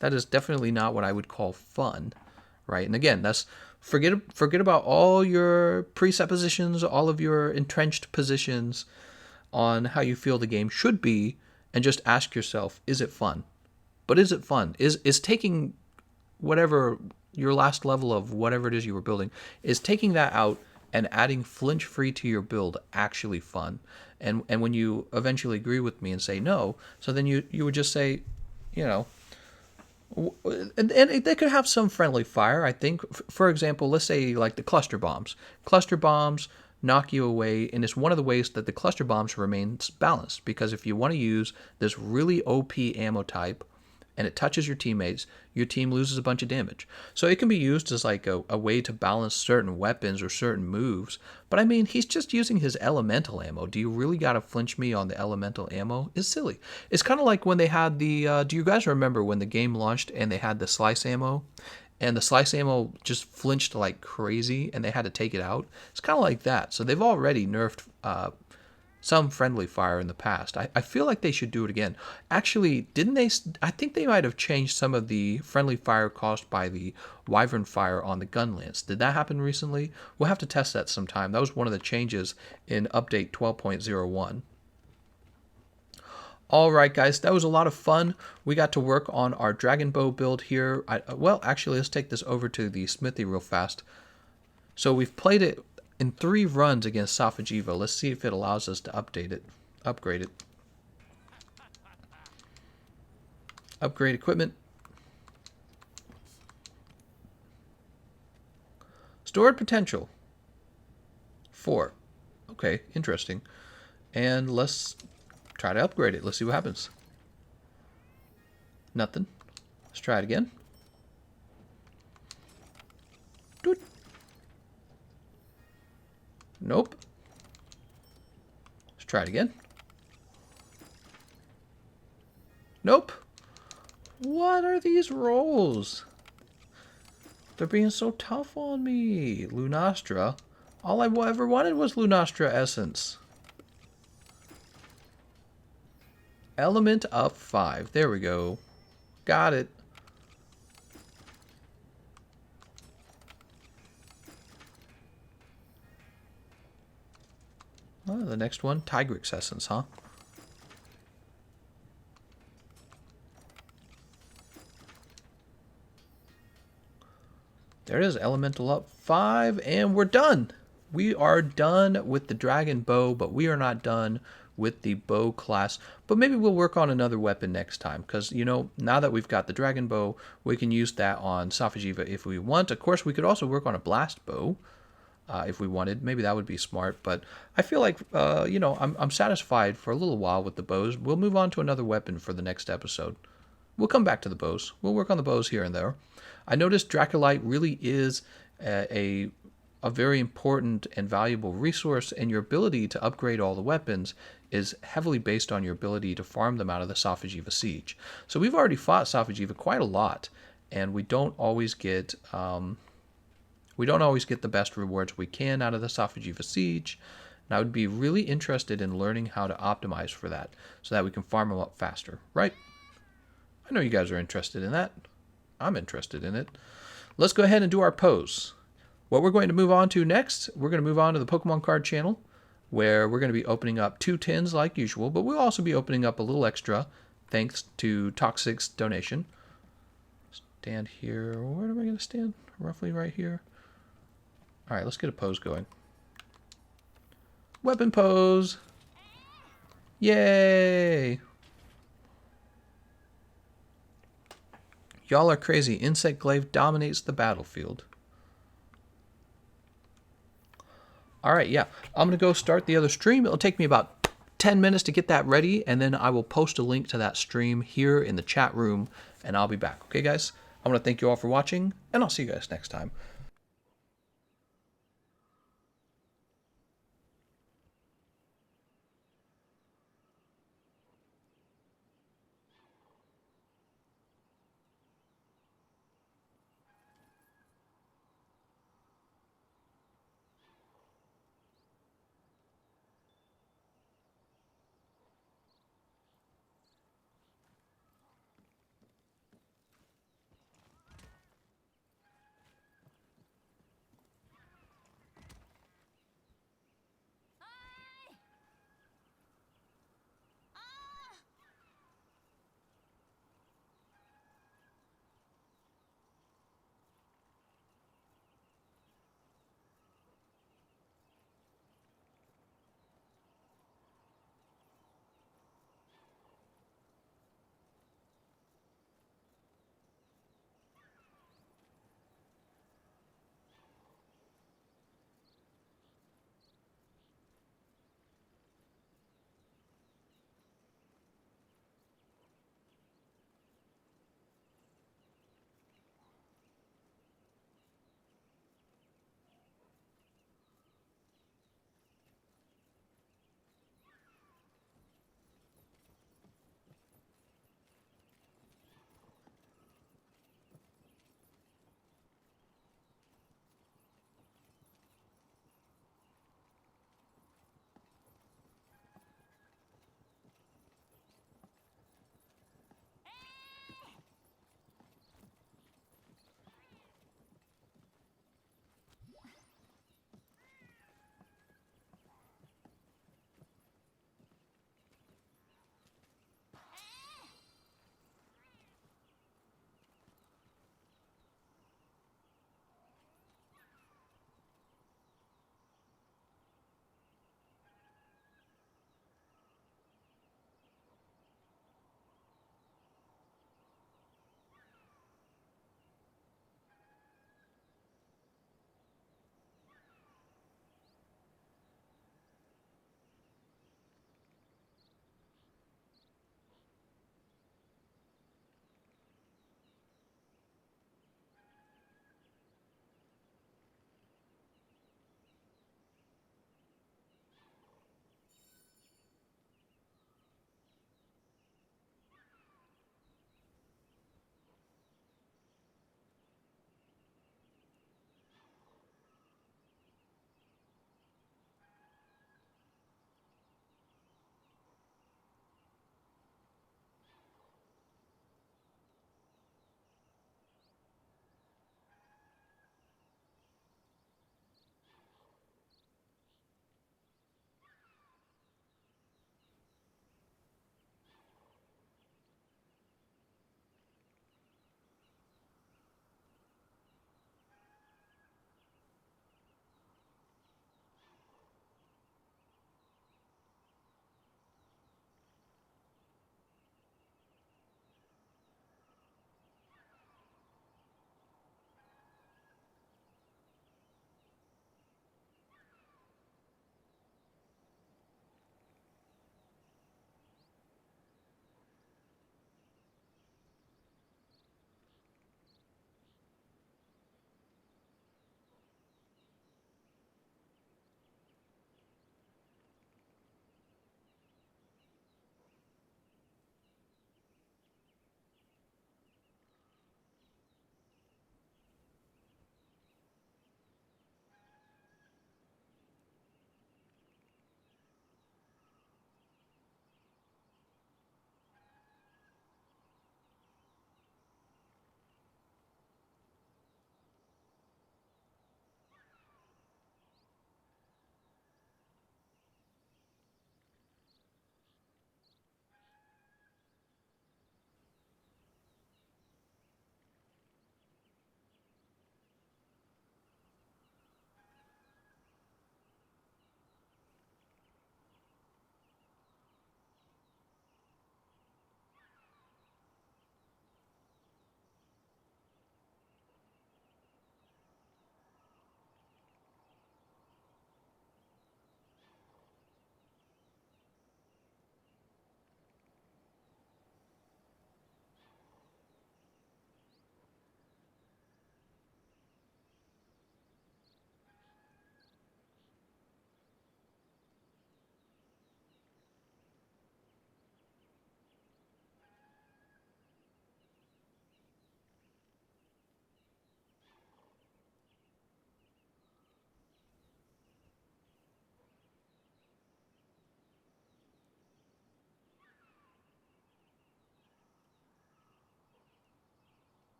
That is definitely not what I would call fun, right? And again, that's forget about all your presuppositions, all of your entrenched positions on how you feel the game should be, and just ask yourself, is it fun? But is it fun? Is taking whatever your last level of whatever it is you were building, is taking that out and adding flinch free to your build actually fun? And when you eventually agree with me and say no, so then you would just say, you know, and they could have some friendly fire, I think. For example, let's say like the cluster bombs. Cluster bombs knock you away, and it's one of the ways that the cluster bombs remains balanced, because if you want to use this really OP ammo type and it touches your teammates, your team loses a bunch of damage. So it can be used as like a way to balance certain weapons or certain moves. But I mean, he's just using his elemental ammo. Do you really got to flinch me on the elemental ammo? It's silly. It's kind of like when they had the, do you guys remember when the game launched and they had the slice ammo? And the slice ammo just flinched like crazy and they had to take it out. It's kind of like that. So they've already nerfed some friendly fire in the past. I feel like they should do it again. Actually, didn't they? I think they might have changed some of the friendly fire caused by the wyvern fire on the gun lance. Did that happen recently? We'll have to test that sometime. That was one of the changes in update 12.01. All right, guys, that was a lot of fun. We got to work on our dragon bow build here. Well, actually, let's take this over to the smithy real fast. So we've played it in 3 runs against Safi'jiiva. Let's see if it allows us to upgrade it. Upgrade equipment. Stored potential. 4. Okay, interesting. And let's try to upgrade it. Let's see what happens. Nothing. Let's try it again. Doot. Nope. Let's try it again. Nope. What are these rolls? They're being so tough on me. Lunastra. All I ever wanted was Lunastra Essence. Element up 5. There we go. Got it. Oh, the next one, Tigrix Essence, huh? There it is, Elemental up 5, and we're done. We are done with the dragon bow, but we are not done with the bow class, but maybe we'll work on another weapon next time, because, you know, now that we've got the dragon bow, we can use that on Safi'jiiva if we want. Of course, we could also work on a blast bow if we wanted. Maybe that would be smart, but I feel like, you know, I'm satisfied for a little while with the bows. We'll move on to another weapon for the next episode. We'll come back to the bows. We'll work on the bows here and there. I noticed Draculite really is a very important and valuable resource, and your ability to upgrade all the weapons is heavily based on your ability to farm them out of the Safi'jiiva siege. So we've already fought Safi'jiiva quite a lot, and we don't always get the best rewards we can out of the Safi'jiiva siege. And I would be really interested in learning how to optimize for that, so that we can farm them up faster, right? I know you guys are interested in that. I'm interested in it. Let's go ahead and do our pose. What we're going to move on to next, we're going to move on to the Pokemon card channel, where we're going to be opening up 2 tins like usual, but we'll also be opening up a little extra thanks to Toxic's donation. Stand here. Where am I going to stand? Roughly right here. All right, let's get a pose going. Weapon pose. Yay! Y'all are crazy. Insect Glaive dominates the battlefield. All right, yeah. I'm going to go start the other stream. It'll take me about 10 minutes to get that ready, and then I will post a link to that stream here in the chat room, and I'll be back. Okay, guys? I want to thank you all for watching, and I'll see you guys next time.